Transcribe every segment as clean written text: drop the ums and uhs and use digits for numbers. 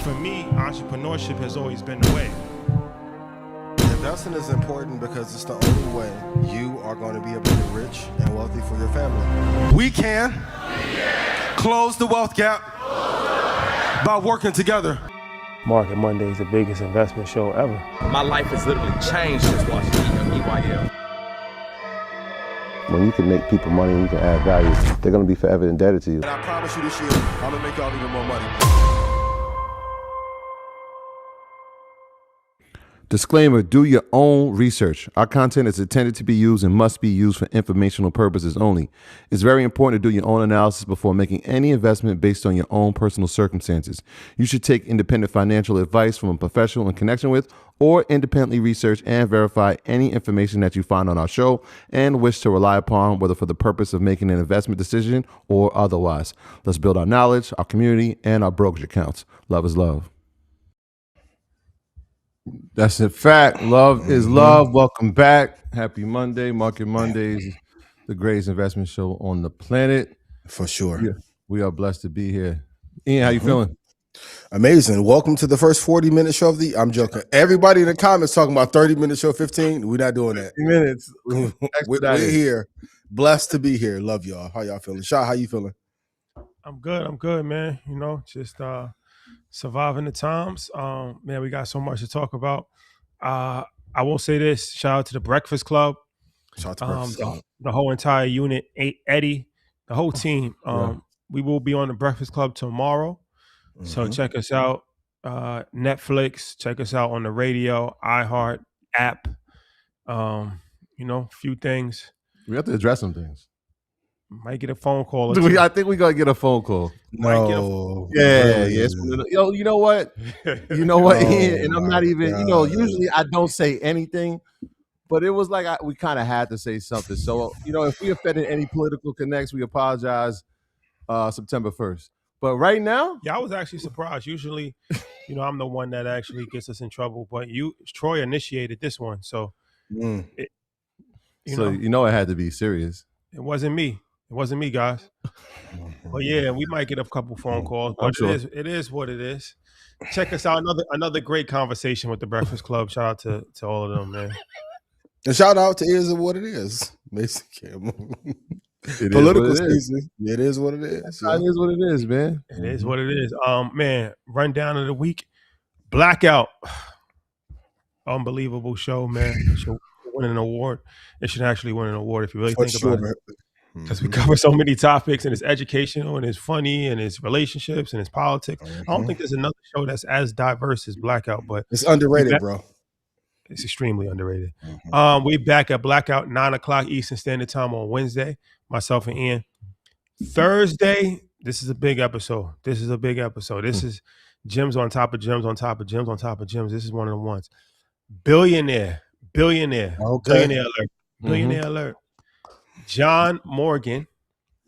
For me, entrepreneurship has always been the way. Investing is important because it's the only way you are going to be able to get rich and wealthy for your family. We can close the wealth gap by working together. Market Monday is the biggest investment show ever. My life has literally changed since watching EYL. When you can make people money and you can add value, they're going to be forever indebted to you. And I promise you this year, I'm going to make y'all even more money. Disclaimer, do your own research. Our content is intended to be used and must be used for informational purposes only. It's very important to do your own analysis before making any investment based on your own personal circumstances. You should take independent financial advice from a professional in connection with, or independently research and verify any information that you find on our show and wish to rely upon, whether for the purpose of making an investment decision or otherwise. Let's build our knowledge, our community, and our brokerage accounts. Love is love. That's a fact. Love is love. Welcome back. Happy Monday. Market Mondays, the greatest investment show on the planet. For sure. Yeah, we are blessed to be here. Ian, how you feeling? Amazing. Welcome to the first 40-minute show of the... I'm joking. Everybody in the comments talking about 30-minute show, 15. We're not doing that. 30 minutes. We're here. Blessed to be here. Love y'all. How y'all feeling? Shah, how you feeling? I'm good, man. You know, just surviving the times. Man, we got so much to talk about. I will say this. Shout out to the Breakfast Club. Shout out to Breakfast Club. The whole entire unit, Eddie, the whole team. We will be on the Breakfast Club tomorrow. So check us out. Netflix. Check us out on the radio, iHeart app. You know, a few things. We have to address some things. Might get a phone call. I think we gotta get a phone call. No. Yeah. Yo, you know what? You know what? Ian, and I'm not even. You know, usually I don't say anything, but it was like we kind of had to say something. So you know, if we offended any political connects, we apologize. September 1st. But right now, yeah, I was actually surprised. Usually, you know, I'm the one that actually gets us in trouble, but Troy initiated this one, so you know, it had to be serious. It wasn't me. It wasn't me, guys. But yeah, we might get a couple phone calls, but it is what it is. Check us out. Another great conversation with the Breakfast Club. Shout out to all of them, man. And shout out to Is What It Is. Political season. It is what it is. It is what it is, man. It is what it is. Man, rundown of the week. Blackout. Unbelievable show, man. It should win an award. It should actually win an award if you really think about it. Because we cover so many topics, and it's educational, and it's funny, and it's relationships, and it's politics. I don't think there's another show that's as diverse as Blackout, but it's underrated, bro. It's extremely underrated. We back at Blackout 9:00 Eastern Standard Time on Wednesday. Myself and Ian. Thursday, this is a big episode. This is gems on top of gems on top of gems on top of gems. This is one of the ones. Billionaire. Okay. Billionaire alert. John Morgan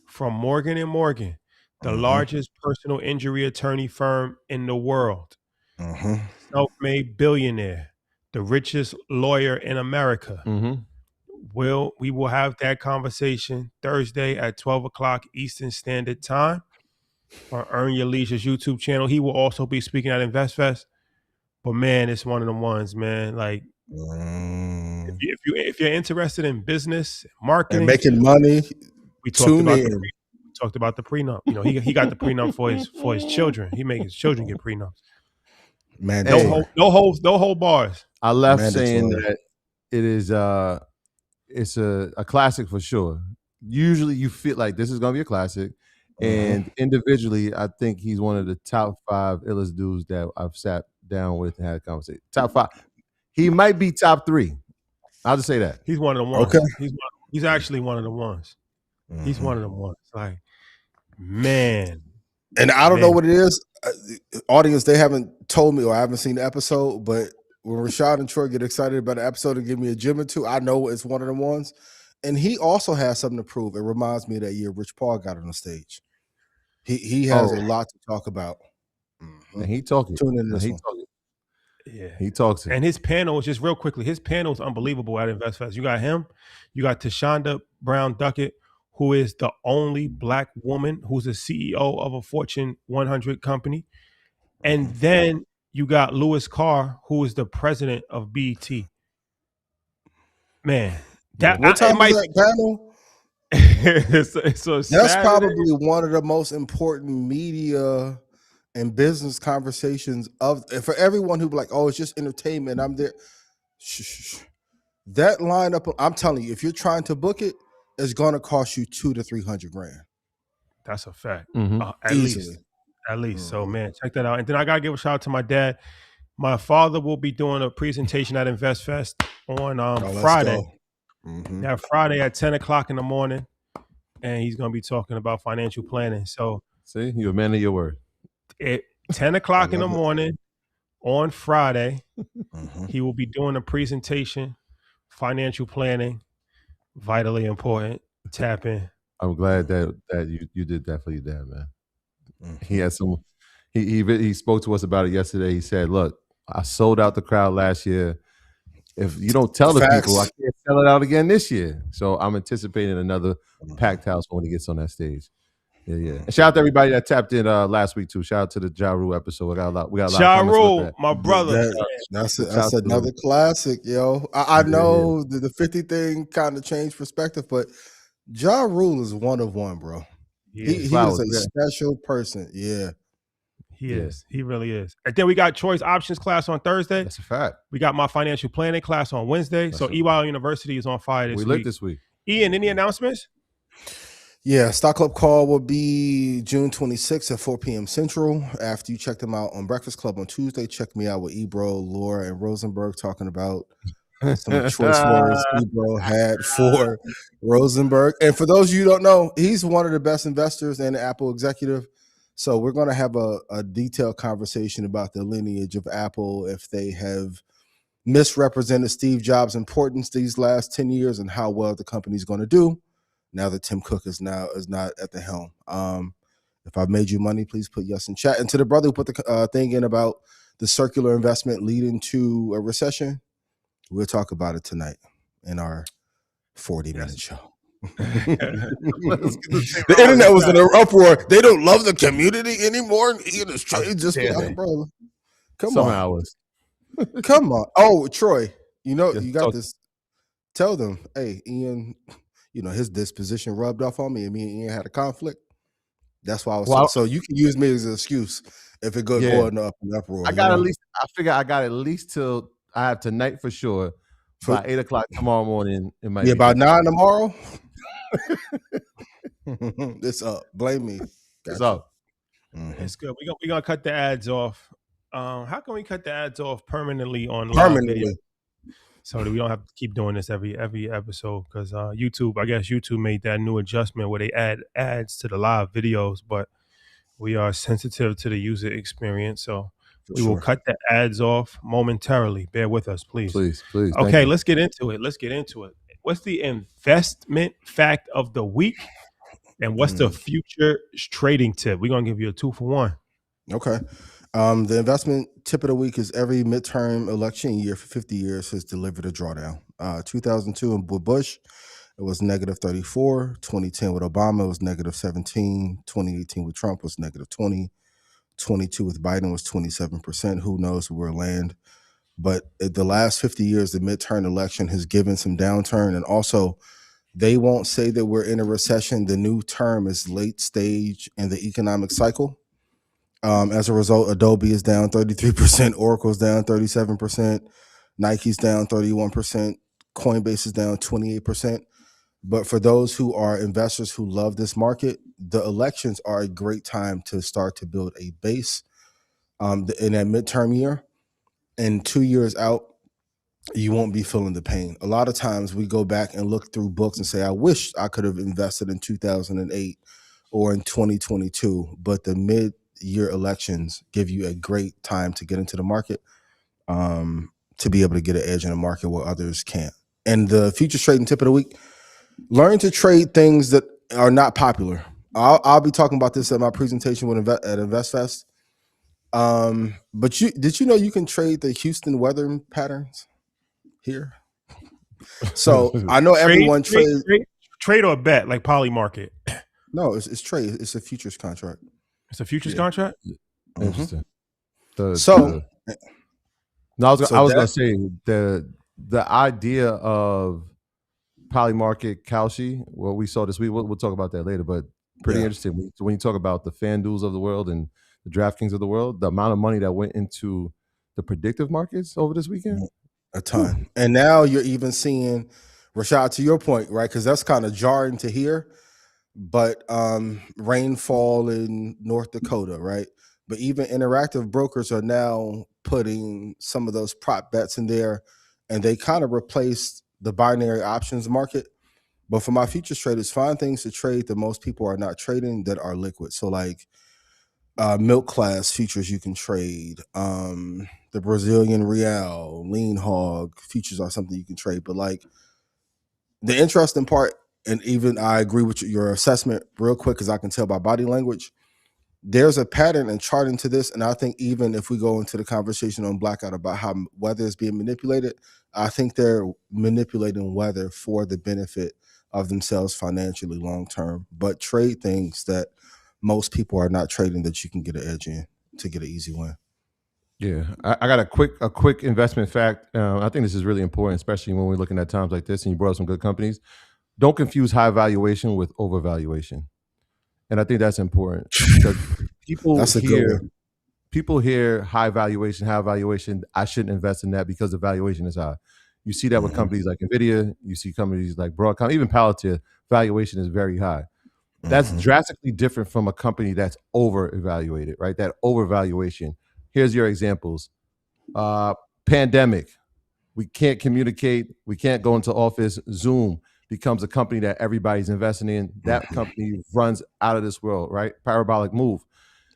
from Morgan & Morgan, the largest personal injury attorney firm in the world. Self-made billionaire, the richest lawyer in America. We will have that conversation Thursday at 12:00 Eastern Standard Time on Earn Your Leisure's YouTube channel. He will also be speaking at InvestFest. But man, it's one of them ones, man. Like, if you're interested in business, marketing, and making money, we talked about the prenup. You know, he got the prenup for his children. He made his children get prenups. Man, no hold bars. I left saying that it is it's a classic for sure. Usually you feel like this is gonna be a classic, and individually, I think he's one of the top 5 illest dudes that I've sat down with and had a conversation. Top 5. He might be top 3. I'll just say that. He's one of the ones. Okay. He's actually one of the ones. He's one of the ones. Like, man. And I don't know what it is. Audience, they haven't told me, or I haven't seen the episode, but when Rashad and Troy get excited about the episode and give me a gem or two, I know it's one of the ones. And he also has something to prove. It reminds me of that year Rich Paul got on the stage. He has a lot to talk about. And he talking. Tune in this one. Yeah, he talks. And his panel, just real quickly, his panel is unbelievable at InvestFest. You got him, you got Tashonda Brown Duckett, who is the only Black woman who's a CEO of a Fortune 100 company. And then you got Louis Carr, who is the president of BET. Man, what time is that panel? So that's Saturday, probably one of the most important media and business conversations for everyone who be like, oh, it's just entertainment. I'm there. Shh. That lineup, I'm telling you, if you're trying to book it, it's going to cost you $200,000 to $300,000. That's a fact. At Easily. least. So man, check that out. And then I gotta give a shout out to my dad. My father will be doing a presentation at InvestFest on Friday. That Friday at 10 o'clock in the morning, and he's gonna be talking about financial planning. So see, you're a man of your word. At 10 o'clock in the morning on Friday, he will be doing a presentation. Financial planning, vitally important. Tap in. I'm glad that you did that for your dad, man. He had some. He spoke to us about it yesterday. He said, "Look, I sold out the crowd last year. If you don't tell the people, I can't sell it out again this year. So I'm anticipating another packed house when he gets on that stage." Yeah. And shout out to everybody that tapped in last week too. Shout out to the Ja Rule episode. We got a lot of comments. My brother. That's another classic, yo. I know the 50 thing kind of changed perspective, but Ja Rule is one of one, bro. He is a special person. Yeah. He is. He really is. And then we got choice options class on Thursday. That's a fact. We got my financial planning class on Wednesday. So EY University is on fire this week. We lit this week. Ian, any announcements? Yeah, Stock Club call will be June 26th at 4 p.m. Central. After you check them out on Breakfast Club on Tuesday, check me out with Ebro, Laura, and Rosenberg talking about some choice words Ebro had for Rosenberg. And for those of you who don't know, he's one of the best investors and Apple executive. So we're going to have a detailed conversation about the lineage of Apple, if they have misrepresented Steve Jobs' importance these last 10 years and how well the company's going to do now that Tim Cook is not at the helm. If I've made you money, please put yes in chat. And to the brother who put the thing in about the circular investment leading to a recession, we'll talk about it tonight in our 40-minute show. The internet was in an uproar. They don't love the community anymore. Bro, come on. Oh, Troy, you got this. Tell them, hey, Ian, his disposition rubbed off on me, and me and Ian had a conflict. That's why I was so you can use me as an excuse if it goes going up in uproar. I figure I got at least till I have tonight for sure. By 8 o'clock tomorrow morning, it might be about 9 tomorrow. It's up. Blame me. It's up. It's good. We're gonna cut the ads off. How can we cut the ads off permanently on live video? So that we don't have to keep doing this every episode, because YouTube made that new adjustment where they add ads to the live videos, but we are sensitive to the user experience, so we will cut the ads off momentarily. Bear with us, please. Please. Okay, let's get into it. What's the investment fact of the week, and what's the future trading tip? We're gonna give you a 2-for-1. Okay. The investment tip of the week is every midterm election year for 50 years has delivered a drawdown. 2002 with Bush, it was -34. 2010 with Obama, it was -17. 2018 with Trump was -20. 22 with Biden was 27%. Who knows where we'll land? But the last 50 years, the midterm election has given some downturn. And also, they won't say that we're in a recession. The new term is late stage in the economic cycle. As a result, Adobe is down 33%, Oracle's down 37%, Nike's down 31%, Coinbase is down 28%. But for those who are investors who love this market, the elections are a great time to start to build a base in that midterm year. And 2 years out, you won't be feeling the pain. A lot of times we go back and look through books and say, I wish I could have invested in 2008 or in 2022, but the mid-year elections give you a great time to get into the market, to be able to get an edge in the market where others can't. And the futures trading tip of the week, learn to trade things that are not popular. I'll be talking about this at my presentation at InvestFest. But did you know you can trade the Houston weather patterns here? So I know everyone trades. Trade or bet, like Poly Market? No, it's trade. It's a futures contract. It's a futures contract? Interesting. The, So, the no, I was so I was gonna that say the idea of polymarket Kalshi, what we saw this week, we'll talk about that later, but pretty yeah, interesting. When you talk about the FanDuels of the world and the DraftKings of the world, the amount of money that went into the predictive markets over this weekend. a ton. And now you're even seeing, Rashad, to your point, right? Because that's kind of jarring to hear, but rainfall in North Dakota, right? But even interactive brokers are now putting some of those prop bets in there, and they kind of replaced the binary options market. But for my futures traders, find things to trade that most people are not trading that are liquid. So like milk class futures you can trade. The Brazilian real, lean hog futures are something you can trade. But like the interesting part, and even I agree with your assessment real quick because I can tell by body language, there's a pattern and charting to this. And I think even if we go into the conversation on Blackout about how weather is being manipulated, I think they're manipulating weather for the benefit of themselves financially long term. But trade things that most people are not trading that you can get an edge in to get an easy win. Yeah, I got a quick investment fact. I think this is really important, especially when we're looking at times like this. And you brought up some good companies. Don't confuse high valuation with overvaluation, and I think that's important because That's a good one. people hear high valuation. I shouldn't invest in that because the valuation is high. You see that with companies like Nvidia. You see companies like Broadcom, even Palantir. Valuation is very high. That's drastically different from a company that's over evaluated, right? That overvaluation. Here's your examples. Pandemic. We can't communicate. We can't go into office. Zoom becomes a company that everybody's investing in. That company runs out of this world, right? Parabolic move.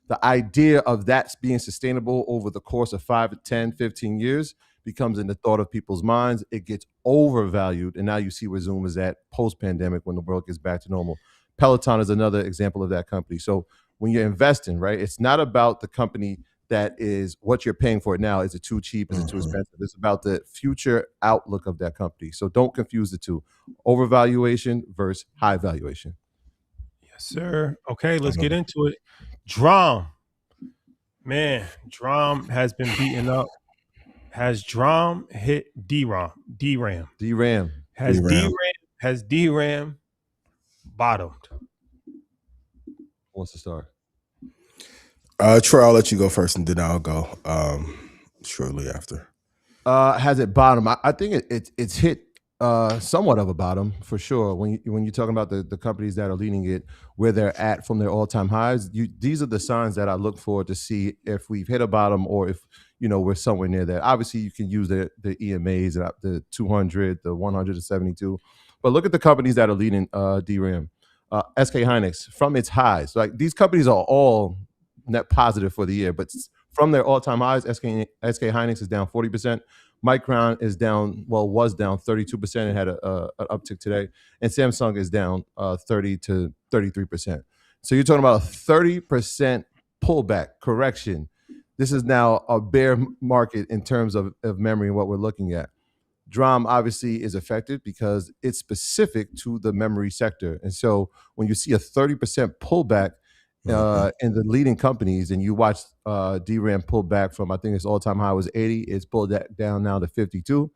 The idea of that being sustainable over the course of 5, 10, 15 years becomes in the thought of people's minds. It gets overvalued. And now you see where Zoom is at post-pandemic when the world gets back to normal. Peloton is another example of that company. So when you're investing, right, it's not about the company that is what you're paying for it now. Is it too cheap? Is it too expensive? It's about the future outlook of that company. So don't confuse the two. Overvaluation versus high valuation. Yes, sir. Okay, let's get into it. DRAM. Man, DRAM has been beaten up. Has DRAM hit DRAM? DRAM. Has DRAM bottomed? Who wants to start? Troy, I'll let you go first, and then I'll go shortly after. Has it bottomed? I think it's hit somewhat of a bottom for sure. When you're talking about the companies that are leading it, where they're at from their all-time highs, these are the signs that I look for to see if we've hit a bottom or if we're somewhere near that. Obviously, you can use the EMAs, the 200, the 172, but look at the companies that are leading DRAM. SK Hynix from its highs. Like these companies are all net positive for the year, but from their all-time highs, SK Hynix is down 40%. Micron is down, was down 32% and had an uptick today. And Samsung is down 30 to 33%. So you're talking about a 30% pullback correction. This is now a bear market in terms of memory and what we're looking at. DRAM obviously is affected because it's specific to the memory sector. And so when you see a 30% pullback in the leading companies, and you watch DRAM pull back from, I think its all-time high was 80, it's pulled that down now to 52.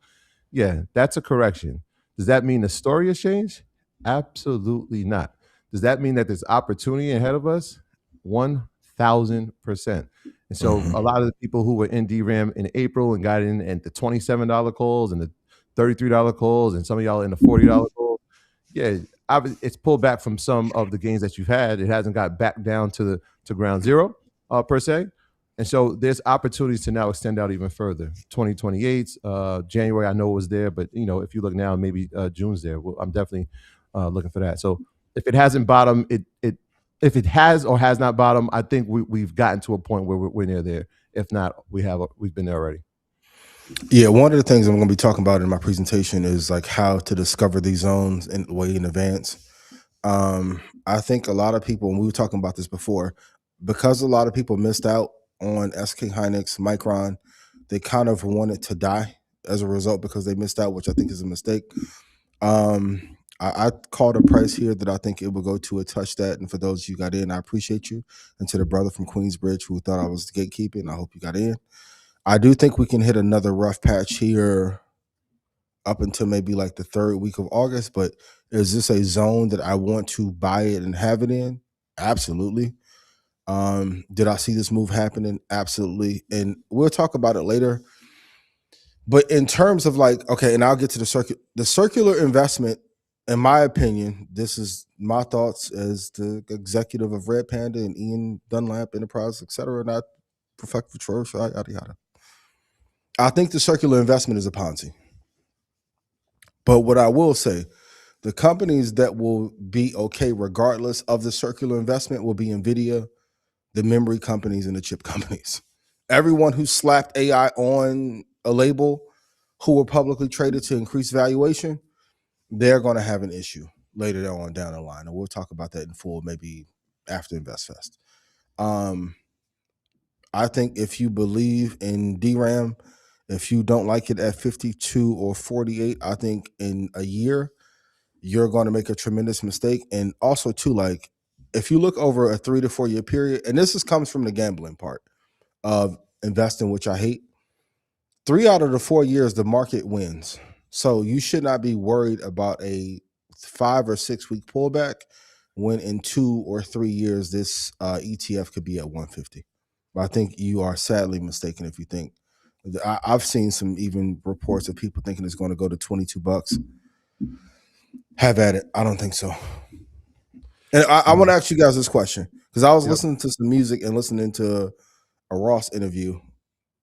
Yeah, that's a correction. Does that mean the story has changed? Absolutely not. Does that mean that there's opportunity ahead of us? 1,000%. And so a lot of the people who were in DRAM in April and got in at the $27 calls and the $33 calls, and some of y'all in the $40 calls, yeah, it's pulled back from some of the gains that you've had. It hasn't got back down to ground zero per se. And so there's opportunities to now extend out even further. 2028, January, I know it was there, but if you look now, maybe June's there. Well, I'm definitely looking for that. So if it hasn't bottomed, if it has or has not bottomed, I think we've gotten to a point where we're near there. If not, we've been there already. Yeah, one of the things I'm going to be talking about in my presentation is like how to discover these zones way in advance. I think a lot of people, and we were talking about this before, because a lot of people missed out on SK Hynix, Micron, they kind of wanted to die as a result because they missed out, which I think is a mistake. I called a price here that I think it would go to a touch that. And for those of you who got in, I appreciate you. And to the brother from Queensbridge who thought I was gatekeeping, I hope you got in. I do think we can hit another rough patch here up until maybe like the third week of August. But is this a zone that I want to buy it and have it in? Absolutely. Did I see this move happening? Absolutely. And we'll talk about it later. But in terms of like, okay, and I'll get to the circular investment, in my opinion, this is my thoughts as the executive of Red Panda and Ian Dunlap Enterprise, et cetera, not perfect for church, yada, yada. I think the circular investment is a Ponzi. But what I will say, the companies that will be okay regardless of the circular investment will be NVIDIA, the memory companies, and the chip companies. Everyone who slapped AI on a label who were publicly traded to increase valuation, they're going to have an issue later on down the line. And we'll talk about that in full maybe after InvestFest. I think if you believe in DRAM, if you don't like it at 52 or 48, I think in a year, you're going to make a tremendous mistake. And also too, like if you look over a 3 to 4 year period, and this comes from the gambling part of investing, which I hate, 3 out of the 4 years, the market wins. So you should not be worried about a 5 or 6 week pullback when in 2 or 3 years, this ETF could be at 150. But I think you are sadly mistaken if you think. I've seen some even reports of people thinking it's going to go to $22. Have at it. I don't think so. And I want to ask you guys this question because I was listening to some music and listening to a Ross interview.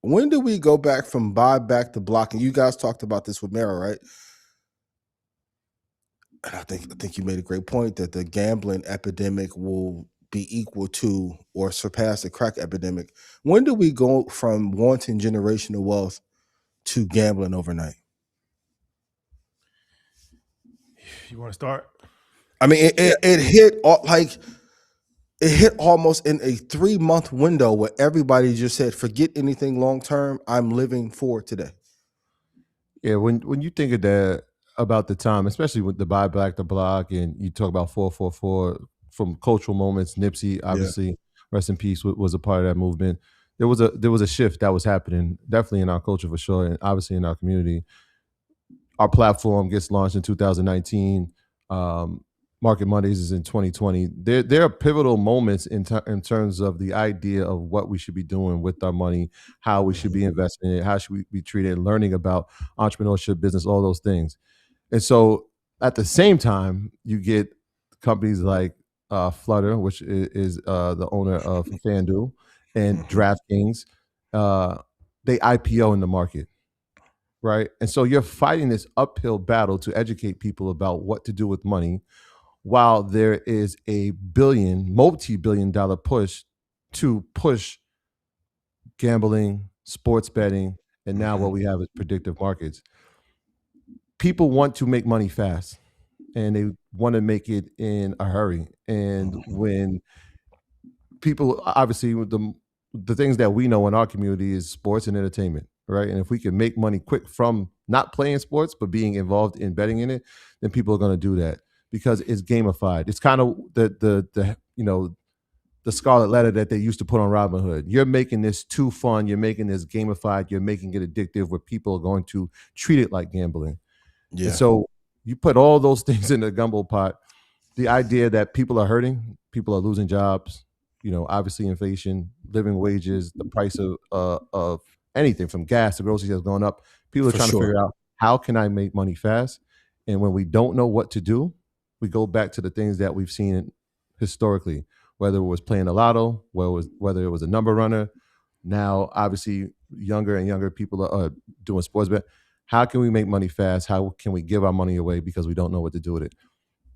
When do we go back from buy back to blocking? You guys talked about this with Mara, right? And I think you made a great point that the gambling epidemic will be equal to or surpass the crack epidemic. When do we go from wanting generational wealth to gambling overnight? You want to start? I mean, it hit like it hit almost in a 3-month window where everybody just said, forget anything long term. I'm living for today. Yeah, when you think of that about the time, especially with the buy back the block, and you talk about 444 from cultural moments, Nipsey, obviously, rest in peace, was a part of that movement. There was a shift that was happening, definitely in our culture for sure, and obviously in our community. Our platform gets launched in 2019. Market Mondays is in 2020. There are pivotal moments in terms of the idea of what we should be doing with our money, how we should be investing in it, how should we be treated, learning about entrepreneurship, business, all those things. And so at the same time, you get companies like Flutter, which is the owner of FanDuel, and DraftKings. They IPO in the market. Right. And so you're fighting this uphill battle to educate people about what to do with money while there is a multi-billion-dollar push to push gambling, sports betting, and now what we have is predictive markets. People want to make money fast and they want to make it in a hurry. And when people, obviously, the things that we know in our community is sports and entertainment. Right. And if we can make money quick from not playing sports, but being involved in betting in it, then people are going to do that because it's gamified. It's kind of the scarlet letter that they used to put on Robinhood. You're making this too fun. You're making this gamified. You're making it addictive where people are going to treat it like gambling. Yeah. And so you put all those things in the gumbo pot. The idea that people are hurting, people are losing jobs, obviously inflation, living wages, the price of anything from gas to groceries has gone up. People are trying to figure out, how can I make money fast? And when we don't know what to do, we go back to the things that we've seen historically, whether it was playing the lotto, whether it was a number runner. Now, obviously, younger and younger people are doing sports bet. How can we make money fast? How can we give our money away because we don't know what to do with it?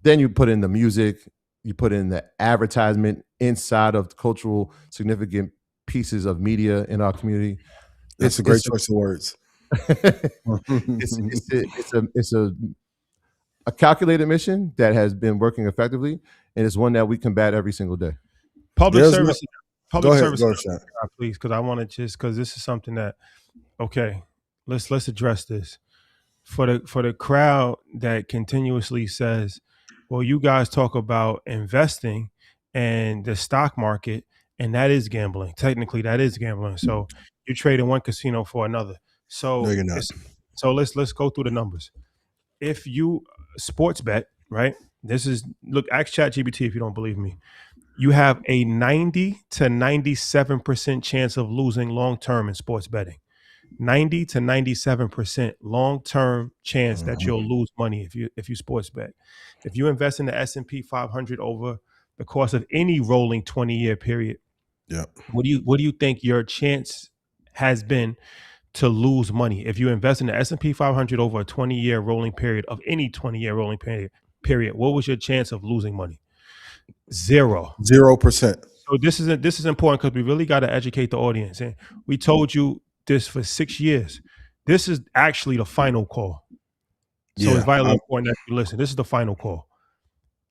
Then you put in the music, you put in the advertisement inside of the significant pieces of media in our community. That's a great choice of words. It's a calculated mission that has been working effectively, and it's one that we combat every single day. Public service, please, because I want to because this is something that, okay, let's address this. for the crowd that continuously says, well, you guys talk about investing and the stock market, and that is gambling. Technically, that is gambling. So you trade in one casino for another. No, So you're not. let's go through the numbers. If you sports bet, right? Ask ChatGPT if you don't believe me. You have a 90 to 97% chance of losing long term in sports betting. 90 to 97% long-term chance that you'll lose money if you sports bet. If you invest in the S&P 500 over the course of any rolling 20-year period, what do you think your chance has been to lose money? If you invest in the S&P 500 over a 20-year rolling period of any 20-year rolling period, what was your chance of losing money? 0%. 0%. So this is important because we really got to educate the audience. And we told you this for 6 years. This is actually the final call. So it's vitally important that you listen. This is the final call.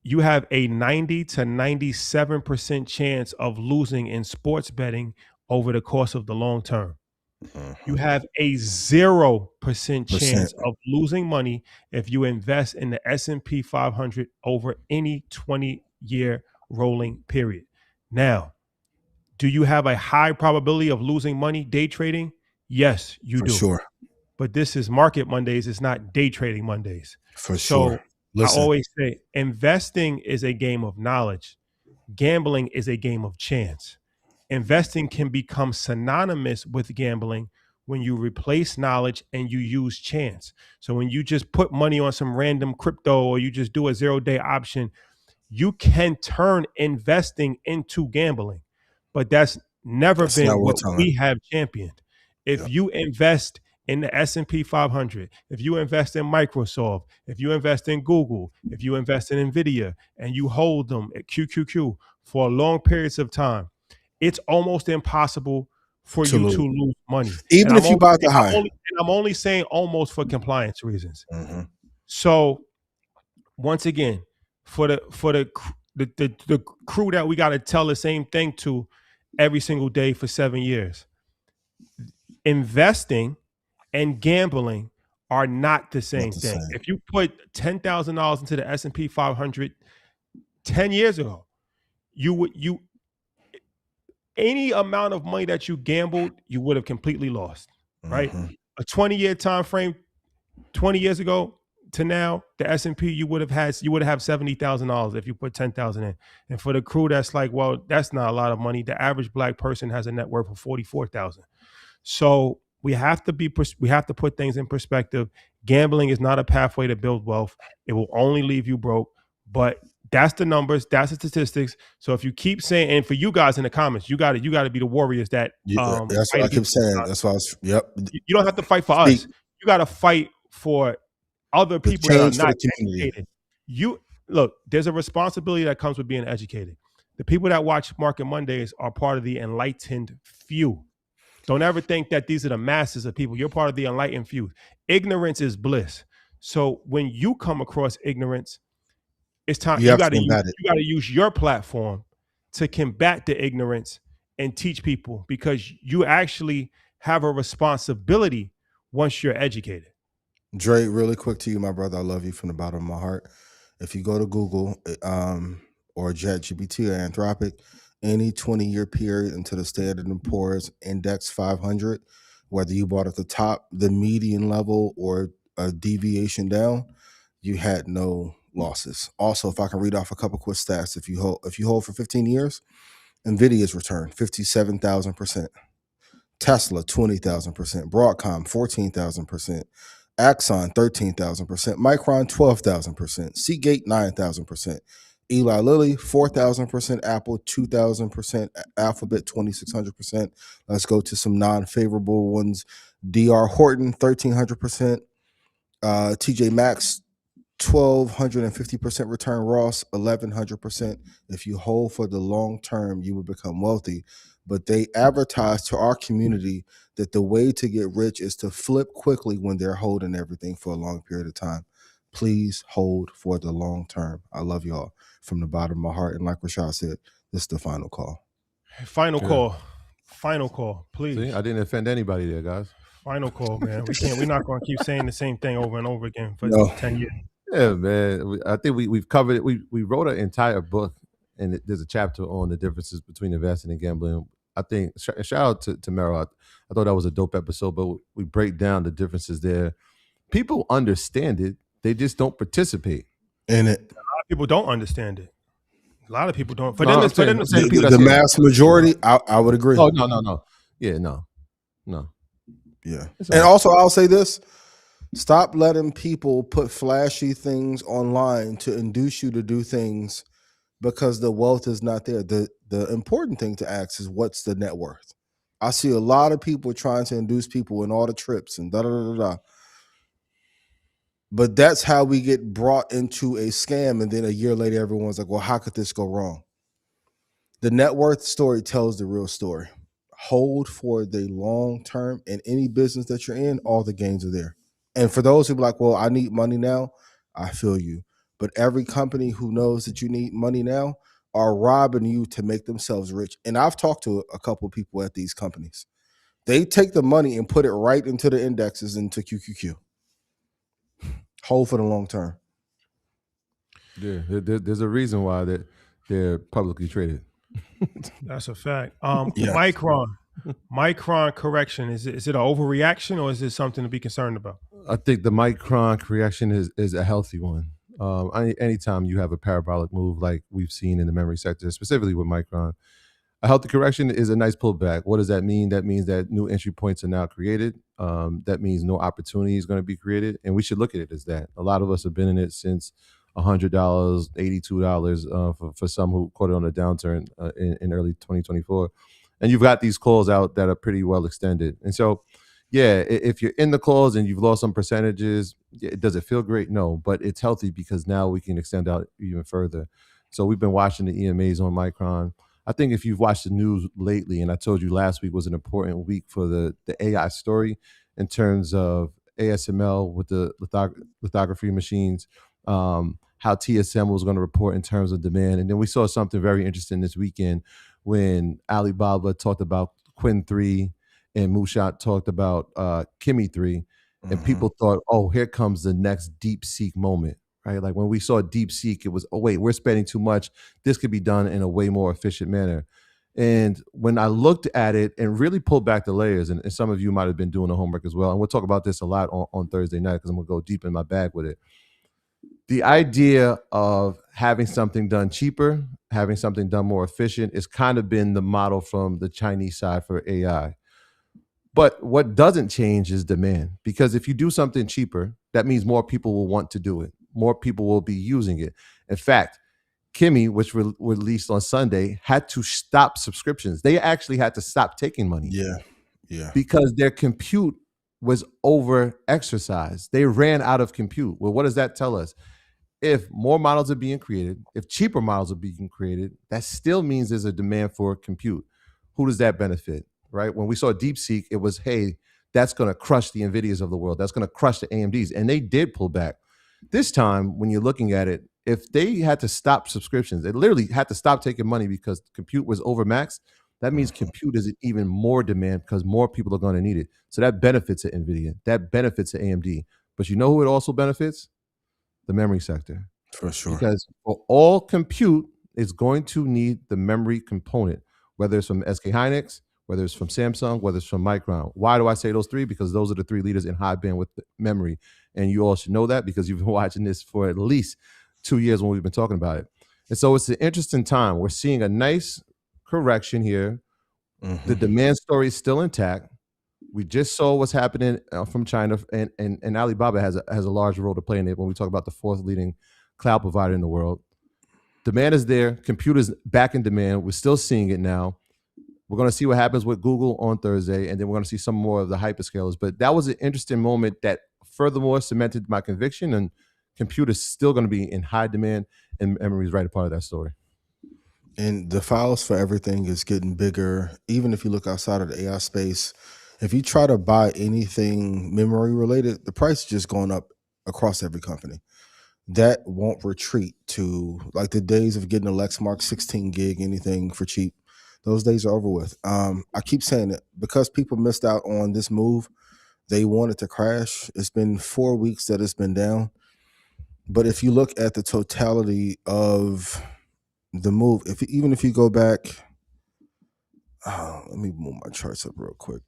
You have a 90 to 97% chance of losing in sports betting over the course of the long term. You have a 0% chance of losing money if you invest in the S&P 500 over any 20-year rolling period. Now, do you have a high probability of losing money day trading? Yes, you do. Sure. But this is Market Mondays. It's not day trading Mondays. For so sure. Listen. I always say investing is a game of knowledge. Gambling is a game of chance. Investing can become synonymous with gambling when you replace knowledge and you use chance. So when you just put money on some random crypto or you just do a 0-day option, you can turn investing into gambling. But that's never been what we have championed. If you invest in the S&P 500, if you invest in Microsoft, if you invest in Google, if you invest in Nvidia, and you hold them at QQQ for long periods of time, it's almost impossible for you to lose money. Even if you buy the high. I'm only saying almost for compliance reasons. So once again, for the crew that we got to tell the same thing to every single day for 7 years, investing and gambling are not the same thing. If you put $10,000 into the S&P 500 10 years ago, any amount of money that you gambled, you would have completely lost, right? A 20-year time frame, 20 years ago to now, the S&P you would have $70,000 if you put 10,000 in. And for the crew that's like, well, that's not a lot of money. The average black person has a net worth of 44,000. So we have to put things in perspective. Gambling is not a pathway to build wealth. It will only leave you broke. But that's the numbers. That's the statistics. So if you keep saying, and for you guys in the comments, you got to be the warriors that. That's what I keep saying. That's why. You don't have to fight for us. You got to fight for other people that are not educated. Look, there's a responsibility that comes with being educated. The people that watch Market Mondays are part of the enlightened few. Don't ever think that these are the masses of people. You're part of the enlightened few. Ignorance is bliss. So when you come across ignorance, it's time you got to use your platform to combat the ignorance and teach people, because you actually have a responsibility once you're educated. Dre, really quick to you, my brother. I love you from the bottom of my heart. If you go to Google or ChatGPT or Anthropic, any 20-year period into the Standard & Poor's Index 500, whether you bought at the top, the median level, or a deviation down, you had no losses. Also, if I can read off a couple quick stats, if you hold for 15 years, Nvidia's return 57,000%, Tesla 20,000%, Broadcom 14,000%, Axon 13,000%, Micron 12,000%, Seagate 9,000%, Eli Lilly 4,000%, Apple 2,000%, Alphabet 2,600%. Let's go to some non-favorable ones. DR Horton 1,300%, TJ Maxx 1,250% return, Ross 1,100%. If you hold for the long term, you will become wealthy. But they advertise to our community that the way to get rich is to flip quickly when they're holding everything for a long period of time. Please hold for the long term. I love y'all from the bottom of my heart. And like Rashad said, this is the final call. Final call. Final call, please. See, I didn't offend anybody there, guys. Final call, man. We're not going to keep saying the same thing over and over again for No. 10 years. Yeah, man. I think we've covered it. We wrote an entire book, and there's a chapter on the differences between investing and gambling. I think shout out to Meryl. I thought that was a dope episode, but we break down the differences there. People understand it; they just don't participate in it. A lot of people don't understand it. A lot of people don't. For No, them, I'm it's for them. saying The mass majority, I would agree. Oh no. Yeah, no. Yeah. It's And all right. also, I'll say this. Stop letting people put flashy things online to induce you to do things because the wealth is not there. The important thing to ask is, what's the net worth? I see a lot of people trying to induce people in all the trips and da-da-da-da-da. But that's how we get brought into a scam. And then a year later, everyone's like, well, how could this go wrong? The net worth story tells the real story. Hold for the long term. In any business that you're in, all the gains are there. And for those who be like, well, I need money now, I feel you. But every company who knows that you need money now are robbing you to make themselves rich. And I've talked to a couple of people at these companies. They take the money and put it right into the indexes into QQQ. Hold for the long term. Yeah, there's a reason why they're publicly traded. That's a fact. Yes. Micron Correction. Is it an overreaction or is it something to be concerned about? I think the Micron correction is a healthy one. Anytime you have a parabolic move like we've seen in the memory sector, specifically with Micron, a healthy correction is a nice pullback. What does that mean? That means that new entry points are now created. That means no opportunity is going to be created, and we should look at it as that. A lot of us have been in it since $100, $82 for some who caught it on a downturn in early 2024. And you've got these calls out that are pretty well extended. And so, yeah, if you're in the calls and you've lost some percentages, does it feel great? No, but it's healthy because now we can extend out even further. So we've been watching the EMAs on Micron. I think if you've watched the news lately, and I told you last week was an important week for the AI story in terms of ASML with the lithography machines, how TSM was going to report in terms of demand. And then we saw something very interesting this weekend when Alibaba talked about Quinn 3 and Mushat talked about Kimi 3. And people thought, oh, here comes the next DeepSeek moment, right? Like when we saw DeepSeek, it was, oh, wait, we're spending too much. This could be done in a way more efficient manner. And when I looked at it and really pulled back the layers, and some of you might have been doing the homework as well, and we'll talk about this a lot on Thursday night because I'm going to go deep in my bag with it. The idea of having something done cheaper, having something done more efficient, has kind of been the model from the Chinese side for AI. But what doesn't change is demand, because if you do something cheaper, that means more people will want to do it. More people will be using it. In fact, Kimi, which released on Sunday, had to stop subscriptions. They actually had to stop taking money. Yeah. Because their compute was over exercised. They ran out of compute. Well, what does that tell us? If more models are being created, if cheaper models are being created, that still means there's a demand for compute. Who does that benefit, right? When we saw DeepSeek, it was, hey, that's going to crush the NVIDIAs of the world. That's going to crush the AMDs. And they did pull back. This time, when you're looking at it, if they had to stop subscriptions, they literally had to stop taking money because compute was overmaxed, that means compute is even more demand because more people are going to need it. So that benefits the NVIDIA. That benefits the AMD. But you know who it also benefits? The memory sector. For sure. Because for all compute is going to need the memory component, whether it's from SK Hynix, whether it's from Samsung, whether it's from Micron. Why do I say those three? Because those are the three leaders in high bandwidth memory. And you all should know that because you've been watching this for at least 2 years when we've been talking about it. And so it's an interesting time. We're seeing a nice correction here. The demand story is still intact. We just saw what's happening from China, and Alibaba has a large role to play in it when we talk about the fourth leading cloud provider in the world. Demand is there. Computers back in demand. We're still seeing it now. We're going to see what happens with Google on Thursday, and then we're going to see some more of the hyperscalers. But that was an interesting moment that furthermore cemented my conviction, and computers still going to be in high demand, and memory is right a part of that story. And the files for everything is getting bigger. Even if you look outside of the AI space, if you try to buy anything memory related, the price is just going up across every company. That won't retreat to like the days of getting a Lexmark 16 gig, anything for cheap. Those days are over with. I keep saying it because people missed out on this move. they want it to crash. It's been 4 weeks that it's been down. But if you look at the totality of the move, even if you go back, let me move my charts up real quick.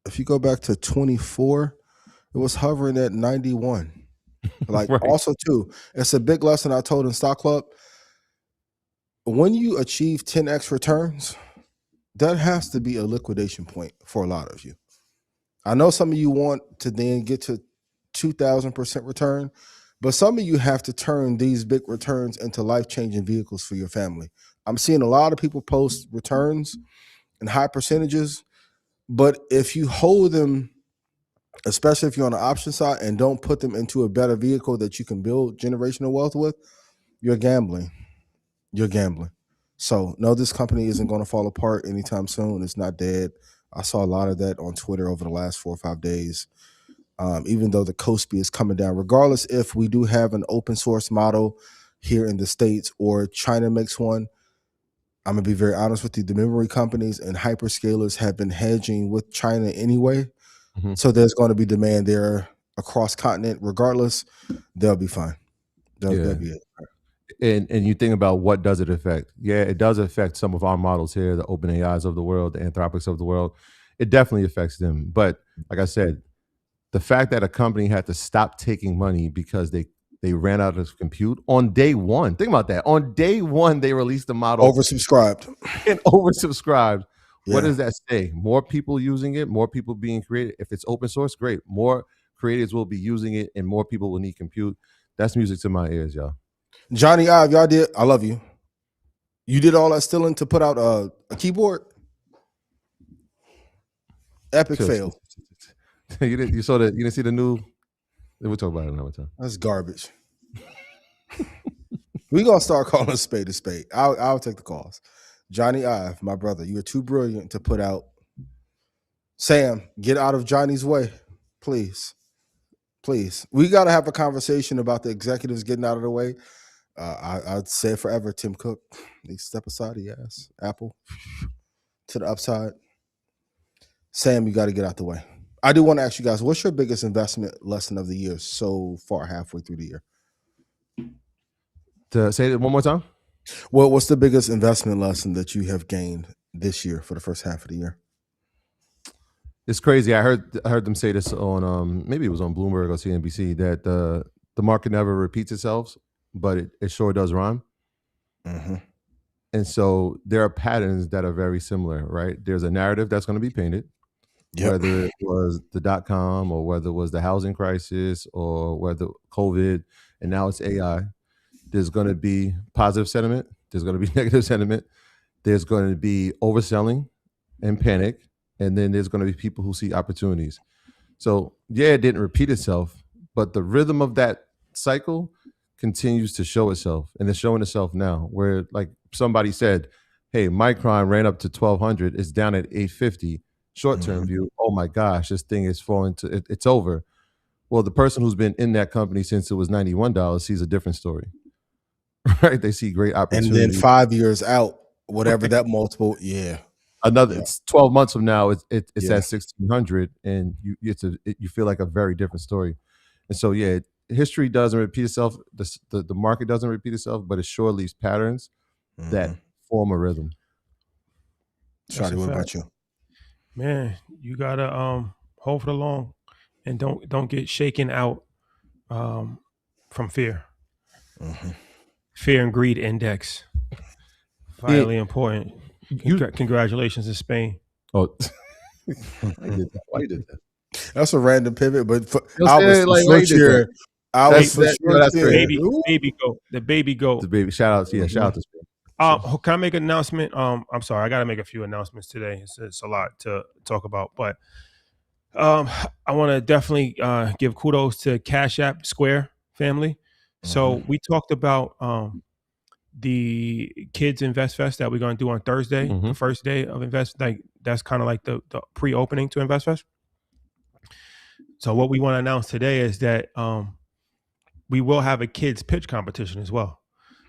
If you go back to 24, it was hovering at 91. Like Right. Also too, it's a big lesson I told in Stock Club. When you achieve 10x returns, that has to be a liquidation point for a lot of you. I know some of you want to then get to 2,000% return, but some of you have to turn these big returns into life-changing vehicles for your family. I'm seeing a lot of people post returns and high percentages, but if you hold them, especially if you're on the option side, and don't put them into a better vehicle that you can build generational wealth with, you're gambling. You're gambling. So no, this company isn't going to fall apart anytime soon. It's not dead. I saw a lot of that on Twitter over the last 4 or 5 days. Even though the Kospi is coming down, regardless if we do have an open source model here in the States or China makes one, I'm going to be very honest with you. The memory companies and hyperscalers have been hedging with China anyway. Mm-hmm. So there's going to be demand there across continent. Regardless, they'll be fine. They'll be it. And you think about what does it affect? Yeah, it does affect some of our models here, the OpenAIs of the world, the Anthropics of the world. It definitely affects them. But like I said, the fact that a company had to stop taking money because they ran out of compute on day one. Think about that. On day one, they released the model. Oversubscribed. And oversubscribed. Yeah. What does that say? More people using it, more people being created. If it's open source, great. More creators will be using it and more people will need compute. That's music to my ears, y'all. Johnny Ive, y'all did. I love you. You did all that stealing to put out a keyboard? Epic fail. You didn't see the new. We'll talk about it another time. That's garbage. We're gonna start calling a spade a spade. I'll take the calls. Johnny Ive, my brother, you are too brilliant to put out. Sam, get out of Johnny's way, please. Please. We got to have a conversation about the executives getting out of the way. I'd say it forever. Tim Cook needs to step aside. Yes. Apple to the upside. Sam, you got to get out the way. I do want to ask you guys, what's your biggest investment lesson of the year so far, halfway through the year? To say it one more time? Well, what's the biggest investment lesson that you have gained this year for the first half of the year? It's crazy. I heard them say this on maybe it was on Bloomberg or CNBC that the market never repeats itself, but it sure does rhyme. Mm-hmm. And so there are patterns that are very similar, right? There's a narrative that's going to be painted, whether it was the .com or whether it was the housing crisis or whether COVID, and now it's AI. There's going to be positive sentiment. There's going to be negative sentiment. There's going to be overselling and panic. And then there's going to be people who see opportunities. So yeah, it didn't repeat itself, but the rhythm of that cycle continues to show itself. And it's showing itself now where, like somebody said, hey, Micron ran up to 1,200. It's down at 850. Short-term view, oh my gosh, this thing is falling to, it's over. Well, the person who's been in that company since it was $91 sees a different story, right? They see great opportunity. And then 5 years out, whatever that multiple, it's 12 months from now, it's at 1,600, and you feel like a very different story. And so, yeah, history doesn't repeat itself. The market doesn't repeat itself, but it sure leaves patterns that form a rhythm. Shadi, what about you? Man, you gotta hold for the long, and don't get shaken out from fear. Fear and greed index, vitally important. Congratulations to Spain. Oh, why you did that? That's a random pivot, but The baby goat. The baby. Shout out to Spain. Can I make an announcement? I'm sorry, I got to make a few announcements today. It's a lot to talk about, but I want to definitely give kudos to Cash App Square family. So we talked about the Kids Invest Fest that we're going to do on Thursday, the first day of Invest. Like that's kind of like the pre-opening to Invest Fest. So what we want to announce today is that we will have a kids pitch competition as well.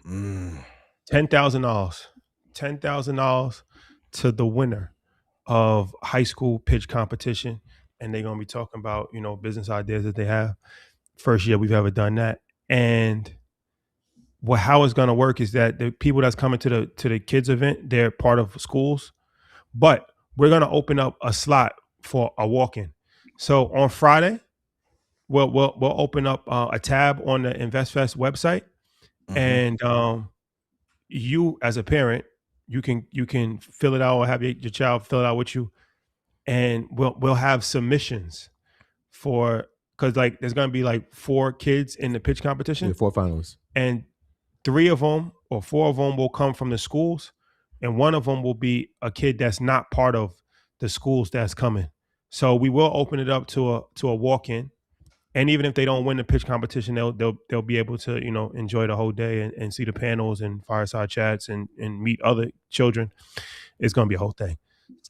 $10,000 to the winner of high school pitch competition. and they're gonna be talking about, you know, business ideas that they have. First year we've ever done that. And how it's gonna work is that the people that's coming to the kids event, they're part of schools, but we're gonna open up a slot for a walk-in. So on Friday, we'll open up a tab on the InvestFest website, and you as a parent, you can fill it out or have your child fill it out with you, and we'll have submissions for, because like there's gonna be like 4 kids in the pitch competition, 4 finalists, and 3 of them or 4 of them will come from the schools, and 1 of them will be a kid that's not part of the schools that's coming. So we will open it up to a walk-in, and even if they don't win the pitch competition, they'll be able to, you know, enjoy the whole day and see the panels and fireside chats and meet other children. It's gonna be a whole thing.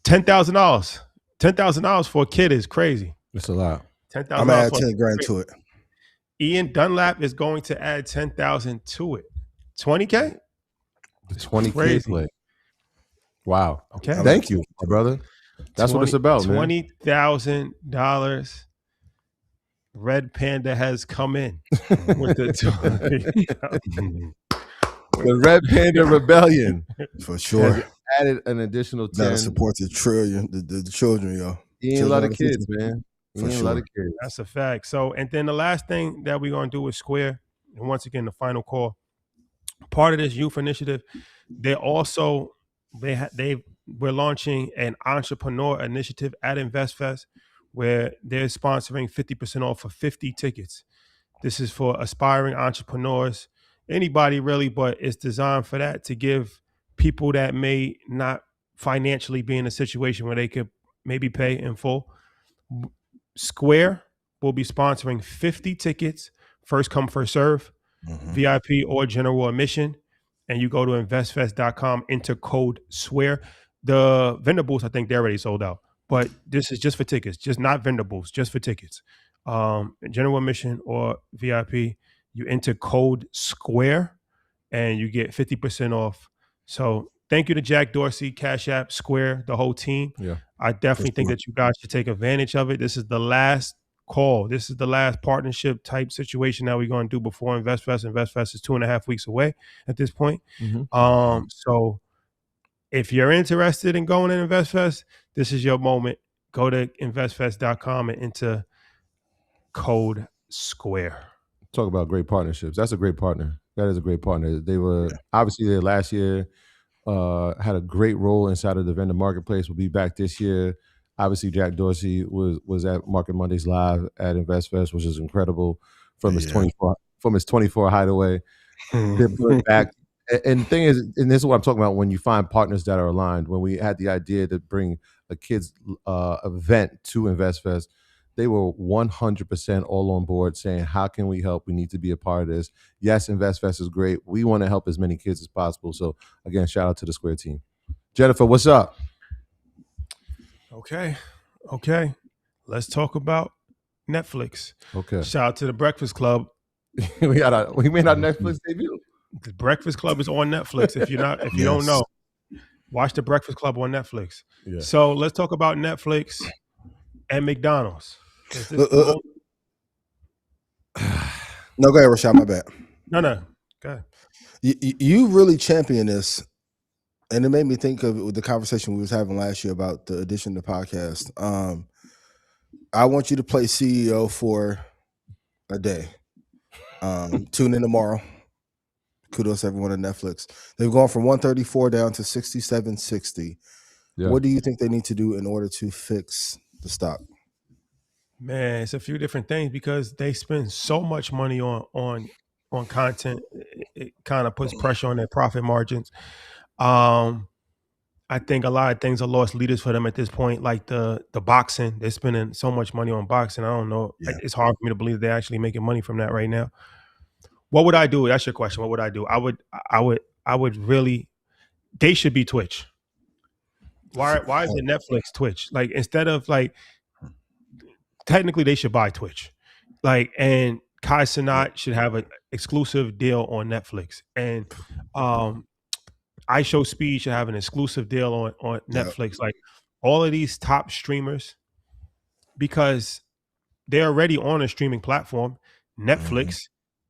$10,000 for a kid is crazy. It's a lot. I'm gonna add 10 grand to it. Ian Dunlap is going to add 10,000 to it. 20K? The 20K play. Wow. Okay. Thank you, my brother. That's what it's about, man. $20,000. Red Panda has come in with the the Red Panda Rebellion. For sure. Has added an additional 10. That supports the children, yo. He ain't a lot of kids, man. He ain't sure. a lot of kids. That's a fact. So, and then the last thing that we're going to do with Square, and once again, the final call, part of this youth initiative, we're launching an entrepreneur initiative at InvestFest, where they're sponsoring 50% off for 50 tickets. This is for aspiring entrepreneurs, anybody really, but it's designed for that, to give people that may not financially be in a situation where they could maybe pay in full. Square will be sponsoring 50 tickets, first come, first serve, VIP or general admission. And you go to investfest.com, enter code SWEAR. The vendor booths, I think they're already sold out, but this is just for tickets, just not vendor booths, just for tickets. General admission or VIP, you enter code SQUARE and you get 50% off. So thank you to Jack Dorsey, Cash App, Square, the whole team. Yeah, I definitely think that you guys should take advantage of it. This is the last call. This is the last partnership type situation that we're going to do before InvestFest. InvestFest is 2.5 weeks away at this point. So if you're interested in going to InvestFest, this is your moment. Go to investfest.com and enter code SQUARE. Talk about great partnerships. That's a great partner. That is a great partner. They were obviously there last year, had a great role inside of the vendor marketplace. We'll be back this year. Obviously, Jack Dorsey was at Market Mondays Live at InvestFest, which is incredible from his 24 hideaway. They're put back. And the thing is, and this is what I'm talking about, when you find partners that are aligned. When we had the idea to bring a kids event to InvestFest, they were 100% all on board, saying, how can we help? We need to be a part of this. Yes, InvestFest is great. We want to help as many kids as possible. So again, shout out to the Square team. Jennifer, what's up? Okay. Let's talk about Netflix. Okay. Shout out to the Breakfast Club. we made our Netflix debut. The Breakfast Club is on Netflix. If you don't know, watch the Breakfast Club on Netflix. Yeah. So let's talk about Netflix and McDonald's. No, go ahead, Rashad. My bad. No. Go ahead. You really champion this, and it made me think of the conversation we was having last year about the addition to the podcast. I want you to play CEO for a day. Tune in tomorrow. Kudos to everyone at Netflix. They've gone from 134 down to 67.60. Yeah. What do you think they need to do in order to fix the stock? Man, it's a few different things, because they spend so much money on content. It kind of puts pressure on their profit margins. I think a lot of things are lost leaders for them at this point, like the boxing. They're spending so much money on boxing. I don't know. Yeah. It's hard for me to believe they're actually making money from that right now. What would I do? That's your question. What would I do? I would really, they should be Twitch. Why is it Netflix Twitch? Like, instead of, like, technically they should buy Twitch. Like, and Kai Cenat should have an exclusive deal on Netflix. And iShowSpeed should have an exclusive deal on Netflix. Like, all of these top streamers, because they're already on a streaming platform. Netflix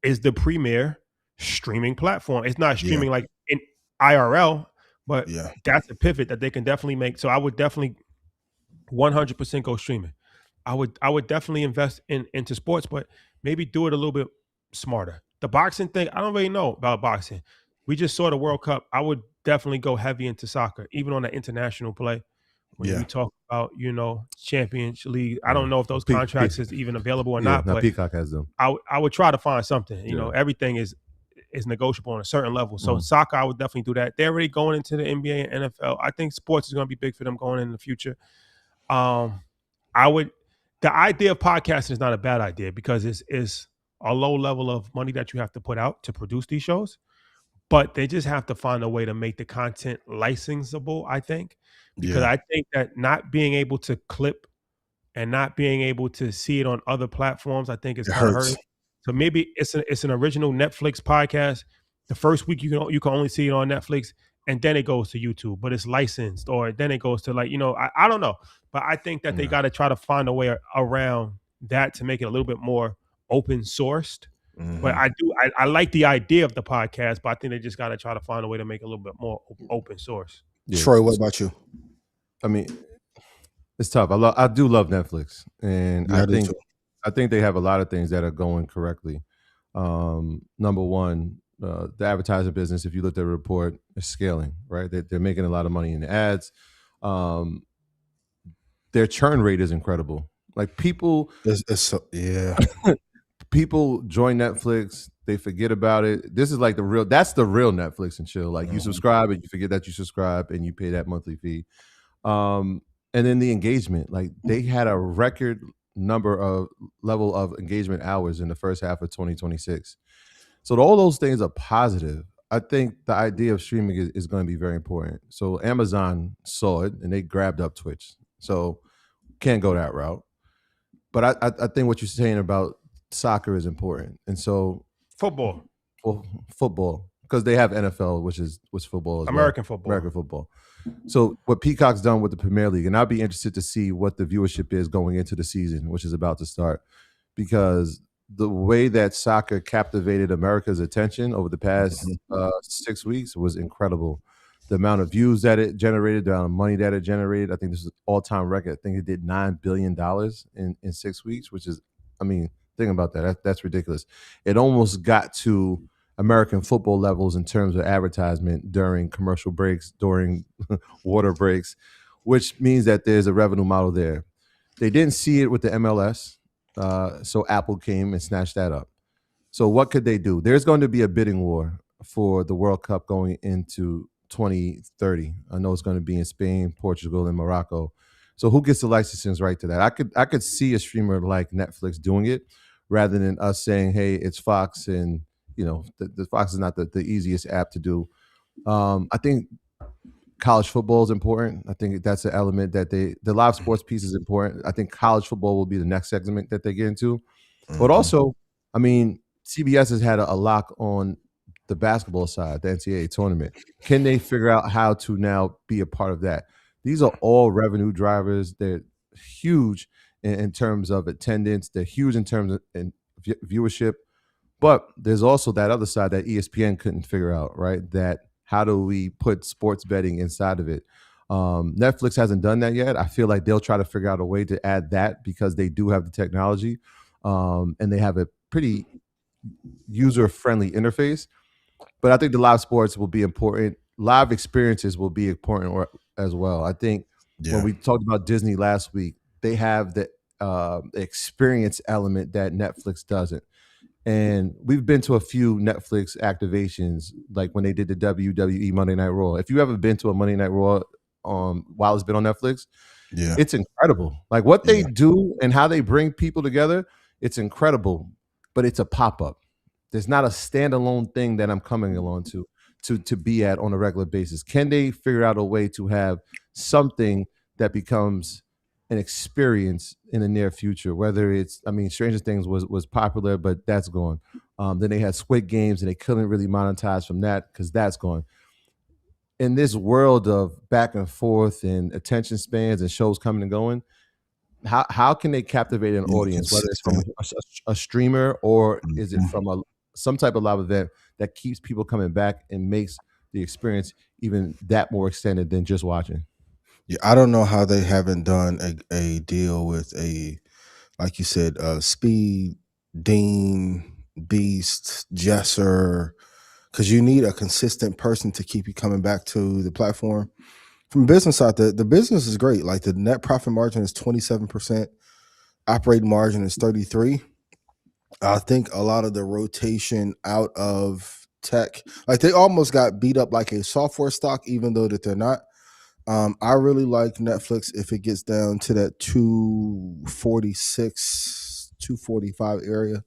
is the premier streaming platform. It's not streaming like in IRL, but that's a pivot that they can definitely make. So I would definitely 100% go streaming. I would definitely invest into sports, but maybe do it a little bit smarter. The boxing thing, I don't really know about boxing. We just saw the World Cup. I would definitely go heavy into soccer, even on the international play. When you talk about, Champions League, I don't know if those contracts is even available or not, but Peacock has them. I would try to find something. Everything is negotiable on a certain level. So soccer, I would definitely do that. They're already going into the NBA and NFL. I think sports is going to be big for them going in the future. The idea of podcasting is not a bad idea because it's a low level of money that you have to put out to produce these shows, but they just have to find a way to make the content licensable, I think, because I think that not being able to clip and not being able to see it on other platforms, I think is kind of hurting. So maybe it's an original Netflix podcast. The first week you can only see it on Netflix, and then it goes to YouTube, but it's licensed, or then it goes to I don't know. But I think that they got to try to find a way around that to make it a little bit more open sourced. But I like the idea of the podcast, but I think they just got to try to find a way to make it a little bit more open source. Troy, what about you? I mean, it's tough. I do love Netflix, and I think they have a lot of things that are going correctly. Number one, the advertising business, if you look at the report, is scaling, right? They're making a lot of money in the ads. Their churn rate is incredible. Like people, people join Netflix, they forget about it. This is like that's the real Netflix and chill. Like you subscribe and you forget that you subscribe and you pay that monthly fee. And then the engagement, like they had a record level of engagement hours in the first half of 2026. So all those things are positive. I think the idea of streaming is going to be very important. So Amazon saw it and they grabbed up Twitch. So can't go that route. But I think what you're saying about soccer is important. And so football, because they have NFL, which football as American well. football. American football. So what Peacock's done with the Premier League, and I'll be interested to see what the viewership is going into the season, which is about to start, because the way that soccer captivated America's attention over the past 6 weeks was incredible. The amount of views that it generated, the amount of money that it generated, I think this is an all-time record. I think it did $9 billion in 6 weeks, which is, think about that. That's ridiculous. It almost got to American football levels in terms of advertisement during commercial breaks, during water breaks, which means that there's a revenue model there. They didn't see it with the MLS, so Apple came and snatched that up. So what could they do? There's going to be a bidding war for the World Cup going into 2030. I know it's going to be in Spain, Portugal, and Morocco. So who gets the licensing right to that? I could see a streamer like Netflix doing it rather than us saying, hey, it's Fox, and the Fox is not the easiest app to do. I think college football is important. I think that's an element that the live sports piece is important. I think college football will be the next segment that they get into. But also, CBS has had a lock on the basketball side, the NCAA tournament. Can they figure out how to now be a part of that? These are all revenue drivers. They're huge in terms of attendance. They're huge in terms of viewership. But there's also that other side that ESPN couldn't figure out, right? That how do we put sports betting inside of it? Netflix hasn't done that yet. I feel like they'll try to figure out a way to add that because they do have the technology and they have a pretty user-friendly interface. But I think the live sports will be important. Live experiences will be important as well. I think when we talked about Disney last week, they have the experience element that Netflix doesn't. And we've been to a few Netflix activations, like when they did the WWE Monday Night Raw. If you ever been to a Monday Night Raw while it's been on Netflix, it's incredible. Like what they do and how they bring people together, it's incredible. But it's a pop-up. There's not a standalone thing that I'm coming along to be at on a regular basis. Can they figure out a way to have something that becomes an experience in the near future? Whether it's, Stranger Things was popular, but that's gone. Then they had Squid Games and they couldn't really monetize from that because that's gone. In this world of back and forth and attention spans and shows coming and going, how can they captivate an audience, whether it's from a streamer or is it from some type of live event that keeps people coming back and makes the experience even that more extended than just watching? Yeah, I don't know how they haven't done a deal with like you said, Speed, Dean, Beast, Jesser, because you need a consistent person to keep you coming back to the platform. From business side, the business is great. Like the net profit margin is 27%, operating margin is 33%. I think a lot of the rotation out of tech, like they almost got beat up like a software stock, even though that they're not. I really like Netflix if it gets down to that 246, 245 area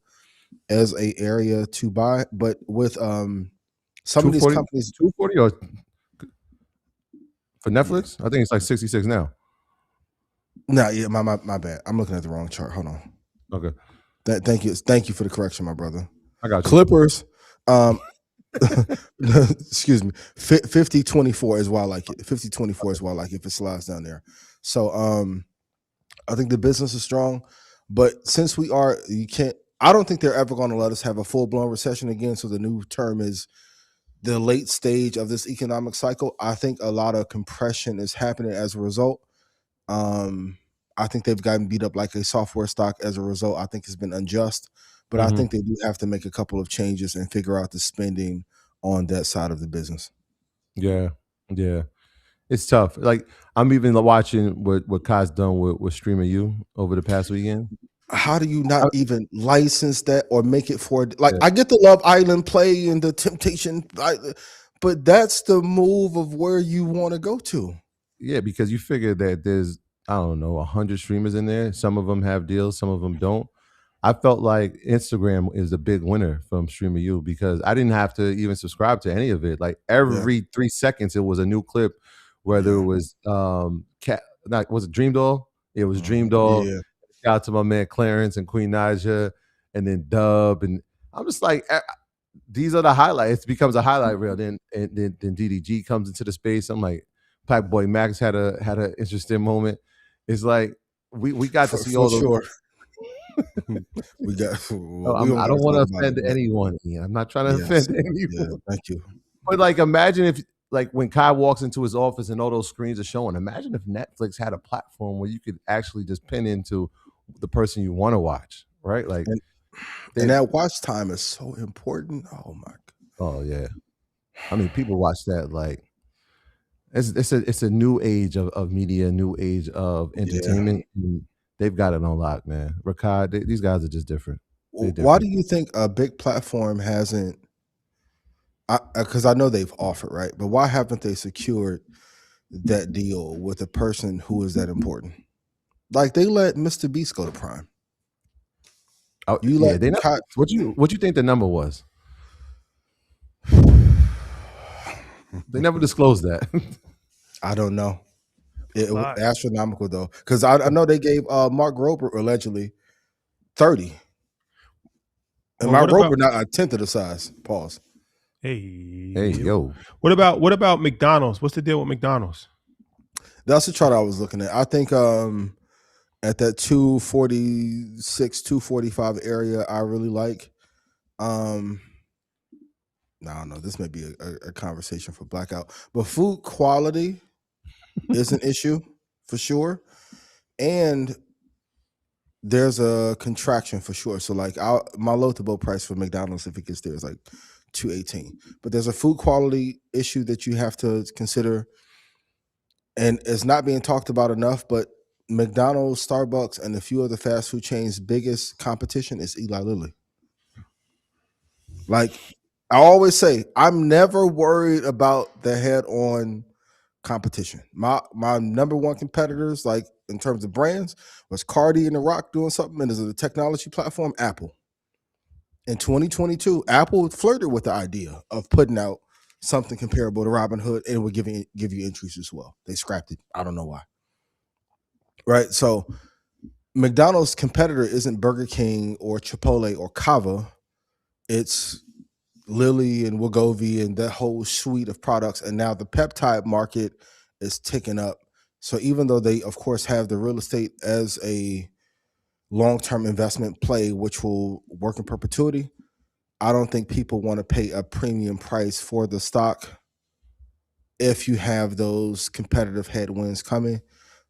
as a area to buy. But with some of these companies, 240 or for Netflix, I think it's like 66 now. No, yeah, my bad. I'm looking at the wrong chart. Hold on. Okay. Thank you for the correction, my brother. I got you. Clippers. Excuse me. 50-24 is why I like it. 50-24 is why I like it if it slides down there. So I think the business is strong, but since I don't think they're ever going to let us have a full-blown recession again. So the new term is the late stage of this economic cycle. I think a lot of compression is happening as a result. I think they've gotten beat up like a software stock as a result. I think it's been unjust, but I think they do have to make a couple of changes and figure out the spending on that side of the business. Yeah. It's tough. Like I'm even watching what Kai's done with Streaming You over the past weekend. How do you not even license that or make it for I get the Love Island play and the Temptation, but that's the move of where you want to go to. Yeah, because you figure that there's, I don't know, 100 streamers in there. Some of them have deals, some of them don't. I felt like Instagram is a big winner from Streaming You because I didn't have to even subscribe to any of it. Like every 3 seconds, it was a new clip. Whether it was was it Dream Doll? It was Dream Doll. Yeah. Shout out to my man Clarence and Queen Naja, and then Dub, and I'm just like, these are the highlights. It becomes a highlight reel. Then DDG comes into the space. I'm like, Pac Boy Max had an interesting moment. It's like we got to see all those. Sure. we got. I don't want to offend anyone. Ian. I'm not trying to offend anyone. Yeah, thank you. But like, imagine if. Like when Kai walks into his office and all those screens are showing, imagine if Netflix had a platform where you could actually just pin into the person you want to watch, right? Like, and that watch time is so important. Oh my God. Oh yeah. I mean, people watch that like it's a new age of media, a new age of entertainment. Yeah. They've got it on lock, man. Rakad, these guys are just different. Why do you think a big platform hasn't? Because I know they've offered, right? But why haven't they secured that deal with a person who is that important? Like they let Mr. Beast go to Prime. Oh, what you think the number was? They never disclosed that. I don't know. It was astronomical though, because I know they gave Mark Rober allegedly 30, and Mark Rober not a tenth of the size. Pause. Hey, yo. What about McDonald's? What's the deal with McDonald's? That's the chart I was looking at. I think at that 246, 245 area, I really like. I don't know. This may be a conversation for Blackout, but food quality is an issue for sure, and there's a contraction for sure. So like my low to low price for McDonald's if it gets there is like $2.18, but there's a food quality issue that you have to consider, and it's not being talked about enough. But McDonald's, Starbucks, and a few other fast food chains' biggest competition is Eli Lilly. Like I always say, I'm never worried about the head-on competition. My number one competitors, like in terms of brands, was Cardi and The Rock doing something, and as a technology platform, Apple. In 2022, Apple flirted with the idea of putting out something comparable to Robinhood, and it would give you entries as well. They scrapped it. I don't know why. Right? So McDonald's competitor isn't Burger King or Chipotle or Cava. It's Lilly and Wegovy and that whole suite of products. And now the peptide market is ticking up. So even though they, of course, have the real estate as a long-term investment play, which will work in perpetuity, I don't think people want to pay a premium price for the stock if you have those competitive headwinds coming.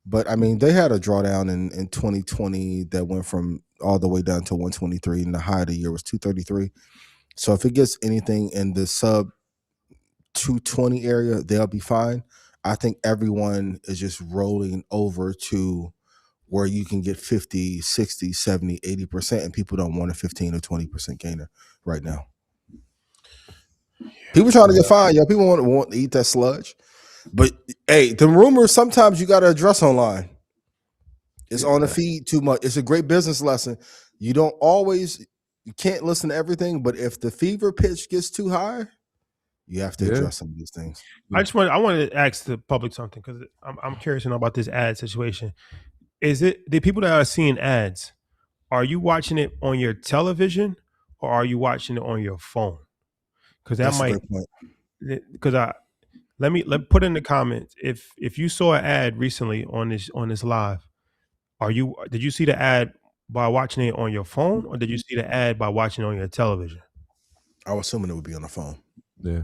But I mean, they had a drawdown in 2020 that went from all the way down to 123, and the high of the year was 233. So if it gets anything in the sub 220 area, they'll be fine. I think everyone is just rolling over to where you can get 50, 60, 70, 80%, and people don't want a 15 or 20% gainer right now. People trying to get fined, yo. People want to eat that sludge. But hey, the rumors sometimes you got to address online. It's on the feed too much. It's a great business lesson. You can't listen to everything, but if the fever pitch gets too high, you have to address some of these things. I wanted to ask the public something because I'm curious to know about this ad situation. Is it the people that are seeing ads? Are you watching it on your television or are you watching it on your phone? Because that might. Because let me put in the comments if you saw an ad recently on this live, did you see the ad by watching it on your phone or did you see the ad by watching it on your television? I was assuming it would be on the phone. Yeah,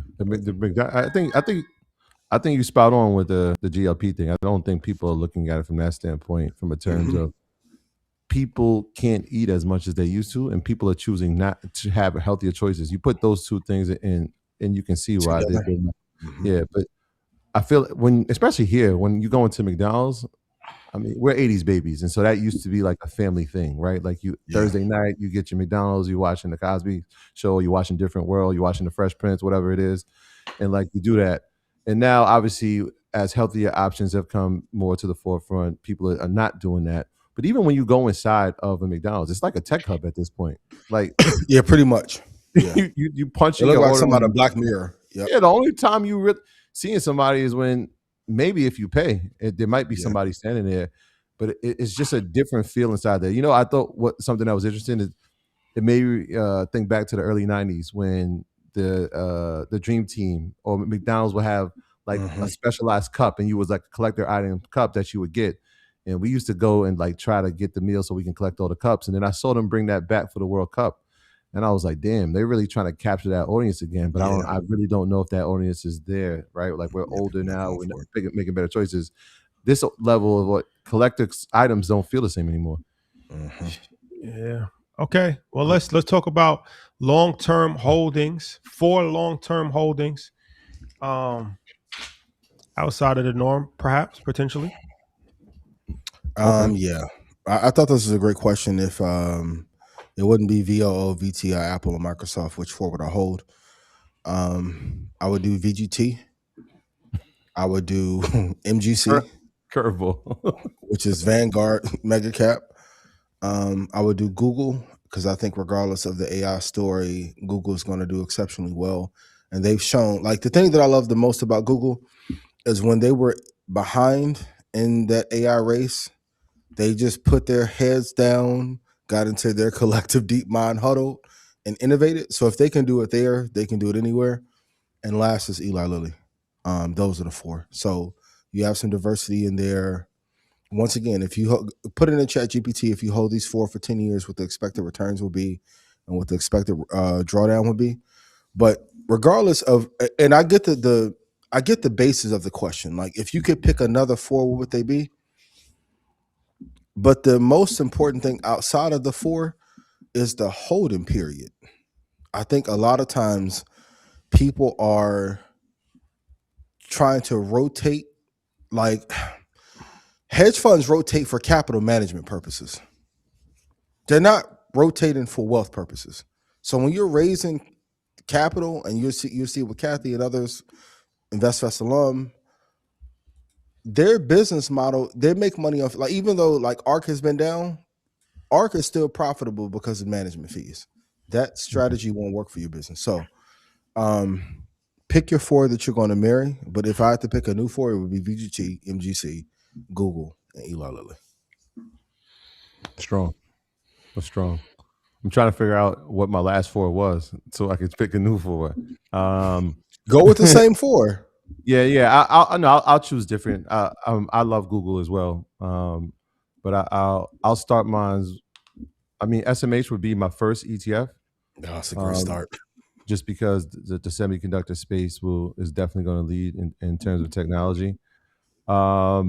I think you spot on with the GLP thing. I don't think people are looking at it from that standpoint, from a terms of people can't eat as much as they used to, and people are choosing not to have healthier choices. You put those two things in, and you can see why they've been. Yeah, but I feel especially here, when you go into McDonald's, I mean, we're 80s babies, and so that used to be like a family thing, right? Like Thursday night, you get your McDonald's, you're watching the Cosby Show, you're watching Different World, you're watching the Fresh Prince, whatever it is, and like you do that. And now, obviously, as healthier options have come more to the forefront, people are not doing that. But even when you go inside of a McDonald's, it's like a tech hub at this point. Like, yeah, pretty much. Yeah. you punch. It looks like something out of Black Mirror. Yep. Yeah, the only time you really seeing somebody is when maybe if you pay, there might be somebody standing there, but it's just a different feel inside there. You know, I thought something that was interesting is it made me think back to the early '90s when the Dream Team or McDonald's would have like a specialized cup, and you was like a collector item cup that you would get. And we used to go and like try to get the meal so we can collect all the cups. And then I saw them bring that back for the World Cup. And I was like, damn, they're really trying to capture that audience again. But I really don't know if that audience is there, right? Like we're older now, we're making better choices. This level of what collector items don't feel the same anymore. Yeah. Okay. Well, let's talk about long-term holdings. 4 long-term holdings outside of the norm, perhaps, potentially. Yeah. I thought this was a great question. If it wouldn't be VOO, VTI, Apple, or Microsoft, which 4 would I hold? I would do VGT. I would do MGC. Curveball. Which is Vanguard mega cap. I would do Google because I think regardless of the AI story, Google is going to do exceptionally well. And they've shown, like, the thing that I love the most about Google is when they were behind in that AI race, they just put their heads down, got into their collective deep mind huddle, and innovated. So if they can do it there, they can do it anywhere. And last is Eli Lilly. Those are the 4. So you have some diversity in there. Once again, if you put it in the chat GPT, if you hold these 4 for 10 years, what the expected returns will be and what the expected drawdown would be. But regardless of, and I get the basis of the question. Like, if you could pick another 4, what would they be? But the most important thing outside of the 4 is the holding period. I think a lot of times people are trying to rotate, like hedge funds rotate for capital management purposes. They're not rotating for wealth purposes. So when you're raising capital, and you see with Kathy and others, InvestFest alum, their business model, they make money off, like, even though like ARK has been down, ARK is still profitable because of management fees. That strategy won't work for your business. So pick your 4 that you're going to marry. But if I had to pick a new 4, it would be VGT, MGC, Google, and Eli Lilly. Strong. That's strong. I'm trying to figure out what my last 4 was so I could pick a new 4. Go with the same 4. Yeah. I'll choose different. I love Google as well. But I'll start mine. I mean, SMH would be my first ETF. That's a great start. Just because the semiconductor space is definitely going to lead in terms of technology. I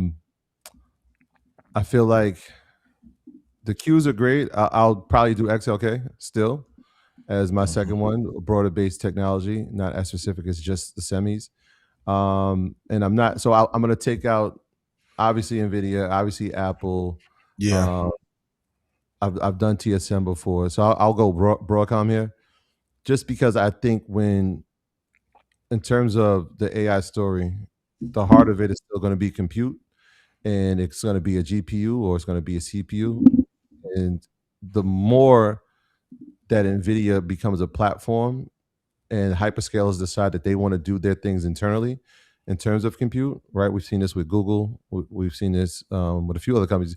feel like the Qs are great. I'll probably do XLK still as my second one, broader based technology, not as specific as just the semis. And I'm not, so I'm going to take out obviously NVIDIA, obviously Apple. Yeah. I've done TSM before, so I'll go Broadcom here, just because I think in terms of the AI story, the heart of it is still going to be compute, and it's going to be a GPU or it's going to be a CPU. And the more that NVIDIA becomes a platform and hyperscalers decide that they want to do their things internally in terms of compute, right? We've seen this with Google. We've seen this with a few other companies.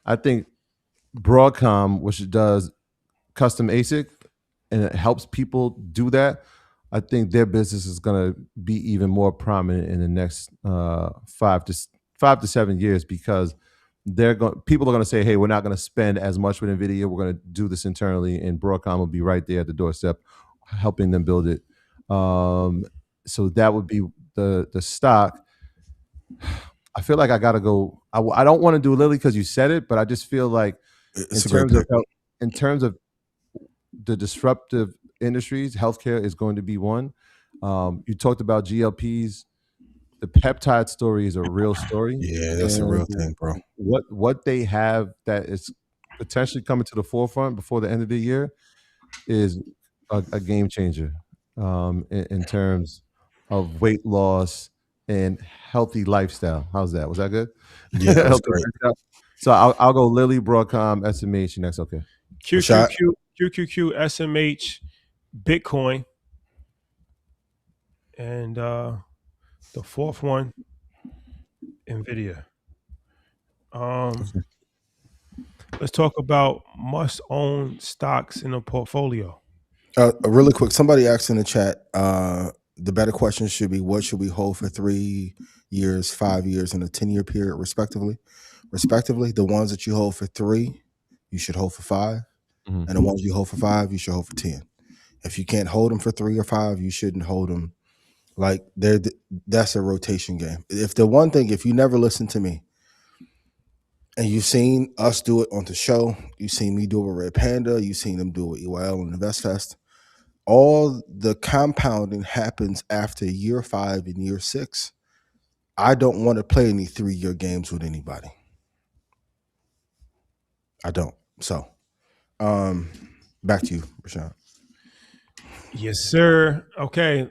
I think Broadcom, which does custom ASIC and it helps people do that, I think their business is going to be even more prominent in the next 5 to 7 years, because people are going to say, hey, we're not going to spend as much with NVIDIA. We're going to do this internally, and Broadcom will be right there at the doorstep helping them build it. So that would be the stock. I feel like I got to go. I don't want to do Lilly because you said it, but I just feel like in terms of the disruptive industries, healthcare is going to be one. You talked about GLPs. The peptide story is a real story. Yeah, that's a real thing, bro. What they have that is potentially coming to the forefront before the end of the year is a game changer in terms of weight loss and healthy lifestyle. How's that? Was that good? Yeah, that was great. So I'll go Lilly, Broadcom, SMH next. Okay. QQQ, SMH, Bitcoin, and the fourth one, NVIDIA. Let's talk about must-own stocks in a portfolio. Really quick, somebody asked in the chat, the better question should be, what should we hold for 3 years, 5 years, and a 10-year period, respectively? The ones that you hold for 3, you should hold for 5. And the ones you hold for 5, you should hold for 10. If you can't hold them for 3 or 5, you shouldn't hold them. Like, that's a rotation game. If you never listen to me, and you've seen us do it on the show, you've seen me do it with Red Panda, you've seen them do it with EYL and InvestFest, all the compounding happens after year 5 and year 6. I don't want to play any 3-year games with anybody. I don't. So, back to you, Rashawn. Yes, sir. Okay.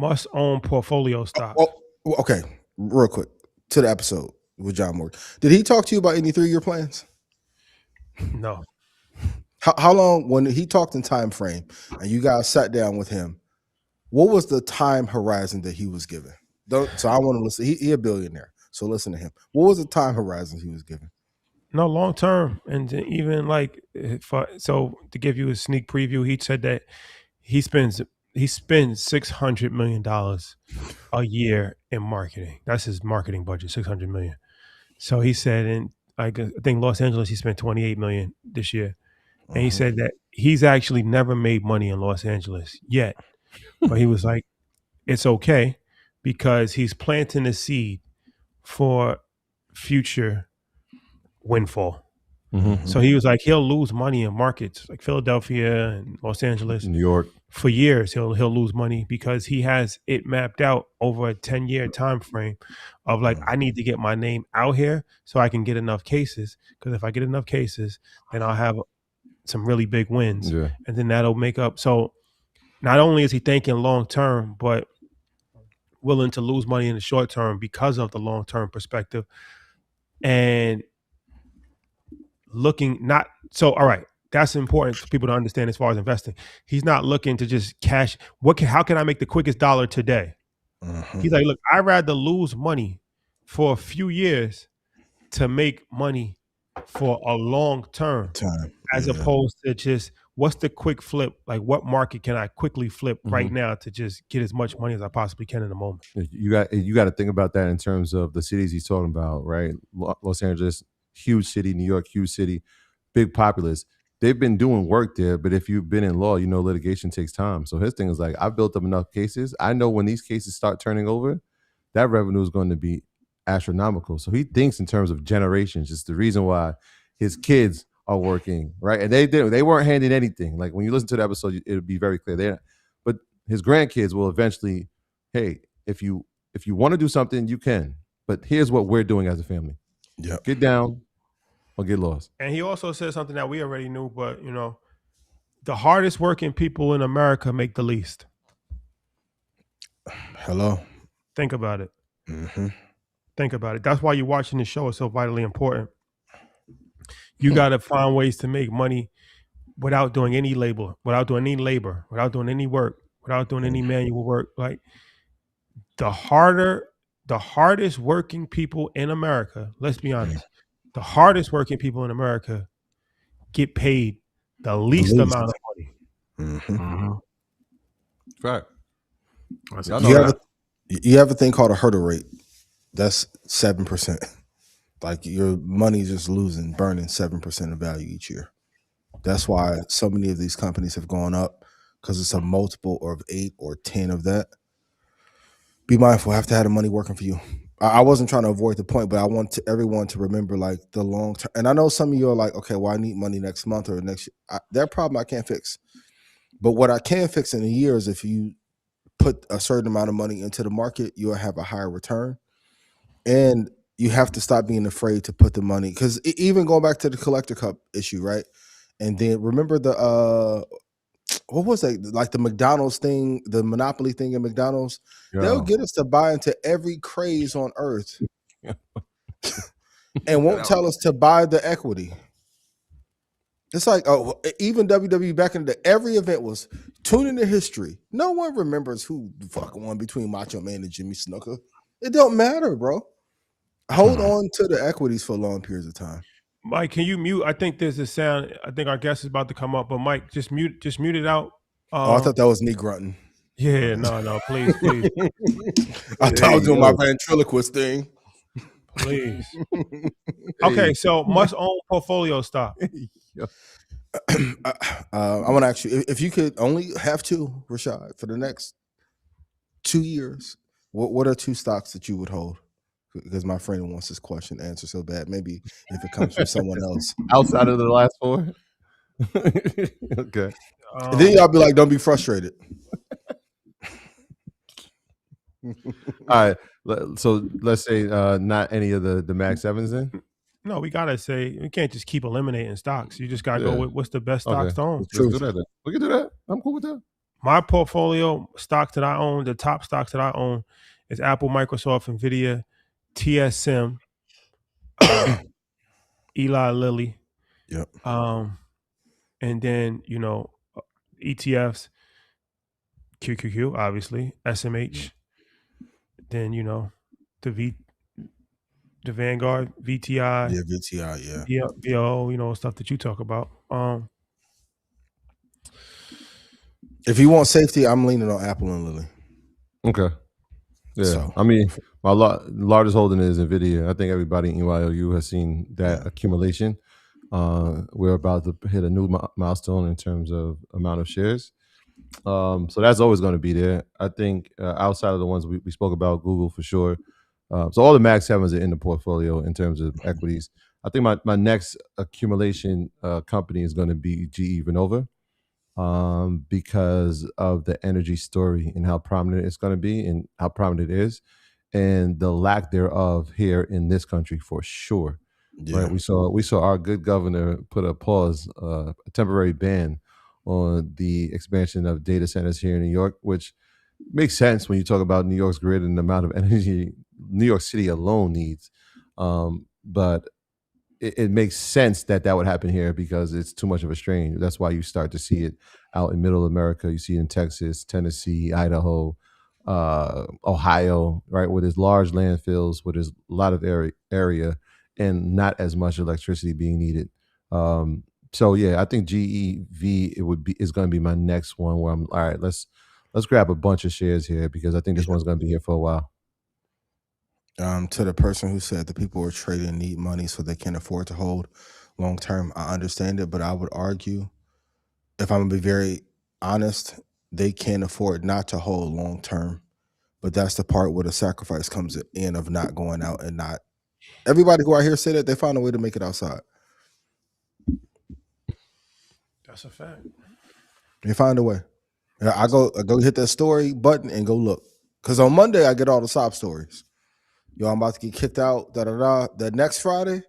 Must own portfolio stock. Okay. Real quick to the episode with John Morgan. Did he talk to you about any 3-year plans? No. How long, when he talked in time frame and you guys sat down with him, what was the time horizon that he was given? So I want to listen. He a billionaire, so listen to him. What was the time horizon he was given? No, long term. And even like, so to give you a sneak preview, he said that he spends $600 million a year in marketing. That's his marketing budget, $600 million. So he said, in I think Los Angeles, he spent $28 million this year. And he said that he's actually never made money in Los Angeles yet. But he was like, it's okay, because he's planting a seed for future windfall. So he was like, he'll lose money in markets like Philadelphia and Los Angeles, New York. For years. He'll lose money because he has it mapped out over a 10-year time frame of like, I need to get my name out here so I can get enough cases. Because if I get enough cases, then I'll have some really big wins, and then that'll make up. So not only is he thinking long term, but willing to lose money in the short term because of the long term perspective, and looking not so. All right, that's important for people to understand as far as investing. He's not looking to just cash. How can I make the quickest dollar today? He's like, look, I'd rather lose money for a few years to make money for a long term, as opposed to just what's the quick flip? Like, what market can I quickly flip right now to just get as much money as I possibly can in a moment? You got to think about that in terms of the cities he's talking about, right? Los Angeles, huge city. New York, huge city, big populace. They've been doing work there, but if you've been in law, you know litigation takes time. So his thing is like, I've built up enough cases. I know when these cases start turning over, that revenue is going to be astronomical. So he thinks in terms of generations. It's the reason why his kids are working, right? And they weren't handing anything. Like when you listen to the episode, it'll be very clear. But his grandkids will eventually, hey, if you want to do something, you can. But here's what we're doing as a family. Yeah. Get down or get lost. And he also said something that we already knew, but you know, the hardest working people in America make the least. Hello. Think about it. Think about it. That's why you're watching the show is so vitally important. You got to find ways to make money without doing any labor, without doing any work, without doing any manual work. Like the hardest working people in America, let's be honest, the hardest working people in America get paid the least amount of money. Right. You have a thing called a hurdle rate. That's 7%. Like your money just burning 7% of value each year. That's why so many of these companies have gone up, because it's a multiple of 8 or 10 of that. Be mindful, have to have the money working for you. I wasn't trying to avoid the point, but I want everyone to remember like the long term. And I know some of you are like, okay, well, I need money next month or next year. That problem I can't fix. But what I can fix in a year is if you put a certain amount of money into the market, you'll have a higher return. And you have to stop being afraid to put the money, because even going back to the collector cup issue, right? And then remember the what was that? Like the McDonald's thing, the monopoly thing in McDonald's. Yeah. They'll get us to buy into every craze on earth, and won't tell us to buy the equity. It's like, oh, even WWE back in the day, every event was tune into history. No one remembers who the fuck won between Macho Man and Jimmy Snuka. It don't matter, bro. Hold on to the equities for long periods of time. Mike, can you mute? I think there's a sound. I think our guest is about to come up, but Mike, just mute it out. I thought that was me grunting. Yeah, no, please. I thought I was doing my ventriloquist thing. Please. Okay, so must own portfolio stock. I want to ask you, if you could only have two, Rashad, for the next 2 years, what are 2 stocks that you would hold? Because my friend wants this question answered so bad. Maybe if it comes from someone else. Outside of the last 4? Okay. Then y'all be like, don't be frustrated. All right. So let's say not any of the Mag 7s then? No, we got to say, we can't just keep eliminating stocks. You just got to go with what's the best stocks to own. Let's do that. We can do that. I'm cool with that. My portfolio stocks that I own, the top stocks that I own is Apple, Microsoft, NVIDIA, TSM, Eli Lilly. Yep. And then, you know, ETFs, QQQ, obviously, SMH. Then, you know, the Vanguard, VTI. Yeah, VTI, yeah. VO, you know, stuff that you talk about. If you want safety, I'm leaning on Apple and Lilly. Okay. Yeah. So. I mean, my largest holding is NVIDIA. I think everybody in EYLU has seen that accumulation. We're about to hit a new milestone in terms of amount of shares. So that's always going to be there. I think outside of the ones we spoke about, Google for sure. So all the Mag 7s are in the portfolio in terms of equities. I think my next accumulation company is going to be GE Vernova, because of the energy story and how prominent it's going to be and how prominent it is, and the lack thereof here in this country for sure. Yeah. Right? We saw our good governor put a pause, a temporary ban on the expansion of data centers here in New York, which makes sense when you talk about New York's grid and the amount of energy New York City alone needs. But it makes sense that would happen here because it's too much of a strain. That's why you start to see it out in middle America. You see it in Texas, Tennessee, Idaho, Ohio, right, where there's large landfills, where there's a lot of area and not as much electricity being needed. So yeah, I think GEV is going to be my next one where I'm all right. Let's grab a bunch of shares here because I think this one's going to be here for a while. To the person who said the people who are trading need money so they can't afford to hold long term, I understand it, but I would argue, if I'm gonna be very honest, they can't afford not to hold long term. But that's the part where the sacrifice comes in of not going out and not. Everybody who I hear say that they find a way to make it outside. That's a fact. They find a way. I go hit that story button and go look. Because on Monday I get all the sob stories. Yo, I'm about to get kicked out. That next Friday,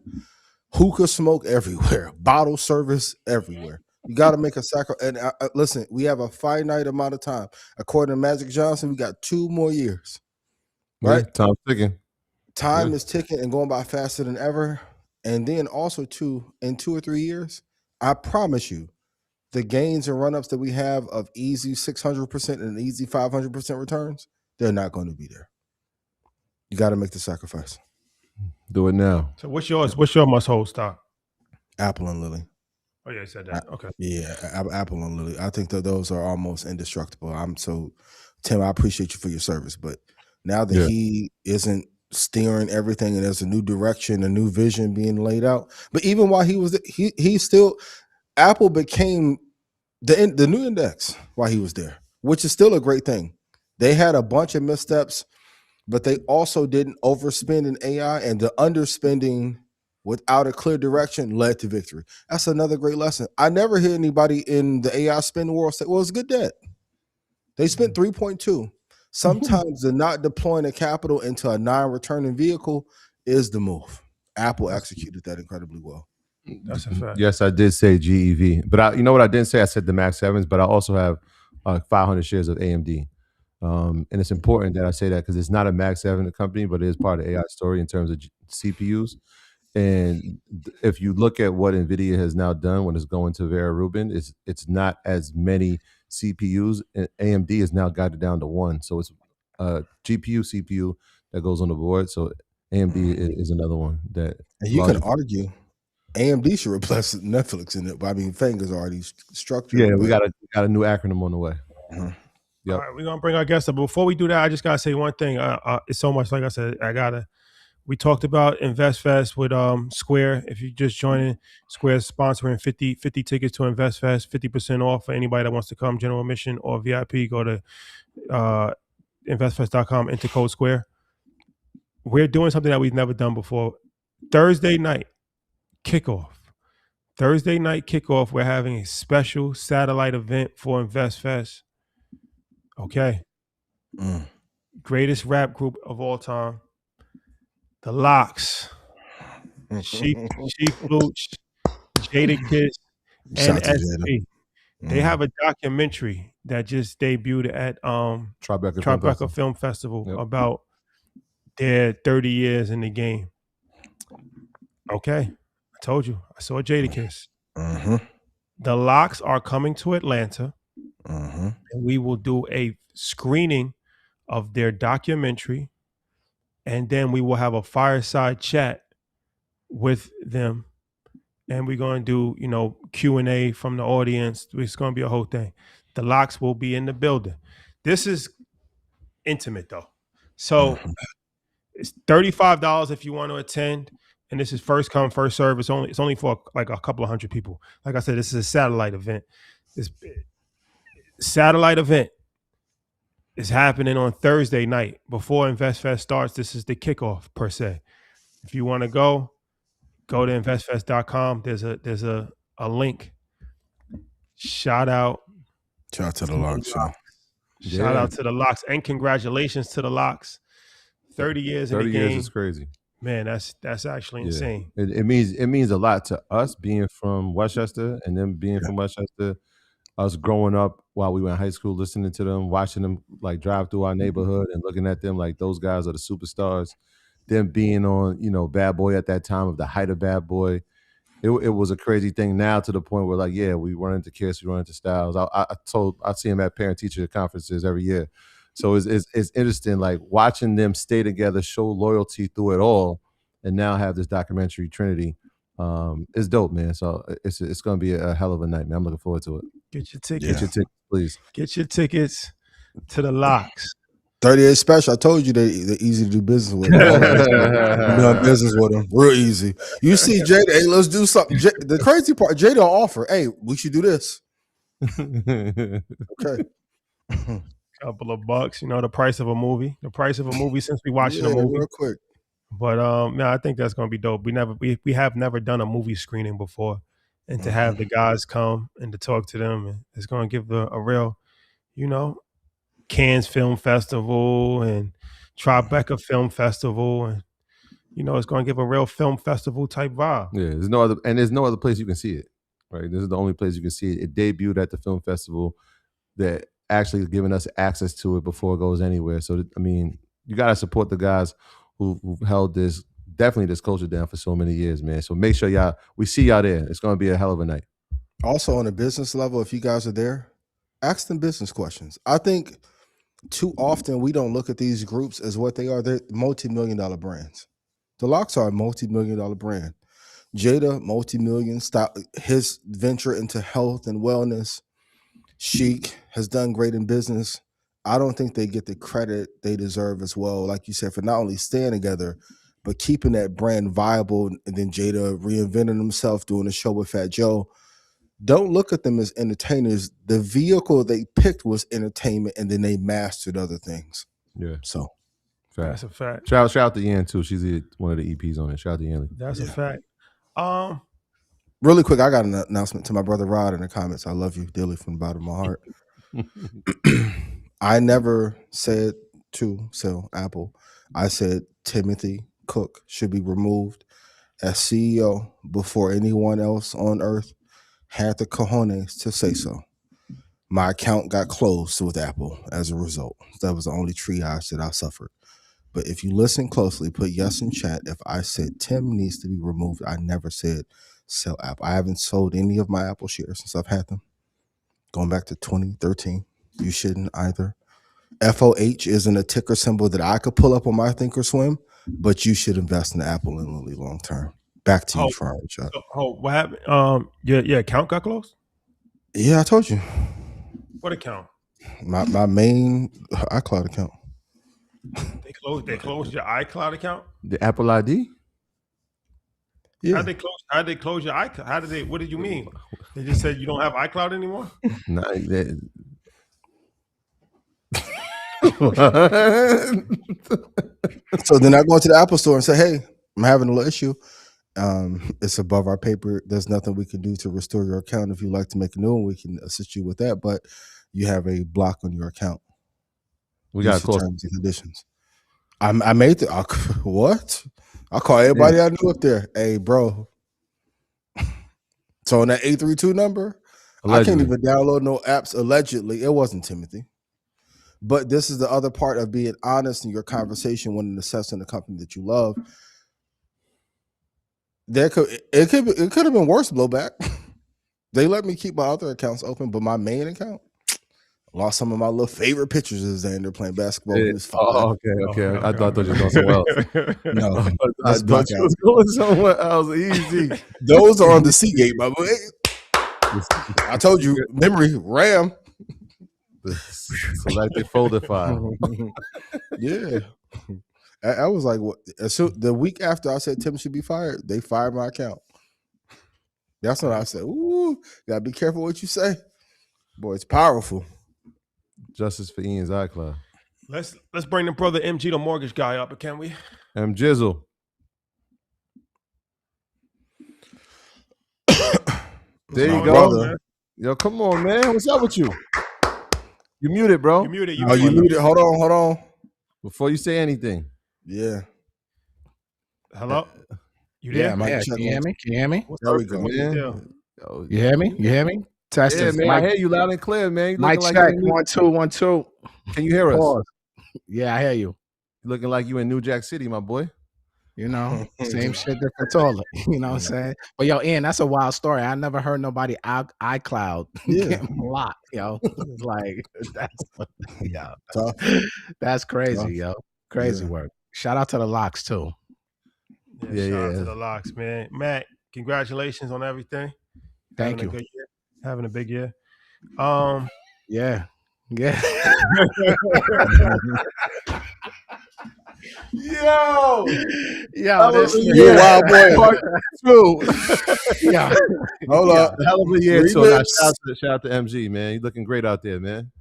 hookah smoke everywhere, bottle service everywhere. You got to make a sacrifice. And listen, we have a finite amount of time. According to Magic Johnson, we got 2 more years. Right? Yeah, time's ticking. Time is ticking and going by faster than ever. And then also, too, in 2 or 3 years, I promise you, the gains and run-ups that we have of easy 600% and easy 500% returns, they're not going to be there. You got to make the sacrifice. Do it now. So what's yours? What's your must-hold stock? Apple and Lilly. Oh yeah, you said that. Okay. Yeah, Apple and Lilly. I think that those are almost indestructible. Tim, I appreciate you for your service, but now that he isn't steering everything and there's a new direction, a new vision being laid out. But even while he was he still, Apple became the new index while he was there, which is still a great thing. They had a bunch of missteps, but they also didn't overspend in AI, and the underspending without a clear direction led to victory. That's another great lesson. I never hear anybody in the AI spend world say, well, it's good debt. They spent 3.2. Sometimes the not deploying the capital into a non-returning vehicle is the move. Apple executed that incredibly well. That's a fact. Yes, I did say GEV, but you know what I didn't say? I said the Max 7s, but I also have 500 shares of AMD. And it's important that I say that because it's not a Max 7 company, but it is part of the AI story in terms of CPUs. And if you look at what NVIDIA has now done when it's going to Vera Rubin, it's not as many CPUs. And AMD has now got it down to 1. So it's a GPU, CPU that goes on the board. So AMD is another one that. And you can argue AMD should replace Netflix in it. But I mean, FANG is already structured. Yeah, we got a new acronym on the way. Uh-huh. Yep. All right, we're gonna bring our guests up. But before we do that, I just gotta say one thing. It's so much. Like I said, we talked about InvestFest with Square. If you're just joining, Square's sponsoring 50 tickets to InvestFest, 50% off for anybody that wants to come, general admission or VIP. Go to investfest.com, enter code Square. We're doing something that we've never done before. Thursday night kickoff. We're having a special satellite event for InvestFest. Okay. Greatest rap group of all time. The Locks. Chief Luch, Jadakiss, and SP. They have a documentary that just debuted at Tribeca Film Festival about their 30 years in the game. Okay. I told you. I saw Jadakiss. The Locks are coming to Atlanta. And we will do a screening of their documentary, and then we will have a fireside chat with them, and we're going to do Q&A from the audience. It's going to be a whole thing. The Locks will be in the building. This is intimate though, so it's $35 if you want to attend, and this is first come first serve. It's only for like a couple of hundred people. Like I said, this is a satellite event. This satellite event is happening on Thursday night before InvestFest starts. This is the kickoff per se. If you want to go to investfest.com. There's a link. Shout out to the Locks. Shout out to the Locks, and congratulations to the Locks. 30 years in the game. 30 years is crazy. Man, that's actually insane. It means a lot to us being from Westchester, and them being from Westchester. Us growing up while we were in high school, listening to them, watching them like drive through our neighborhood and looking at them like those guys are the superstars. Them being on, Bad Boy at that time, of the height of Bad Boy. It was a crazy thing now, to the point where like, we run into Kiss, we run into Styles. I see him at parent-teacher conferences every year. So it's interesting, like watching them stay together, show loyalty through it all, and now have this documentary Trinity. It's dope, man. So it's going to be a hell of a night, man. I'm looking forward to it. Get your tickets. Get your tickets, please. Get your tickets to the locks. 38 Special. I told you they're easy to do business with. Done business with them. Real easy. You see Jada, hey, let's do something. The crazy part, Jada offer, hey, we should do this. Okay. Couple of bucks, the price of a movie. The price of a movie since we watching a movie. Real quick. But man, I think that's gonna be dope. We have never done a movie screening before. And to have the guys come and to talk to them, it's gonna give a real, Cannes Film Festival and Tribeca Film Festival, and it's going to give a real film festival type vibe. Yeah, there's no other place you can see it. Right, this is the only place you can see it. It debuted at the film festival that actually is giving us access to it before it goes anywhere. So I mean, you got to support the guys who've held this culture down for so many years, man. So make sure we see y'all there. It's going to be a hell of a night. Also on a business level, if you guys are there, ask them business questions. I think too often we don't look at these groups as what they are. They're multi-million-dollar brands. The Locks are a multi-million-dollar brand. Jada, multi-million. His venture into health and wellness. Sheik has done great in business. I don't think they get the credit they deserve as well, like you said, for not only staying together, but keeping that brand viable. And then Jada reinventing himself, doing a show with Fat Joe. Don't look at them as entertainers. The vehicle they picked was entertainment, and then they mastered other things. Yeah. So that's a fact. Shout out to Yan too. She's one of the EPs on it. Shout out to Yan. That's a fact. Really quick, I got an announcement to my brother Rod in the comments. I love you dearly from the bottom of my heart. I never said to sell Apple. I said Timothy Cook should be removed as CEO before anyone else on earth had the cojones to say so. My account got closed with Apple as a result. That was the only triage that I suffered. But if you listen closely, put yes in chat. If I said Tim needs to be removed, I never said sell Apple. I haven't sold any of my Apple shares since I've had them. Going back to 2013. You shouldn't either. FOH isn't a ticker symbol that I could pull up on my Thinkorswim, but you should invest in Apple and Lilly long term. Back to you, Farmer Chuck. What happened? Your account got closed? Yeah, I told you. What account? My main iCloud account. They closed your iCloud account? The Apple ID? Yeah. How'd they close your iCloud? What did you mean? They just said you don't have iCloud anymore? No, So then I go into the Apple store and say, hey, I'm having a little issue. It's above our paper. There's nothing we can do to restore your account. If you'd like to make a new one, we can assist you with that. But you have a block on your account. We got close terms and conditions. I made what? I call everybody I knew up there. Hey, bro. So on that 832 number, allegedly. I can't even download no apps. Allegedly, it wasn't Timothy. But this is the other part of being honest in your conversation when assessing the company that you love. It could have been worse blowback. They let me keep my other accounts open, but my main account lost some of my little favorite pictures of Xander playing basketball. Okay. I thought you were going somewhere else. No, I thought you was going somewhere else. Easy. Those are on the Seagate, my boy. I told you, memory, RAM. Selected folder file. Yeah. I was like, what? So the week after I said Tim should be fired, they fired my account. That's when I said, ooh, gotta be careful what you say. Boy, it's powerful. Justice for Ian's iCloud. Let's bring the brother MG, the mortgage guy, up, can we? Jizzle. There you go. Brother. Yo, come on, man. What's up with you? You muted, bro. You muted. You muted. Hold on. Before you say anything. Yeah. Hello? You there? Yeah, can you hear me? Can you hear me? There we go. Man. You hear me? You hear me? Test yeah, man. I hear you loud and clear, man. Mic check. Like 1 2 1 2. Can you hear us? Pause. Yeah, I hear you. You're looking like you in New Jack City, my boy. You know, same shit, different toilet. You know what I'm saying? But yo, Ian, that's a wild story. I never heard nobody iCloud get locked, yo. It's like that's crazy, yo. Crazy work. Shout out to the Locks too. Shout out to the Locks, man. Matt, Congratulations on everything. Thank you. Good year. Having a big year. Yeah. Yeah. Yo, You wild boy. True. Yeah. Hold up. Hell of a year. So Remix. shout out to MG, man. You looking great out there, man.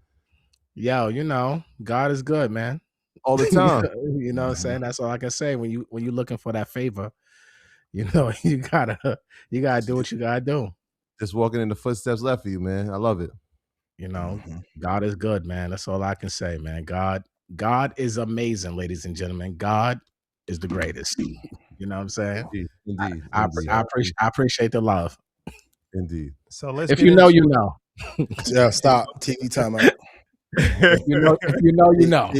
Yo, you know, God is good, man. All the time. You know what I'm saying? That's all I can say. When you're looking for that favor, you know, you gotta do what you gotta do. Just walking in the footsteps left for you, man. I love it. You know, God is good, man. That's all I can say, man. God is amazing, ladies and gentlemen. God is the greatest. You know what I'm saying? Indeed. I appreciate the love. Indeed. So let's. If you know, you know. Yeah, stop. TV timeout. If you know, you know.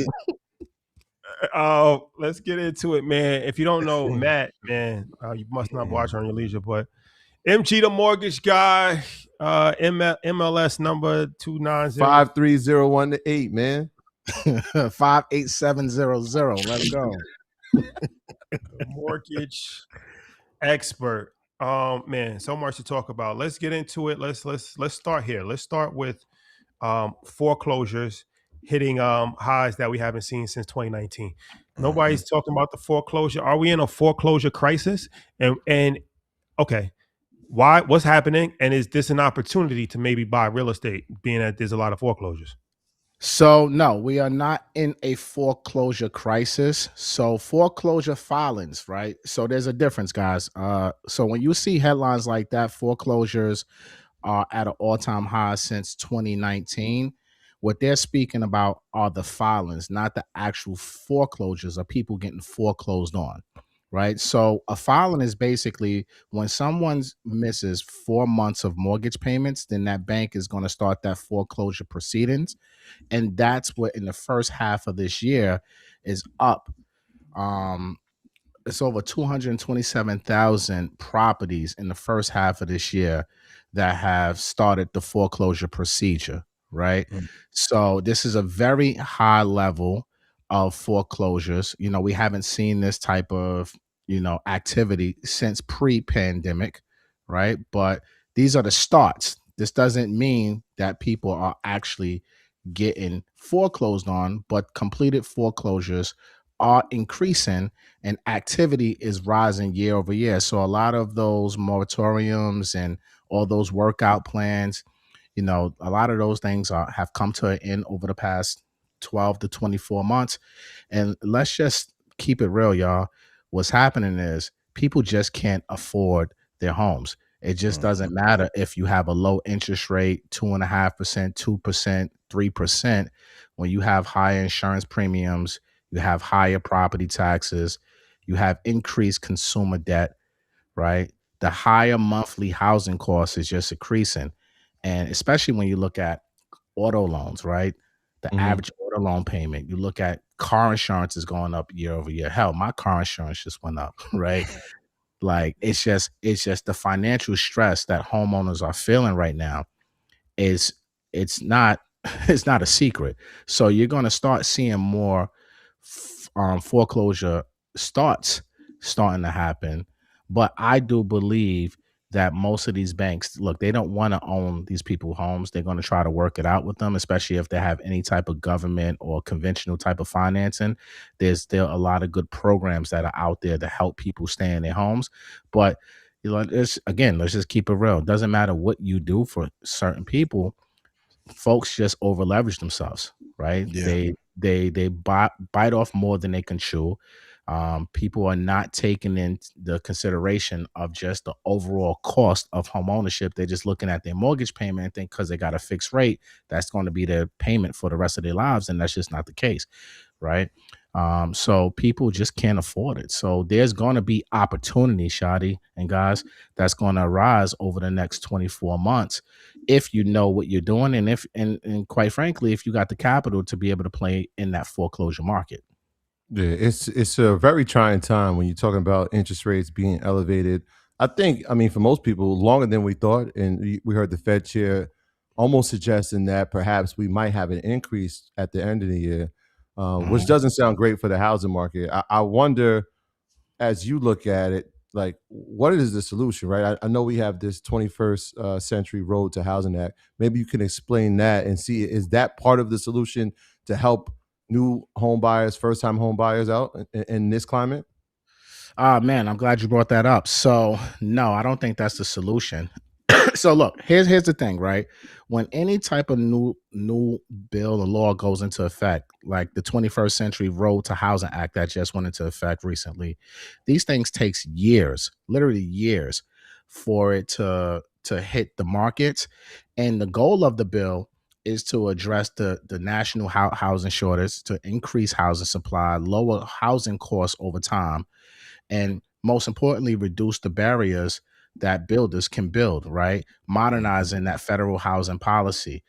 Let's get into it, man. If you don't know Matt, man, you must not watch on your leisure, but MG the mortgage guy, MLS number 290 53018, man. 58700. Let's go. mortgage expert. Man, so much to talk about. Let's get into it. Let's start here. Let's start with foreclosures hitting highs that we haven't seen since 2019. Nobody's talking about the foreclosure. Are we in a foreclosure crisis? And okay, why? What's happening? And is this an opportunity to maybe buy real estate, being that there's a lot of foreclosures? So no, we are not in a foreclosure crisis. So foreclosure filings, right? So there's a difference, guys. So when you see headlines like that, foreclosures are at an all-time high since 2019. What they're speaking about are the filings, not the actual foreclosures of people getting foreclosed on, right? So a filing is basically when someone misses 4 months of mortgage payments, then that bank is going to start that foreclosure proceedings. And that's what in the first half of this year is up. It's over 227,000 properties in the first half of this year that have started the foreclosure procedure, right? So this is a very high level of foreclosures. You know, we haven't seen this type of, you know, activity since pre-pandemic, right? But these are the starts. This doesn't mean that people are actually getting foreclosed on, but completed foreclosures are increasing and activity is rising year over year. So a lot of those moratoriums and all those workout plans, you know, a lot of those things have come to an end over the past 12 to 24 months. And let's just keep it real, y'all. What's happening is people just can't afford their homes. It just doesn't matter if you have a low interest rate, 2.5%, 2%, 3%. When you have higher insurance premiums, you have higher property taxes, you have increased consumer debt, right? The higher monthly housing cost is just increasing. And especially when you look at auto loans, right? The average auto loan payment, you look at car insurance is going up year over year. Hell, my car insurance just went up, right? Like it's just the financial stress that homeowners are feeling right now it's not a secret. So you're going to start seeing more foreclosure starting to happen. But I do believe that most of these banks, look, they don't want to own these people's homes. They're going to try to work it out with them, especially if they have any type of government or conventional type of financing. There's still a lot of good programs that are out there to help people stay in their homes. But you know, let's just keep it real. It doesn't matter what you do for certain people. Folks just over leverage themselves, right? Yeah. They bite off more than they can chew. People are not taking in the consideration of just the overall cost of home ownership. They're just looking at their mortgage payment and think because they got a fixed rate, that's going to be their payment for the rest of their lives. And that's just not the case, right? So people just can't afford it. So there's going to be opportunity, Shadi and guys, that's going to arise over the next 24 months if you know what you're doing and quite frankly, if you got the capital to be able to play in that foreclosure market. Yeah, it's a very trying time when you're talking about interest rates being elevated. I mean, for most people, longer than we thought. And we heard the Fed chair almost suggesting that perhaps we might have an increase at the end of the year, which doesn't sound great for the housing market. I wonder, as you look at it, like, what is the solution, right? I know we have this 21st Century Road to Housing Act. Maybe you can explain that and see, is that part of the solution to help new home buyers, first-time home buyers out in this climate? Man, I'm glad you brought that up. So no, I don't think that's the solution. So look, here's the thing, right? When any type of new bill or law goes into effect, like the 21st Century Road to Housing Act that just went into effect recently, these things takes years, literally years, for it to hit the markets. And the goal of the bill is to address the national housing shortage, to increase housing supply, lower housing costs over time, and most importantly, reduce the barriers that builders can build, right? Modernizing that federal housing policy.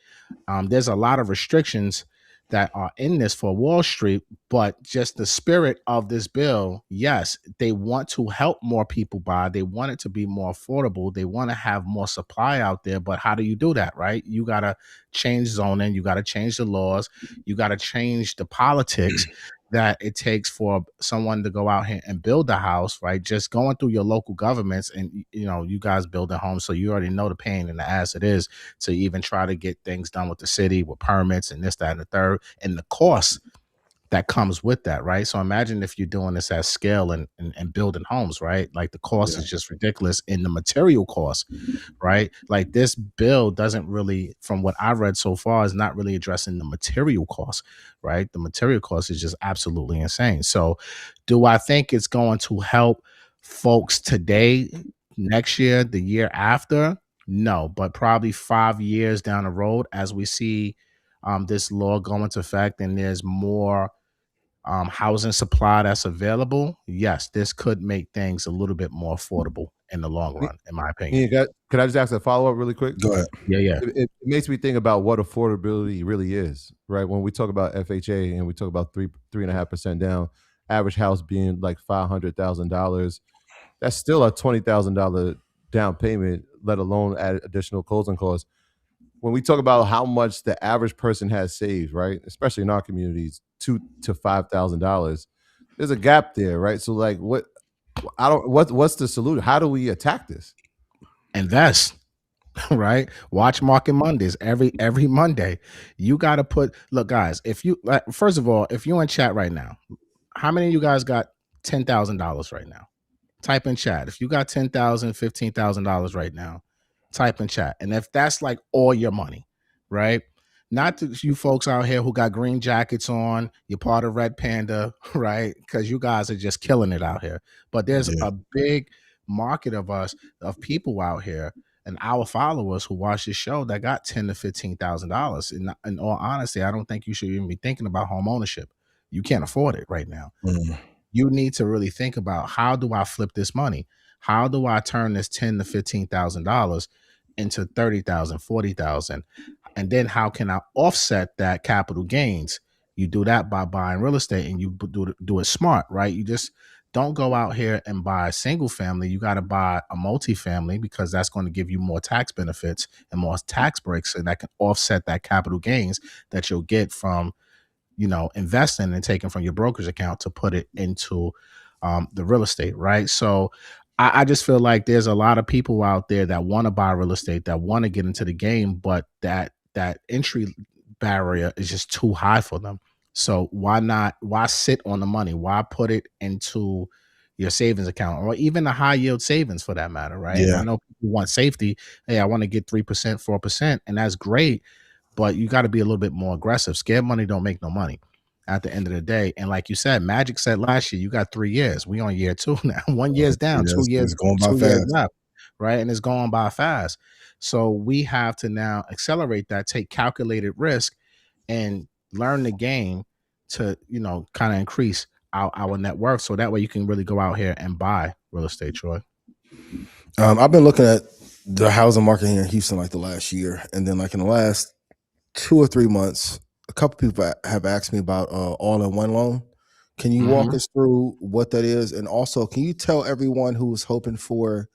There's a lot of restrictions that are in this for Wall Street, but just the spirit of this bill, yes, they want to help more people buy. They want it to be more affordable. They want to have more supply out there. But how do you do that, right? You got to change zoning. You got to change the laws. You got to change the politics that it takes for someone to go out here and build a house, right? Just going through your local governments, and you guys building homes, so you already know the pain in the ass it is to even try to get things done with the city, with permits and this, that, and the third, and the cost that comes with that, right? So imagine if you're doing this at scale and building homes, right? Like the cost is just ridiculous in the material cost, right? Like this bill doesn't really, from what I've read so far, is not really addressing the material cost, right? The material cost is just absolutely insane. So do I think it's going to help folks today, next year, the year after? No, but probably 5 years down the road, as we see this law go into effect and there's more housing supply that's available, yes, this could make things a little bit more affordable in the long run, in my opinion. Could I just ask a follow-up really quick? Go ahead. Yeah. It makes me think about what affordability really is, right? When we talk about FHA and we talk about 3.5% down, average house being like $500,000, that's still a $20,000 down payment, let alone add additional closing costs. When we talk about how much the average person has saved, right, especially in our communities, $2,000 to $5,000, there's a gap there, right? So, like, what's the solution? How do we attack this? Invest, right? Watch Market Mondays every Monday. You got to look, guys. If you first of all, if you're in chat right now, how many of you guys got $10,000 right now? Type in chat. If you got $10,000, $15,000 right now, type in chat. And if that's like all your money, right? Not to you folks out here who got green jackets on, you're part of Red Panda, right? Because you guys are just killing it out here. But there's a big market of people out here and our followers who watch this show that got $10,000 to $15,000. In all honesty, I don't think you should even be thinking about home ownership. You can't afford it right now. You need to really think about, how do I flip this money? How do I turn this $10,000 to $15,000 into $30,000, $40,000? And then how can I offset that capital gains? You do that by buying real estate, and you do it smart, right? You just don't go out here and buy a single family. You got to buy a multifamily, because that's going to give you more tax benefits and more tax breaks, and that can offset that capital gains that you'll get from investing and taking from your brokerage account to put it into the real estate, right? So I just feel like there's a lot of people out there that want to buy real estate, that want to get into the game, but that entry barrier is just too high for them. So why sit on the money? Why put it into your savings account, or even a high yield savings for that matter, right? Yeah. I know people want safety. Hey, I want to get 3%, 4%, and that's great, but you got to be a little bit more aggressive. Scared money don't make no money at the end of the day. And like you said, Magic said last year, you got 3 years. We on year 2 now. 1 year's down, 2 years going by 2 years fast, left, right? And it's going by fast. So we have to now accelerate that, take calculated risk, and learn the game to kind of increase our net worth, so that way you can really go out here and buy real estate, Troy. I've been looking at the housing market here in Houston like the last year, and then like in the last 2 or 3 months, a couple people have asked me about all-in-one loan. Can you walk us through what that is? And also, can you tell everyone who's hoping for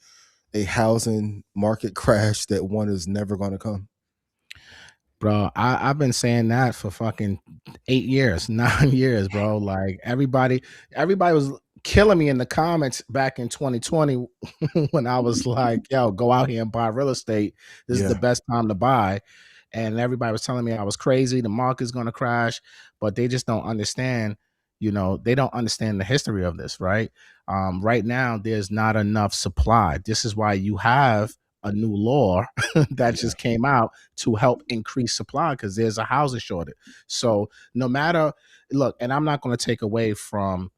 a housing market crash that one is never going to come? Bro, I've been saying that for fucking 8 years, 9 years, bro. Like everybody was killing me in the comments back in 2020 when I was like, yo, go out here and buy real estate. This is the best time to buy. And everybody was telling me I was crazy. The market's going to crash, but they just don't understand. They don't understand the history of this, right? Right now, there's not enough supply. This is why you have a new law that just came out to help increase supply, because there's a housing shortage. So no matter, look, and I'm not going to take away from,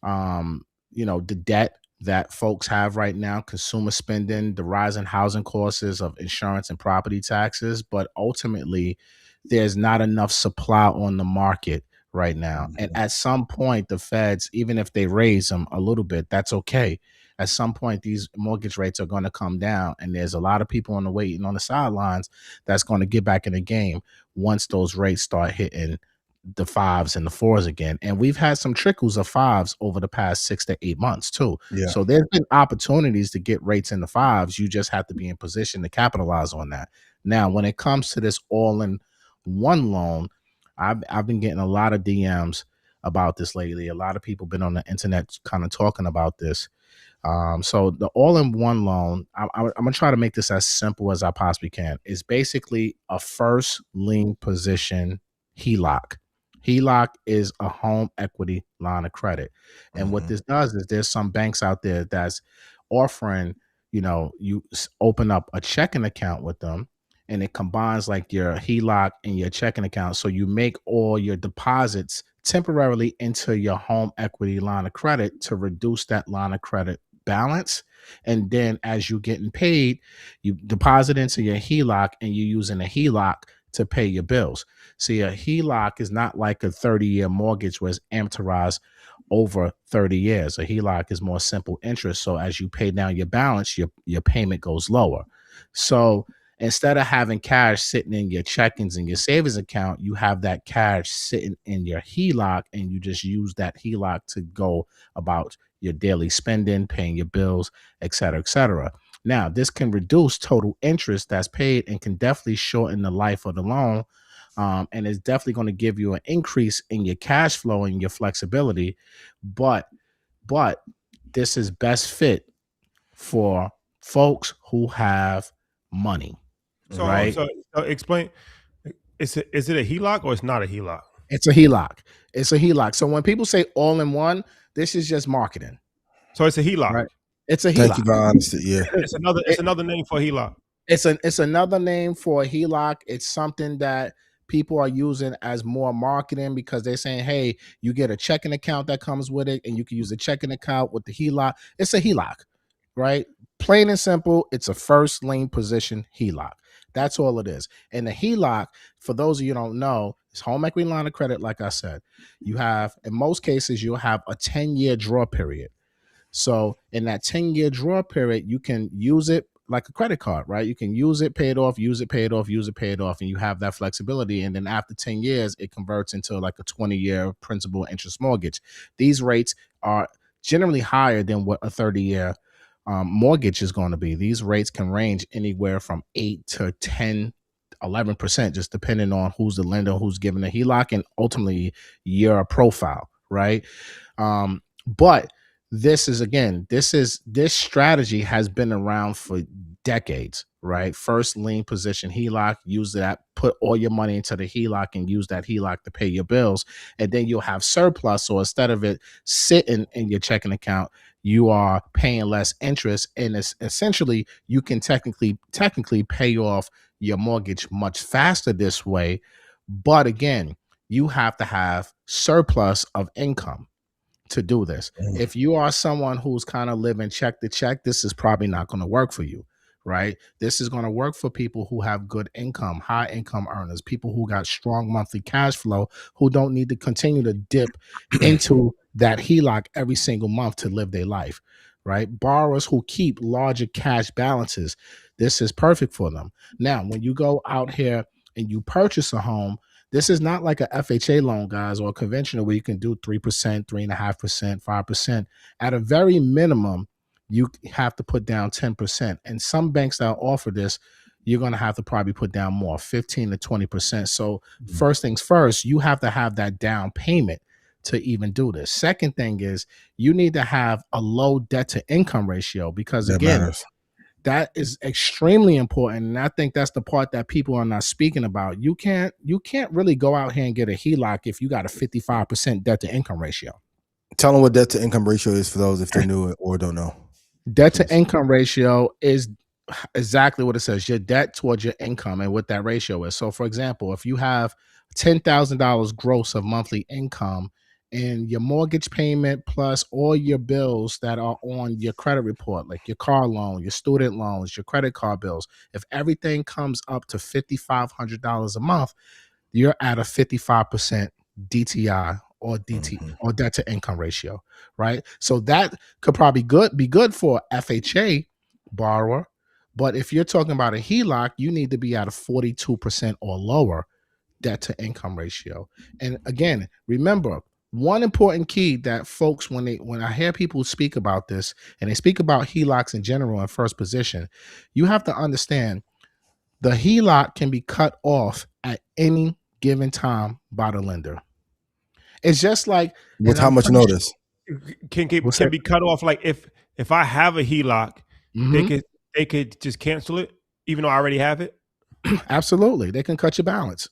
the debt that folks have right now, consumer spending, the rise in housing costs of insurance and property taxes, but ultimately there's not enough supply on the market right now. And at some point, the feds, even if they raise them a little bit, that's okay. At some point, these mortgage rates are going to come down, and there's a lot of people on the sidelines that's going to get back in the game once those rates start hitting the 5s and the 4s again. And we've had some trickles of 5s over the past 6 to 8 months too. So there's been opportunities to get rates in the 5s. You just have to be in position to capitalize on that. Now, when it comes to this all-in-one loan, I've been getting a lot of DMs about this lately. A lot of people been on the internet kind of talking about this. So the all-in-one loan, I'm gonna try to make this as simple as I possibly can. Is basically a first lien position HELOC. HELOC is a home equity line of credit. And what this does is there's some banks out there that's offering, you open up a checking account with them, and it combines like your HELOC and your checking account. So you make all your deposits temporarily into your home equity line of credit to reduce that line of credit balance. And then as you're getting paid, you deposit into your HELOC, and you're using a HELOC to pay your bills. See, a HELOC is not like a 30-year mortgage where it's amortized over 30 years. A HELOC is more simple interest. So as you pay down your balance, your payment goes lower. So instead of having cash sitting in your checkings and your savings account, you have that cash sitting in your HELOC, and you just use that HELOC to go about your daily spending, paying your bills, et cetera, et cetera. Now, this can reduce total interest that's paid and can definitely shorten the life of the loan. And it's definitely going to give you an increase in your cash flow and your flexibility. But this is best fit for folks who have money. So, right? So explain, is it a HELOC or it's not a HELOC? It's a HELOC. It's a HELOC. So when people say all in one, this is just marketing. So it's a HELOC. Right? It's a HELOC. Thank you for honesty. Yeah. It's another name for a HELOC. It's another name for a HELOC. It's something that people are using as more marketing, because they're saying, hey, you get a checking account that comes with it, and you can use a checking account with the HELOC. It's a HELOC, right? Plain and simple, it's a first lien position HELOC. That's all it is. And the HELOC, for those of you who don't know, is home equity line of credit. Like I said, you have, in most cases, you'll have a 10-year draw period. So in that 10-year draw period, you can use it like a credit card, right? You can use it, pay it off, use it, pay it off, use it, pay it off, and you have that flexibility. And then after 10 years, it converts into like a 20-year principal interest mortgage. These rates are generally higher than what a 30-year mortgage is going to be. These rates can range anywhere from 8 to 10, 11%, just depending on who's the lender, who's giving the HELOC, and ultimately your profile, right? But this strategy has been around for decades, right? First lien position HELOC, use that, put all your money into the HELOC and use that HELOC to pay your bills. And then you'll have surplus. So instead of it sitting in your checking account, you are paying less interest. And it's essentially, you can technically pay off your mortgage much faster this way. But again, you have to have surplus of income to do this. If you are someone who's kind of living check to check, this is probably not going to work for you, right? This is going to work for people who have good income, high income earners, people who got strong monthly cash flow, who don't need to continue to dip into that HELOC every single month to live their life, right? Borrowers who keep larger cash balances, this is perfect for them. Now, when you go out here and you purchase a home, this is not like a FHA loan, guys, or a conventional where you can do 3%, 3.5%, 5%. At a very minimum, you have to put down 10%. And some banks that offer this, you're going to have to probably put down more, 15 to 20%. So first things first, you have to have that down payment to even do this. Second thing is you need to have a low debt to income ratio, because That again, matters. that is extremely important. And I think that's the part that people are not speaking about. You can't really go out here and get a HELOC if you got a 55% debt to income ratio. Tell them what debt to income ratio is for those if they knew it or don't know. Debt to income ratio is exactly what it says, your debt towards your income and what that ratio is. So for example, if you have $10,000 gross of monthly income and your mortgage payment plus all your bills that are on your credit report, like your car loan, your student loans, your credit card bills, if everything comes up to $5,500 a month, you're at a 55% DTI or or debt to income ratio, right? So that could probably be good for FHA borrower. But if you're talking about a HELOC, you need to be at a 42% or lower debt to income ratio. And again, remember, one important key that folks, when I hear people speak about this and they speak about HELOCs in general in first position, you have to understand the HELOC can be cut off at any given time by the lender. It's just like, with how much notice? Can be cut off. Like if I have a HELOC, they could just cancel it, even though I already have it. Absolutely, they can cut your balance.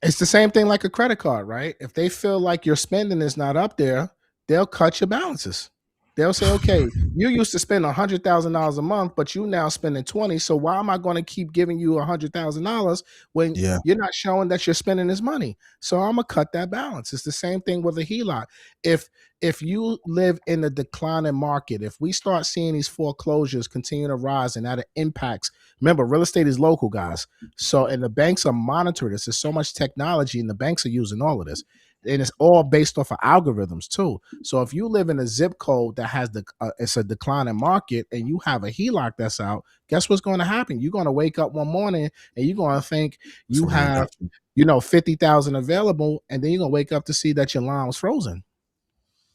It's the same thing like a credit card, right? If they feel like your spending is not up there, they'll cut your balances. They'll say, okay, you used to spend $100,000 a month, but you now spending 20. So why am I going to keep giving you $100,000 when you're not showing that you're spending this money? So I'm gonna cut that balance. It's the same thing with a HELOC. If you live in a declining market, if we start seeing these foreclosures continue to rise and that impacts, remember, real estate is local, guys. So, and the banks are monitoring this. There's so much technology and the banks are using all of this. And it's all based off of algorithms too. So if you live in a zip code that has it's a declining market and you have a HELOC that's out, guess what's going to happen? You're going to wake up one morning and you're going to think you have, 50,000 available, and then you're going to wake up to see that your line was frozen.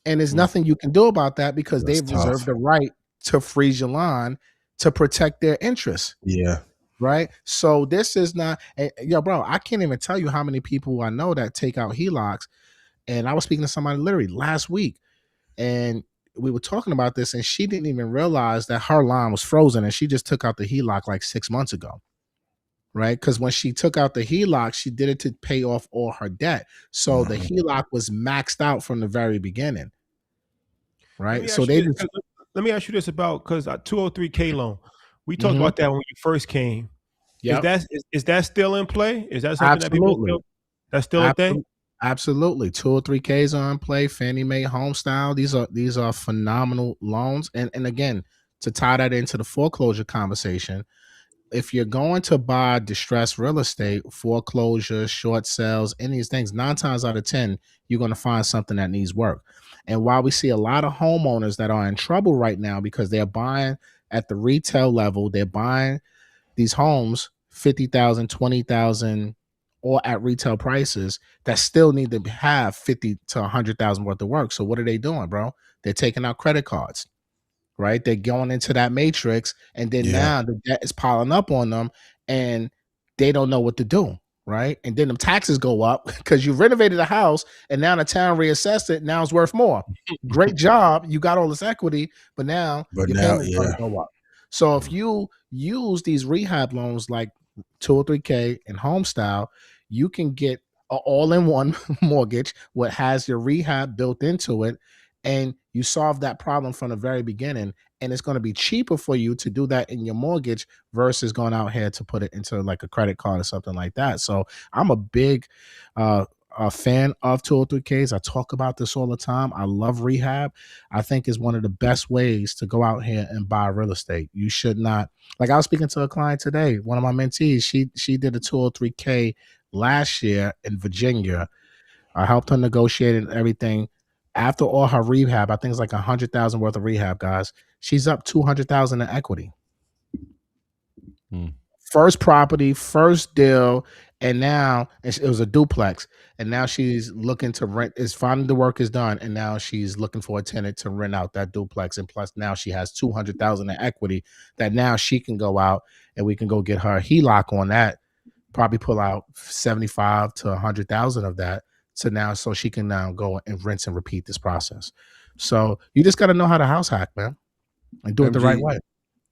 And there's nothing you can do about that because they've reserved the right to freeze your line to protect their interests. Yeah. Right. So this is not, bro, I can't even tell you how many people I know that take out HELOCs. And I was speaking to somebody literally last week and we were talking about this and she didn't even realize that her line was frozen and she just took out the HELOC like 6 months ago. Right. Because when she took out the HELOC, she did it to pay off all her debt. So the HELOC was maxed out from the very beginning. Right. So let me ask you this about, because 203K loan, we talked about that when you first came. Yep. Is that still in play? Is that something that people that's still a thing? Absolutely. 203Ks are in play. Fannie Mae home style. These are phenomenal loans. And again, to tie that into the foreclosure conversation, if you're going to buy distressed real estate, foreclosure, short sales, any of these things, 9 times out of 10, you're going to find something that needs work. And while we see a lot of homeowners that are in trouble right now because they're buying at the retail level, they're buying these homes, 50,000, 20,000, or at retail prices that still need to have 50 to 100,000 worth of work. So what are they doing, bro? They're taking out credit cards, right? They're going into that matrix, and then now the debt is piling up on them, and they don't know what to do, right? And then the taxes go up because you renovated a house, and now the town reassessed it. Now it's worth more. Great job, you got all this equity, but now your payment's going to go up. So if you use these rehab loans like 203K and home style, you can get an all-in-one mortgage what has your rehab built into it, and you solve that problem from the very beginning, and it's going to be cheaper for you to do that in your mortgage versus going out here to put it into like a credit card or something like that. So I'm a big fan of 203Ks. I talk about this all the time. I love rehab. I think is one of the best ways to go out here and buy real estate. You should not, like I was speaking to a client today, one of my mentees, she did a 203K last year in Virginia. I helped her negotiate and everything. After all her rehab, I think it's like 100,000 worth of rehab, guys. She's up 200,000 in equity. First property, first deal, and now it was a duplex. And now she's looking to rent. Is finally the work is done, and now she's looking for a tenant to rent out that duplex. And plus, now she has 200,000 in equity that now she can go out and we can go get her HELOC on that. Probably pull out 75 to 100,000 of that to now, so she can now go and rinse and repeat this process. So you just got to know how to house hack, man, and do it the MG, right way.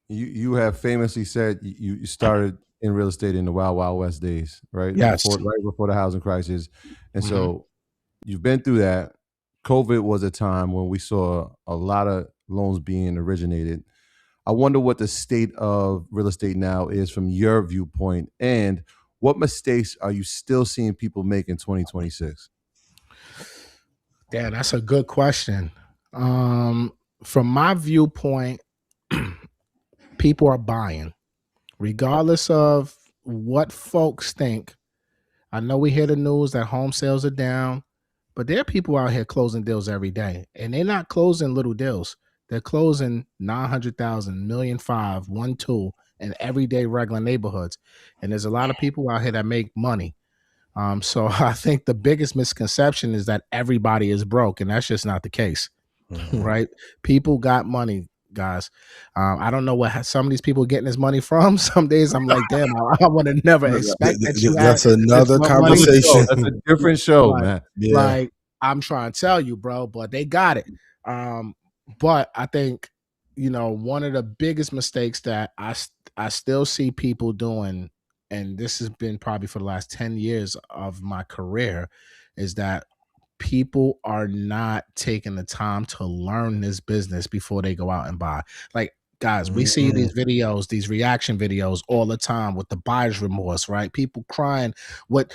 You have famously said you started in real estate in the Wild Wild West days, right? Yes. Right before the housing crisis. And so you've been through that. COVID was a time when we saw a lot of loans being originated. I wonder what the state of real estate now is from your viewpoint, and what mistakes are you still seeing people make in 2026? Yeah, that's a good question. From my viewpoint, people are buying, regardless of what folks think. I know we hear the news that home sales are down, but there are people out here closing deals every day, and they're not closing little deals. They're closing 900,000, 1,500,000, 1.2 in everyday regular neighborhoods. And there's a lot of people out here that make money. So I think the biggest misconception is that everybody is broke, and that's just not the case, right? People got money, guys. I don't know what some of these people getting this money from. Some days I'm like, damn, I would have never expect that you That's had another this much money. conversation. That's a different show, man. Yeah. Like, I'm trying to tell you, bro, but they got it. But I think, one of the biggest mistakes that I still see people doing, and this has been probably for the last 10 years of my career, is that people are not taking the time to learn this business before they go out and buy. Like, guys, we see these videos, these reaction videos all the time with the buyer's remorse, right? People crying what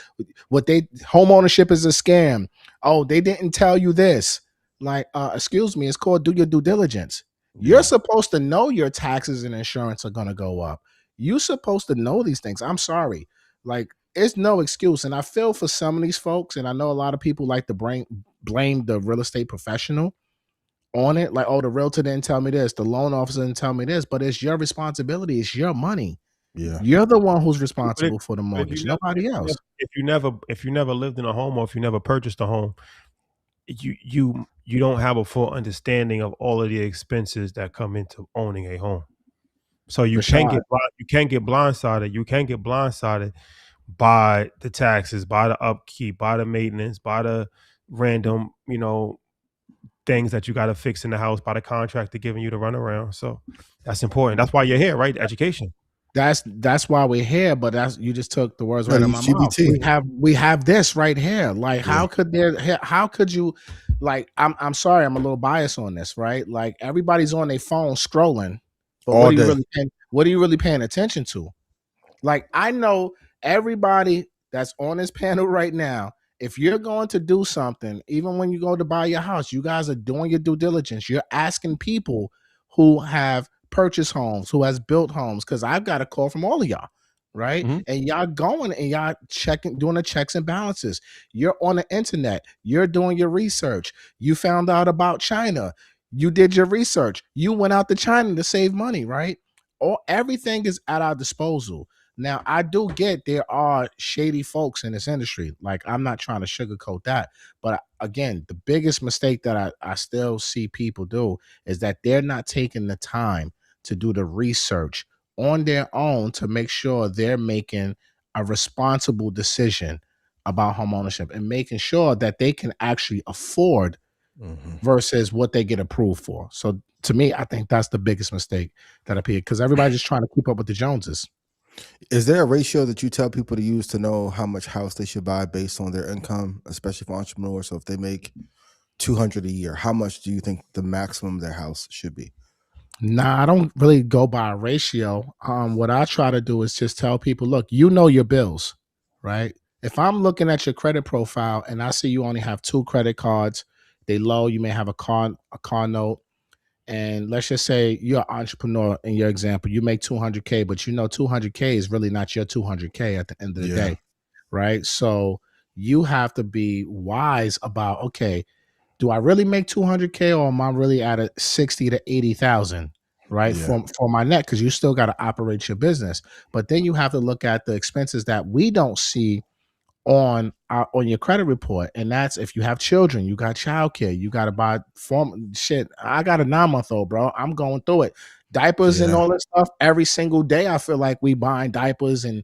home ownership is a scam. Oh, they didn't tell you this. Like, excuse me, it's called do your due diligence. You're supposed to know your taxes and insurance are going to go up. You're supposed to know these things. I'm sorry. Like, it's no excuse. And I feel for some of these folks, and I know a lot of people like to blame the real estate professional on it. Like, oh, the realtor didn't tell me this, the loan officer didn't tell me this, but it's your responsibility. It's your money. Yeah. You're the one who's responsible for the mortgage, nobody else. If you never lived in a home, or if you never purchased a home, you don't have a full understanding of all of the expenses that come into owning a home. So you can't get blindsided. You can't get blindsided by the taxes, by the upkeep, by the maintenance, by the random, things that you got to fix in the house, by the contractor giving you the runaround. So that's important. That's why you're here, right? Education. That's why we're here, but you just took the words right out of my mouth. We have this right here. Like, how could you, like, I'm sorry, I'm a little biased on this, right? Like, everybody's on their phone scrolling, but what are you really paying attention to? Like, I know everybody that's on this panel right now, if you're going to do something, even when you go to buy your house, you guys are doing your due diligence. You're asking people who have purchased homes, who has built homes, because I've got a call from all of y'all, right? And y'all going and y'all doing the checks and balances. You're on the internet. You're doing your research. You found out about China. You did your research. You went out to China to save money, right? Everything is at our disposal. Now, I do get there are shady folks in this industry. Like, I'm not trying to sugarcoat that. But again, the biggest mistake that I still see people do is that they're not taking the time to do the research on their own to make sure they're making a responsible decision about home ownership and making sure that they can actually afford versus what they get approved for. So to me, I think that's the biggest mistake that appeared, because everybody's just trying to keep up with the Joneses. Is there a ratio that you tell people to use to know how much house they should buy based on their income, especially for entrepreneurs? So if they make $200 a year, how much do you think the maximum their house should be? Nah, I don't really go by a ratio. What I try to do is just tell people, look, you know your bills, right? If I'm looking at your credit profile and I see you only have 2 credit cards, they low, you may have a car note, and let's just say you're an entrepreneur in your example, you make $200K, but 200K is really not your $200K at the end of the day, right? So you have to be wise about, okay, do I really make $200K, or am I really at a 60 to 80,000, right? For my net, because you still got to operate your business. But then you have to look at the expenses that we don't see on your credit report, and that's if you have children, you got childcare, you got to buy shit. I got a 9-month-old, bro. I'm going through it. diapers and Yeah. all that stuff. Every single day, I feel like we buying diapers and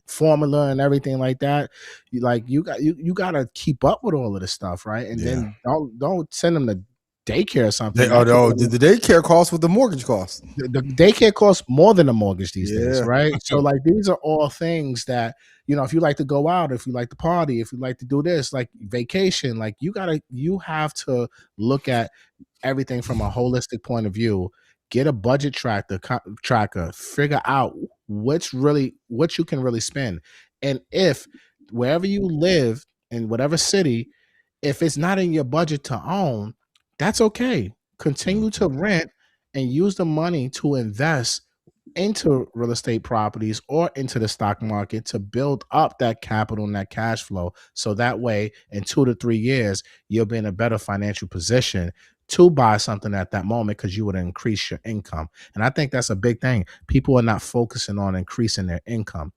formula and everything like that. You got to keep up with all of this stuff, right? And Yeah. then don't send them to daycare or something. The daycare costs what the mortgage costs. The daycare costs more than a mortgage these days, Yeah. right? So like these are all things that, you know, if you like to go out, if you like to party, if you like to do this, like vacation, like you have to look at everything from a holistic point of view. Get a budget tracker, figure out what you can really spend. And if wherever you live in whatever city, if it's not in your budget to own, that's okay. Continue to rent and use the money to invest into real estate properties or into the stock market to build up that capital and that cash flow. So that way, in 2 to 3 years, you'll be in a better financial position to buy something at that moment because you would increase your income. And I think that's a big thing. People are not focusing on increasing their income.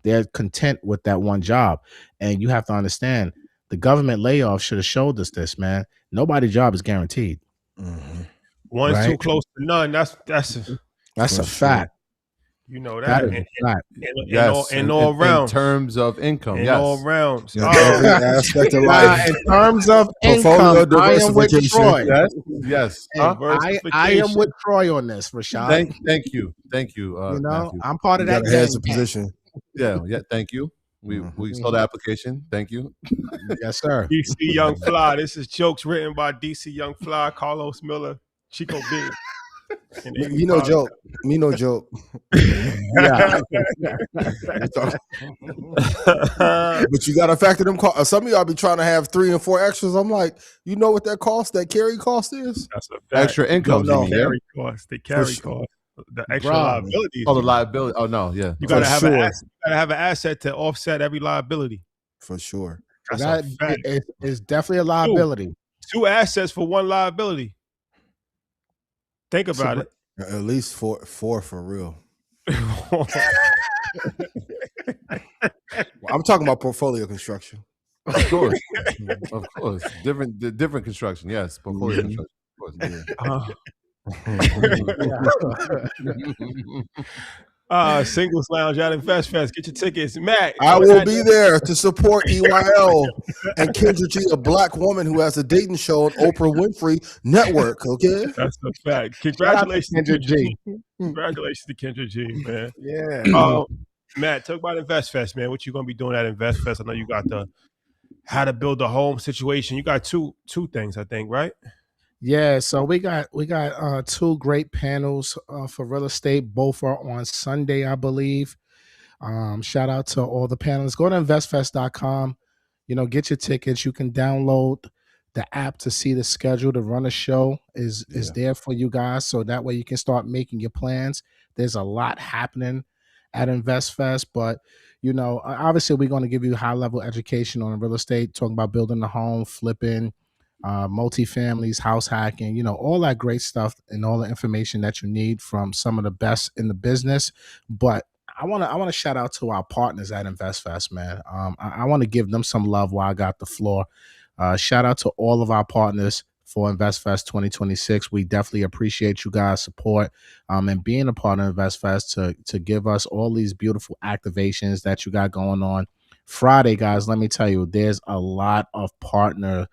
They're content with that one job. And you have to understand, the government layoff should have showed us this, man. Nobody's job is guaranteed. Mm-hmm. One's Right. too close to none. That's That's For a sure. fact. you know That that. is a fact. In all rounds. In terms of income, In yes. all rounds. Yeah, every aspect of life. In terms of Portfolio income, I am with diversification. Troy. Yes. And I am with Troy on this, Rashad. Thank you. You know, Matthew. I'm part You of that got a heads gang. of position. Yeah, thank you. We saw the application. Thank you. Yes, sir. DC Young Fly. This is jokes written by DC Young Fly, Carlos Miller, Chico B. Me no joke. Me no joke. Yeah. But you got to factor them costs. Some of y'all be trying to have 3 and 4 extras. I'm like, you know what that carry cost is? That's a fact. Extra income. No, you mean, yeah? Carry cost. The carry sure. cost. The extra Bruh. liabilities. Oh, the liability. Oh no, yeah. You gotta For have sure. an asset. You gotta have an asset to offset every liability. For sure. That's That a fact. is definitely a liability. 2 assets for 1 liability. Think about it. At least four for real. I'm talking about portfolio construction. Of course, of course. Different construction. Yes, portfolio construction. Of course. Yeah. Singles Lounge out in Fest Fest. Get your tickets. Matt. I will be there to support EYL and Kendra G, a black woman who has a dating show on Oprah Winfrey Network. Okay, That's a fact. Congratulations, Kendra G. Congratulations to Kendra G, man. Yeah. Matt, talk about Invest Fest, man. What you gonna be doing at Invest Fest? I know you got the how to build a home situation. You got two things, I think, right? Yeah, so we got 2 great panels for real estate. Both are on Sunday, I believe. Shout out to all the panelists. Go to investfest.com. You know, get your tickets. You can download the app to see the schedule. To run a show is there for you guys, so that way you can start making your plans. There's a lot happening at InvestFest, but you know, obviously we're going to give you high level education on real estate, talking about building the home, flipping, multifamilies, house hacking, you know, all that great stuff and all the information that you need from some of the best in the business. But I want to shout out to our partners at InvestFest, man. I want to give them some love while I got the floor. Shout out to all of our partners for InvestFest 2026. We definitely appreciate you guys' support and being a part of InvestFest to give us all these beautiful activations that you got going on. Friday, guys, let me tell you, there's a lot of partner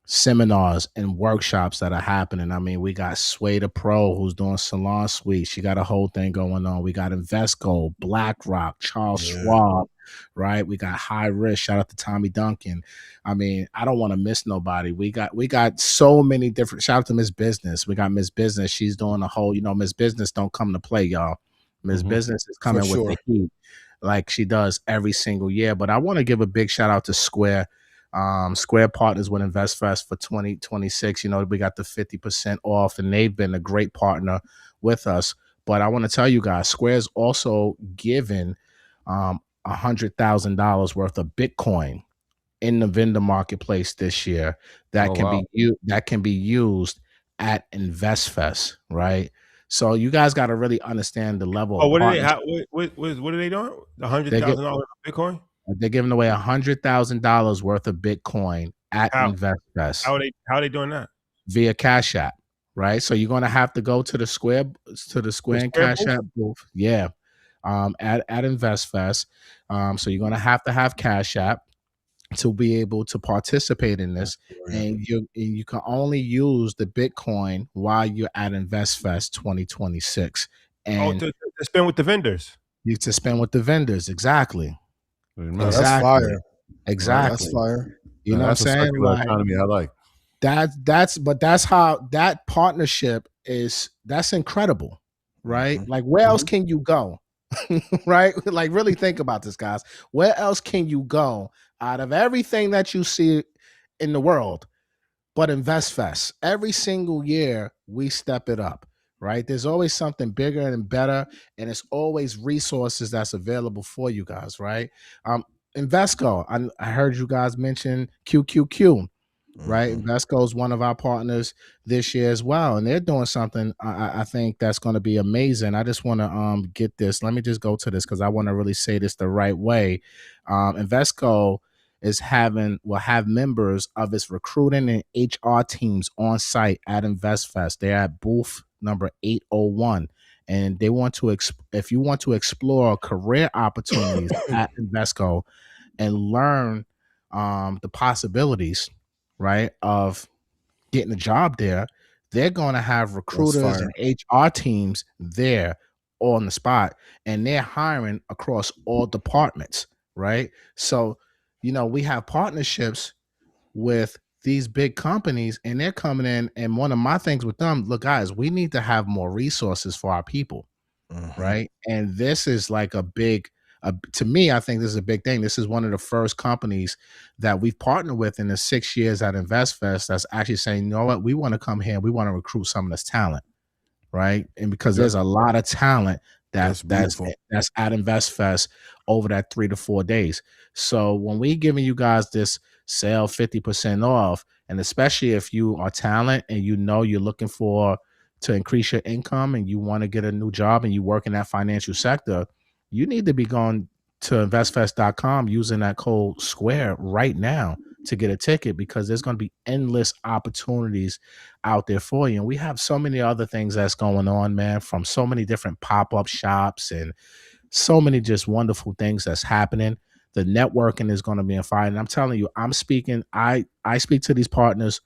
seminars and workshops that are happening. I mean, we got Sway the Pro, who's doing Salon Suite. She got a whole thing going on. We got Invesco, BlackRock, Charles Schwab, right? We got High Risk. Shout out to Tommy Duncan. I mean, I don't want to miss nobody. We got so many different. Shout out to Miss Business. We got Miss Business. She's doing a whole. You know, Miss Business don't come to play, y'all. Miss Business is coming with the heat, like she does every single year. But I want to give a big shout out to Square. Square partners with InvestFest for 2026. You know, we got the 50% off, and they've been a great partner with us. But I want to tell you guys, Square's also given $100,000 worth of Bitcoin in the vendor marketplace this year that can be used at InvestFest, right? So you guys got to really understand the level. Oh, what are they doing? $100,000 Bitcoin? They're giving away $100,000 worth of Bitcoin at InvestFest. How are they doing that? Via Cash App, right? So you're gonna have to go to the Square and Cash booth? App booth. Yeah. At InvestFest. So you're gonna have Cash App to be able to participate in this, and you can only use the Bitcoin while you're at InvestFest 2026, Oh, and to spend with the vendors. you to spend with the vendors. Exactly. Oh, that's fire. Exactly. That's fire. You know what I'm That's a saying? circular Like economy I like. that's how that partnership that's incredible, right? Like where else can you go? Right? Like really think about this, guys. Where else can you go out of everything that you see in the world but InvestFest? Every single year we step it up, right? There's always something bigger and better, and it's always resources that's available for you guys, right? Invesco, I heard you guys mention QQQ. Right, Invesco is one of our partners this year as well, and they're doing something I think that's going to be amazing. I just want to get this. Let me just go to this because I want to really say this the right way. Invesco will have members of its recruiting and HR teams on site at InvestFest. They're at booth number 801, and they want to if you want to explore career opportunities at Invesco and learn the possibilities, right, of getting a job there, they're going to have recruiters and HR teams there on the spot, and they're hiring across all departments, right? So, we have partnerships with these big companies, and they're coming in, and one of my things with them, look, guys, we need to have more resources for our people, right? And this is like to me, I think this is a big thing. This is one of the first companies that we've partnered with in the 6 years at InvestFest that's actually saying, you know what, we want to come here and we want to recruit some of this talent, right? And because there's a lot of talent that's at InvestFest over that 3 to 4 days. So when we giving you guys this sale 50% off, and especially if you are talent and you're looking to increase your income and you want to get a new job and you work in that financial sector, you need to be going to investfest.com using that code SQUARE right now to get a ticket, because there's going to be endless opportunities out there for you. And we have so many other things that's going on, man, from so many different pop-up shops and so many just wonderful things that's happening. The networking is going to be on fire. And I'm telling you, I speak to these partners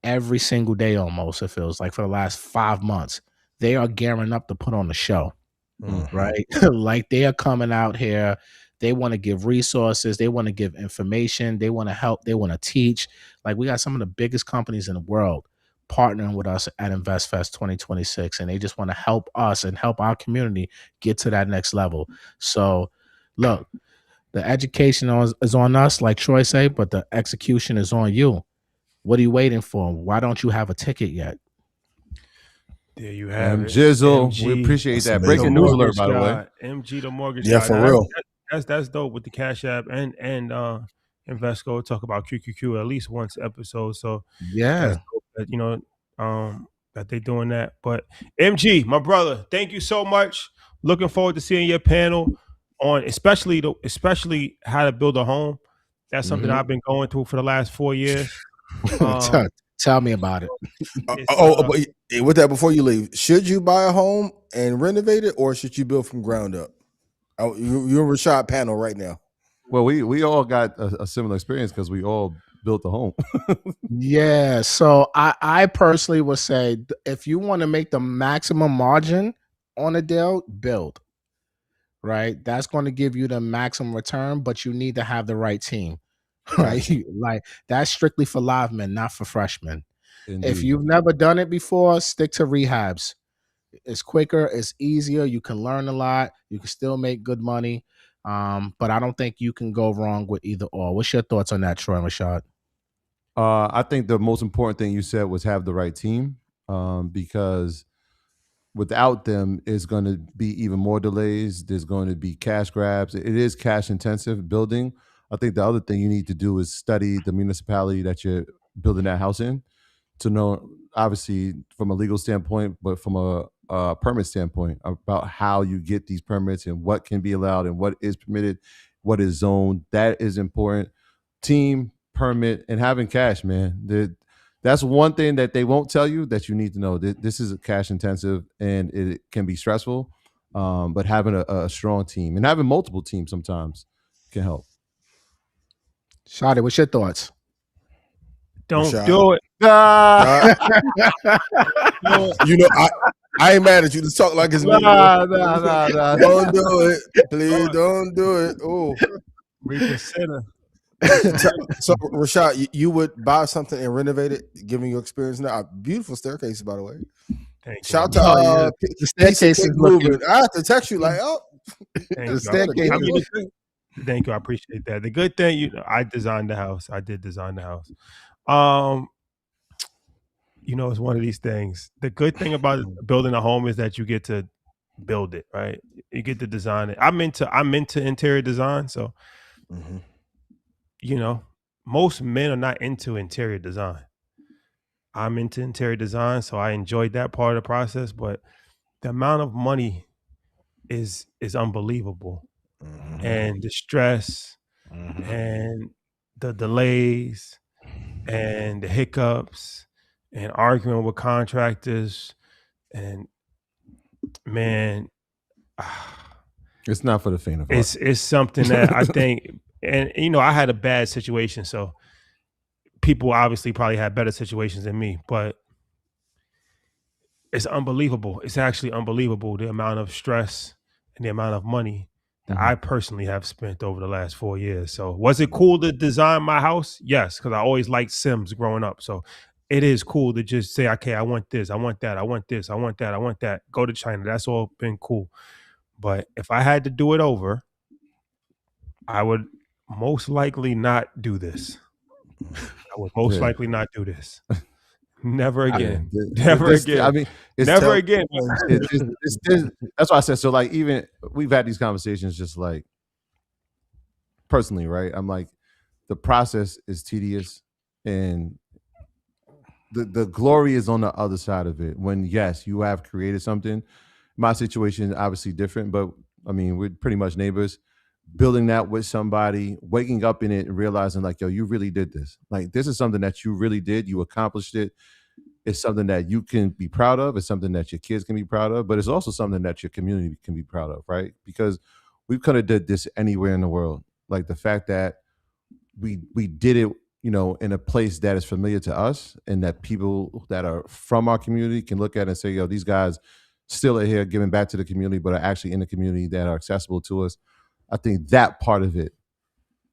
every single day almost, it feels like, for the last 5 months. They are gearing up to put on the show. Right? Like they are coming out here. They want to give resources. They want to give information. They want to help. They want to teach. Like we got some of the biggest companies in the world partnering with us at InvestFest 2026. And they just want to help us and help our community get to that next level. So look, the education is on us, like Troy said, but the execution is on you. What are you waiting for? Why don't you have a ticket yet? There you have it. Jizzle, MG, we appreciate that. amazing. Breaking news alert, by the way. MG, the mortgage Yeah, guy. for real. That's dope with the Cash App and Invesco. Talk about QQQ at least once episode. So yeah, that's dope that, that they doing that. But MG, my brother, thank you so much. Looking forward to seeing your panel on especially how to build a home. That's something I've been going through for the last 4 years. Tell me about it. But with that, before you leave, should you buy a home and renovate it, or should you build from ground up? You're in Rashad panel right now. Well, we all got a similar experience because we all built a home. Yeah. So I personally would say, if you want to make the maximum margin on a deal, build. Right? That's going to give you the maximum return, but you need to have the right team. Right? Like that's strictly for live men, not for freshmen. Indeed. If you've never done it before, stick to rehabs. It's quicker, it's easier, you can learn a lot, you can still make good money. But I don't think you can go wrong with either or. What's your thoughts on that, Troy and Rashad? I think the most important thing you said was have the right team, because without them, it's going to be even more delays. There's going to be cash grabs. It is cash intensive building. I think the other thing you need to do is study the municipality that you're building that house in to know, obviously, from a legal standpoint, but from a permit standpoint, about how you get these permits and what can be allowed and what is permitted, what is zoned. That is important. Team, permit, and having cash, man. That's one thing that they won't tell you that you need to know. This is cash intensive and it can be stressful. But having a strong team and having multiple teams sometimes can help. Shadi, what's your thoughts? Don't Rashad. do it. You know, I ain't mad at you. Let's talk like it's me. Nah. Don't do it. Please don't do it. Oh. Reconsider. So Rashad, you would buy something and renovate it, given your experience now. Beautiful staircase, by the way. Thank you. Shout out to The staircase is looking. I have to text you like, oh, Thank The you. staircase I mean, is- thank you. I appreciate that. The good thing, I designed the house. I did design the house. It's one of these things. The good thing about building a home is that you get to build it, right? You get to design it. I'm into interior design, so most men are not into interior design. I'm into interior design, so I enjoyed that part of the process, but the amount of money is unbelievable. And the stress and the delays and the hiccups and arguing with contractors, and man, It's not for the faint of heart. it's something that I think, and I had a bad situation, so people obviously probably had better situations than me, but it's unbelievable. It's actually unbelievable, the amount of stress and the amount of money that I personally have spent over the last 4 years. So was it cool to design my house? Yes, because I always liked Sims growing up. So it is cool to just say, okay, I want this, I want that, I want this, I want that, I want that. Go to China. That's all been cool. But if I had to do it over, I would most likely not do this. I would most likely not do this. Never again. Never again. I mean, it's Never again. That's why I said, so like, even we've had these conversations just like personally, right? I'm like, the process is tedious and the glory is on the other side of it. When, yes, you have created something. My situation is obviously different, but I mean, we're pretty much neighbors. Building that with somebody, waking up in it and realizing like, yo, you really did this. Like, this is something that you really did. You accomplished it. It's something that you can be proud of. It's something that your kids can be proud of, but it's also something that your community can be proud of, right? Because we could have did this anywhere in the world. Like, the fact that we did it, in a place that is familiar to us and that people that are from our community can look at and say, yo, these guys still are here giving back to the community, but are actually in the community that are accessible to us. I think that part of it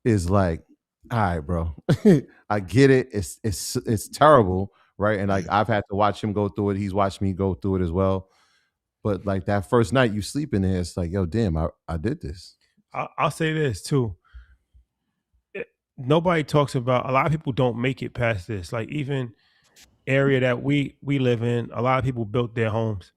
is like, all right, bro, I get it. It's terrible, right? And like, I've had to watch him go through it. He's watched me go through it as well. But like, that first night you sleep in there, it's like, yo, damn, I did this. I'll say this too. Nobody talks about, a lot of people don't make it past this. Like, even area that we live in, a lot of people built their homes.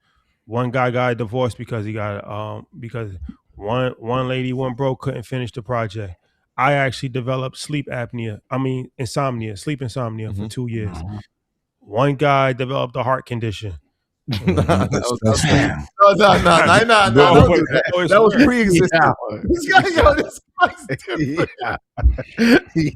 One guy got divorced because he got because one lady went broke, couldn't finish the project. I actually developed sleep insomnia for 2 years. One guy developed a heart condition. That was pre-existing.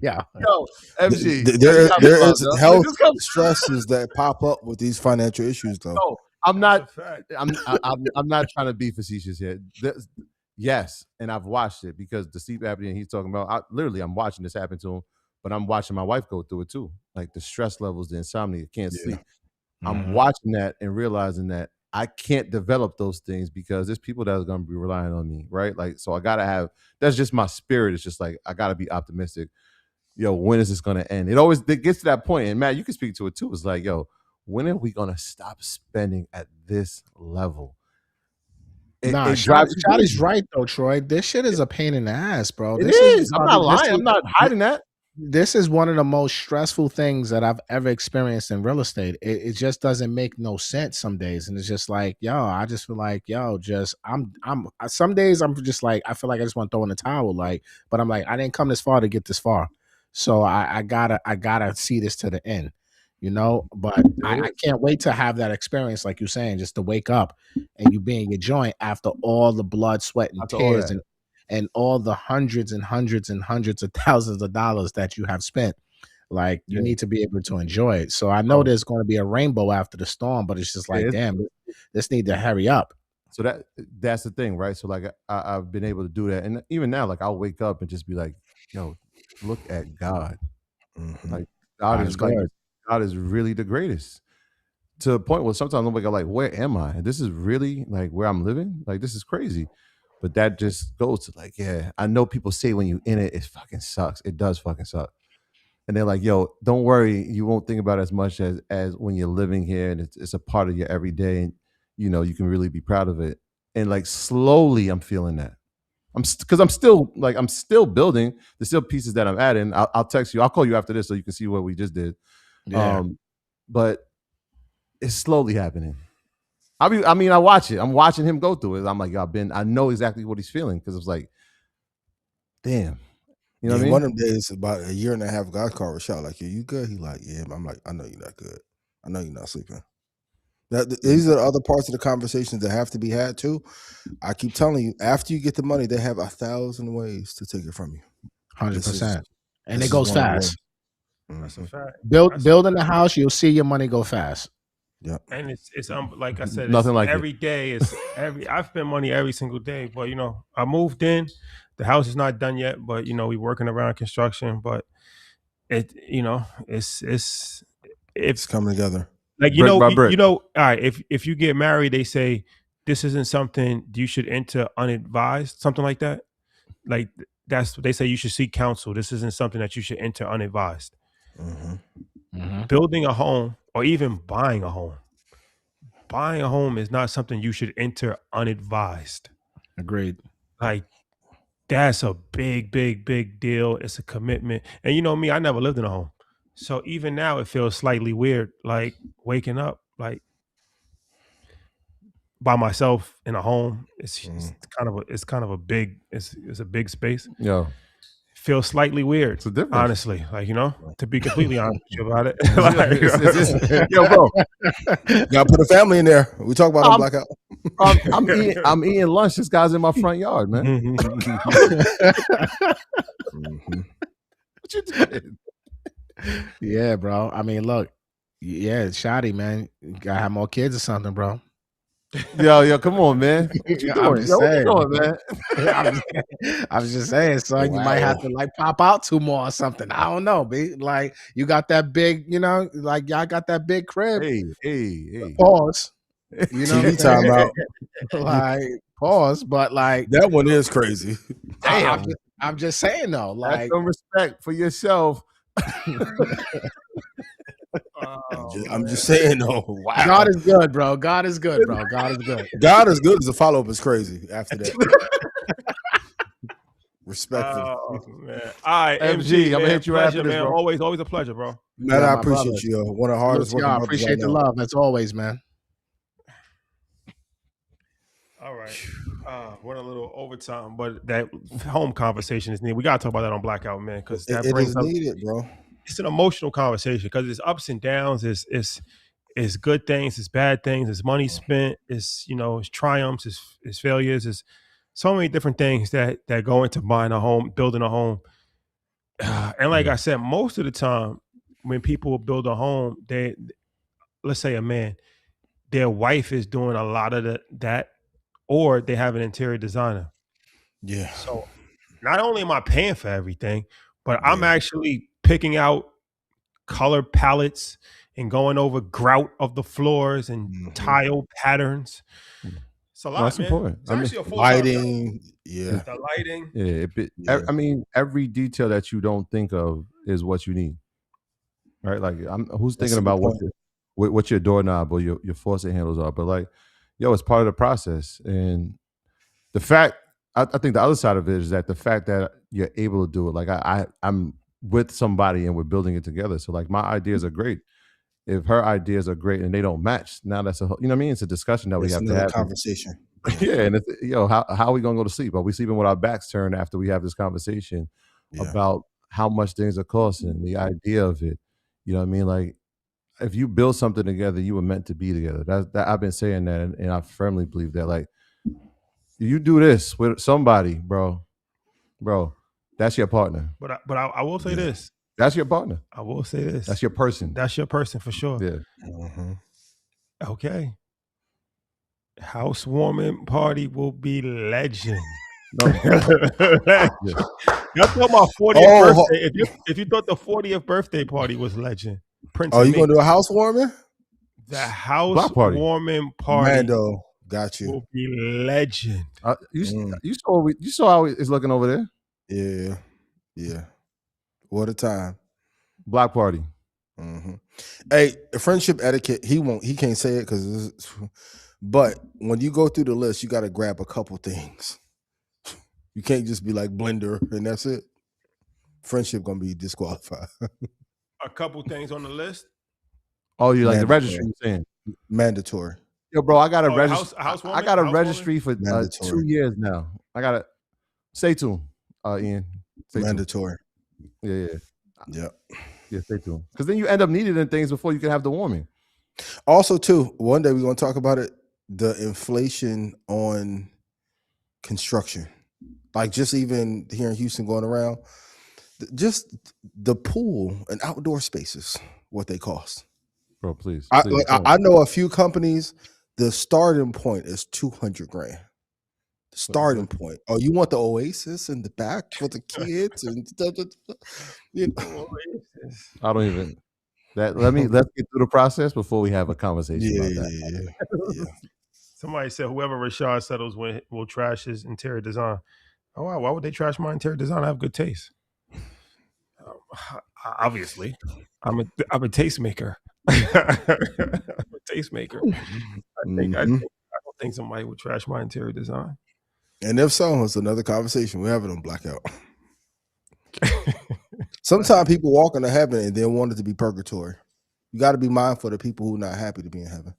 Yeah. Yo, MG. There is health stresses that pop up with these financial issues, though. No, I'm not trying to be facetious here. Yes, and I've watched it, because the sleep apnea he's talking about, I'm watching this happen to him, but I'm watching my wife go through it too. Like, the stress levels, the insomnia, can't sleep. I'm watching that and realizing that I can't develop those things because there's people that are going to be relying on me, right? Like, so I got to have, that's just my spirit. It's just like, I got to be optimistic. Yo, when is this going to end? It gets to that point, and Matt, you can speak to it too. It's like, yo, when are we going to stop spending at this level? Shotty's right though, Troy. This shit is a pain in the ass, bro. It is. I'm not lying. I'm not hiding that. This is one of the most stressful things that I've ever experienced in real estate. It just doesn't make no sense some days, and it's just like, yo, I just feel like, yo, some days I'm just like, I feel like I just want to throw in the towel, like, but I'm like, I didn't come this far to get this far, so I gotta see this to the end, But I can't wait to have that experience, like you're saying, just to wake up and you be in your joint after all the blood, sweat, and tears and all the hundreds and hundreds and hundreds of thousands of dollars that you have spent. Like you need to be able to enjoy it. So I know there's going to be a rainbow after the storm, but it's just like, damn, this need to hurry up. So that's the thing, right? So like I've been able to do that, and even now, like I'll wake up and just be like, "Yo, look at God! Like God is good. God is really the greatest." To the point where sometimes I'm like, "Where am I? This is really like where I'm living. Like this is crazy." But that just goes to like, yeah, I know people say when you in it, it fucking sucks. It does fucking suck. And they're like, "Yo, don't worry, you won't think about it as much as when you're living here, and it's a part of your everyday, and you know you can really be proud of it." And like slowly, I'm feeling that. Because I'm still building. There's still pieces that I'm adding. I'll text you. I'll call you after this so you can see what we just did. Yeah. But it's slowly happening. I watch it. I'm watching him go through it. I'm like, I know exactly what he's feeling because it's like, damn. You know what I mean? One of them days, about a year and a half, God called Rashad, like, "Yeah, you good?" He like, "Yeah." I'm like, "I know you're not good. I know you're not sleeping." These are the other parts of the conversations that have to be had too. I keep telling you, after you get the money, they have 1,000 ways to take it from you. 100%. And it goes fast. That's a fact. Building a house, you'll see your money go fast. Yeah, and it's like I said, Nothing like every day is I spend money every single day. But you know, I moved in. The house is not done yet, but you know, we working around construction. But it, you know, it's coming together. Like Brick by brick. you know, all right. If you get married, they say this isn't something you should enter unadvised, something like that. Like that's what they say. You should seek counsel. This isn't something that you should enter unadvised. Building a home or even buying a home. Buying a home is not something you should enter unadvised. Agreed. Like that's a big deal. It's a commitment. And you know me, I never lived in a home. So even now it feels slightly weird, like waking up like by myself in a home. It's kind of a big big space. Yeah. Feels slightly weird. It's a difference. Honestly, like, you know, to be completely honest with you about it. Yo, bro, you gotta put a family in there. We talk about on Blackout. I'm eating lunch. This guy's in my front yard, man. What you did? Yeah, bro. I mean, look, yeah, shoddy, man. You gotta have more kids or something, bro. Yo, come on, man. What you doing? I'm just saying, man? I was just saying, son, you might have to like pop out 2 more or something. I don't know, B. Like you got that big, you know, like y'all got that big crib. Hey. Pause. You know, TV time out. Like pause, but like that one is crazy. Damn. I'm just saying though, like have some respect for yourself. I'm just saying though. Wow. God is good, bro. God is good, bro. God is good. God is good as a follow-up is crazy after that. Respectfully. Oh, man. All right, MG, I'm gonna hit you after this, man. bro. Always a pleasure, bro. Man, I appreciate you. One of the hardest working. I appreciate the love as always, man. All right. We're in a little overtime, but that home conversation is needed. We gotta talk about that on Blackout, man, because that brings up needed, bro. It's an emotional conversation because it's ups and downs. It's good things, it's bad things, it's money spent, it's, you know, it's triumphs, it's failures, it's so many different things that go into buying a home, building a home. And like I said, most of the time when people build a home, let's say a man, their wife is doing a lot of that, or they have an interior designer. Yeah. So not only am I paying for everything, but I'm actually picking out color palettes and going over grout of the floors and tile patterns. It's a lot, That's man. important. It's actually a full lighting. The lighting. Yeah, I mean, every detail that you don't think of is what you need, right? Like, who's thinking about what your doorknob or your faucet handles are? But like, yo, it's part of the process. And the fact, I think the other side of it is that the fact that you're able to do it. Like, I'm with somebody and we're building it together. So like, my ideas are great. If her ideas are great and they don't match, now that's you know what I mean? It's a discussion that we have to have. Conversation. Yeah, and it's, how are we gonna go to sleep? Are we sleeping with our backs turned after we have this conversation about how much things are costing, the idea of it? You know what I mean? Like, if you build something together, you were meant to be together. That I've been saying that, and I firmly believe that. Like, you do this with somebody, bro, that's your partner. But I will say this: That's your partner. I will say this. That's your person. That's your person for sure. Yeah. Okay. Housewarming party will be legend. No. Legend. Y'all thought my 40th birthday. If you thought the 40th birthday party was legend, Prince. Oh, you gonna do a housewarming? The housewarming party Mando, got you. will be legend. You saw how it's looking over there. Yeah. What a time. Block party. Hey, friendship etiquette. He can't say it but when you go through the list, you got to grab a couple things. You can't just be like blender and that's it. Friendship gonna be disqualified. A couple things on the list. Oh, you like the registry? You're saying mandatory. Yo, bro, I got a registry. Housewarming? I got a registry for 2 years now. I got to stay tuned, Ian. Mandatory. Yeah. Yeah, stay tuned. Because then you end up needing things before you can have the warming. Also, too, one day we're gonna talk about it. The inflation on construction, like just even here in Houston, going around, just the pool and outdoor spaces, what they cost. Bro, please. I know a few companies. The starting point is $200,000. The starting point. Oh, you want the Oasis in the back for the kids and I don't even. Let's get through the process before we have a conversation about that. Yeah. Somebody said whoever Rashad settles with will trash his interior design. Oh wow, why would they trash my interior design? I have good taste. Obviously, I'm a tastemaker. I'm a tastemaker. I don't think somebody would trash my interior design. And if so, it's another conversation. We have it on Blackout. Sometimes people walk into heaven and they want it to be purgatory. You got to be mindful of the people who are not happy to be in heaven.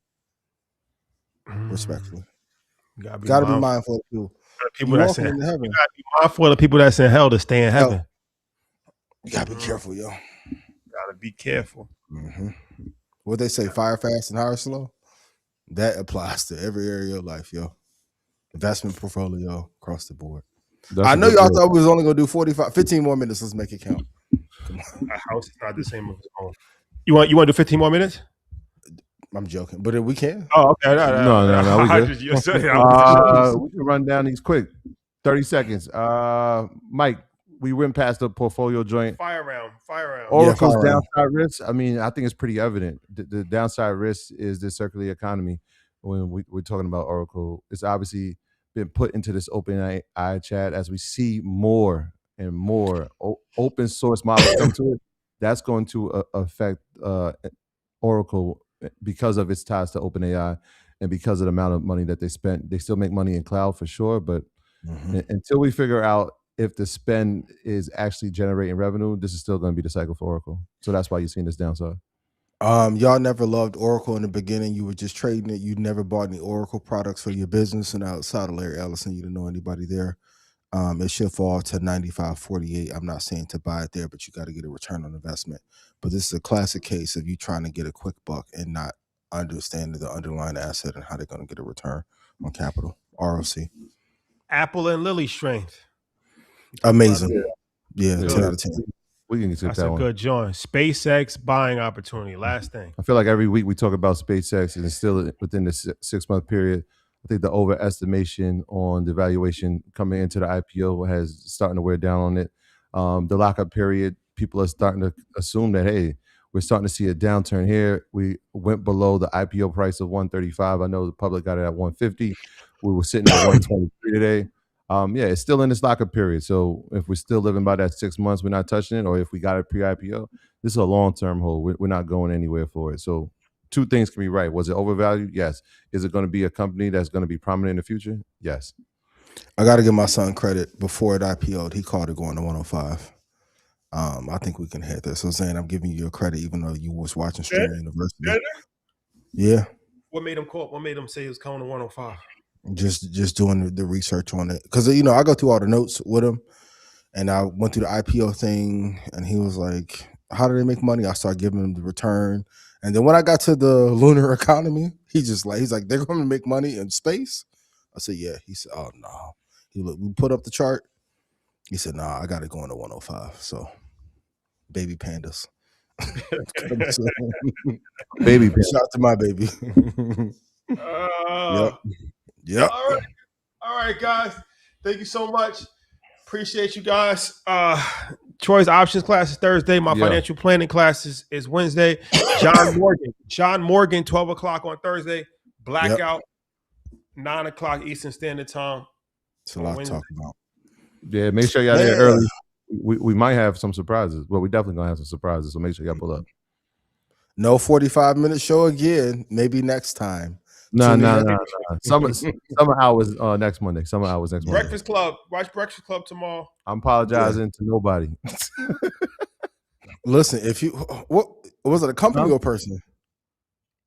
Respectfully. You got to be mindful of people that's in heaven. You got to be mindful of the people that's in hell to stay in heaven. You got to be careful, yo. Got to be careful. What they say, fire fast and hire slow? That applies to every area of life, yo. Investment portfolio across the board. I know y'all thought we was only going to do 15 more minutes. Let's make it count. Come on. A house is not the same as a home. You want to do 15 more minutes? I'm joking, but we can. Oh, okay. No, we good. We can run down these quick. 30 seconds. Mike, we went past the portfolio joint. Fire round. Oracle's downside risk. I mean, I think it's pretty evident. The downside risk is the circular economy. When we're talking about Oracle, it's obviously been put into this open AI chat as we see more and more open source models come to it. That's going to affect Oracle because of its ties to OpenAI and because of the amount of money that they spent. They still make money in cloud for sure, but until we figure out if the spend is actually generating revenue, this is still going to be the cycle for Oracle. So that's why you're seeing this downside. Y'all never loved Oracle in the beginning. You were just trading it. You never bought any Oracle products for your business. And outside of Larry Ellison, you didn't know anybody there. It should fall to 95.48. I'm not saying to buy it there, but you got to get a return on investment. But this is a classic case of you trying to get a quick buck and not understanding the underlying asset and how they're going to get a return on capital. ROC. Apple and Lilly strength. Amazing. Yeah, 10 out of 10. We can get That's that a one. good joint. SpaceX buying opportunity. Last thing. I feel like every week we talk about SpaceX and it's still within the 6-month period. I think the overestimation on the valuation coming into the IPO has starting to wear down on it. The lockup period, people are starting to assume that, hey, we're starting to see a downturn here. We went below the IPO price of 135. I know the public got it at 150. We were sitting at 123 today. Yeah, it's still in this lockup period. So if we're still living by that 6 months, we're not touching it. Or if we got it pre-IPO, this is a long-term hold. We're not going anywhere for it. So two things can be right. Was it overvalued? Yes. Is it going to be a company that's going to be prominent in the future? Yes. I got to give my son credit. Before it IPO'd, he called it going to 105. I think we can hit that. So Zane, I'm giving you your credit, even though you was watching Streamer University. Yeah. What made him call? What made him say it was going to 105? Just doing the research on it, because I go through all the notes with him, and I went through the IPO thing, and he was like, "How do they make money?" I started giving him the return, and then when I got to the lunar economy, he's like, "They're going to make money in space." I said, "Yeah." He said, "Oh no." We put up the chart. He said, "Nah, I got it going to 105." So baby pandas. Baby. Shout out to my baby. Yep. All right, guys. Thank you so much. Appreciate you guys. Troy's options class is Thursday. My financial planning class is Wednesday. John Morgan, 12 o'clock on Thursday. Blackout, 9 o'clock Eastern Standard Time. It's a lot to talk about. Yeah, make sure y'all there early. We might have some surprises. Well, we definitely gonna have some surprises, so make sure y'all pull up. No 45-minute show again. Maybe next time. No. Summer hours next Monday. Summer hours next Monday. Breakfast Club. Watch Breakfast Club tomorrow. I'm apologizing to nobody. Listen, if you what was it, a company or person?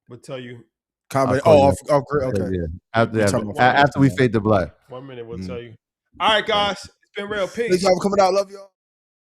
We'll tell you. Comment. Great. Okay. Yeah. After we fade to black. 1 minute, we'll tell you. All right, guys. It's been real. Peace. Thanks y'all for coming out. Love y'all.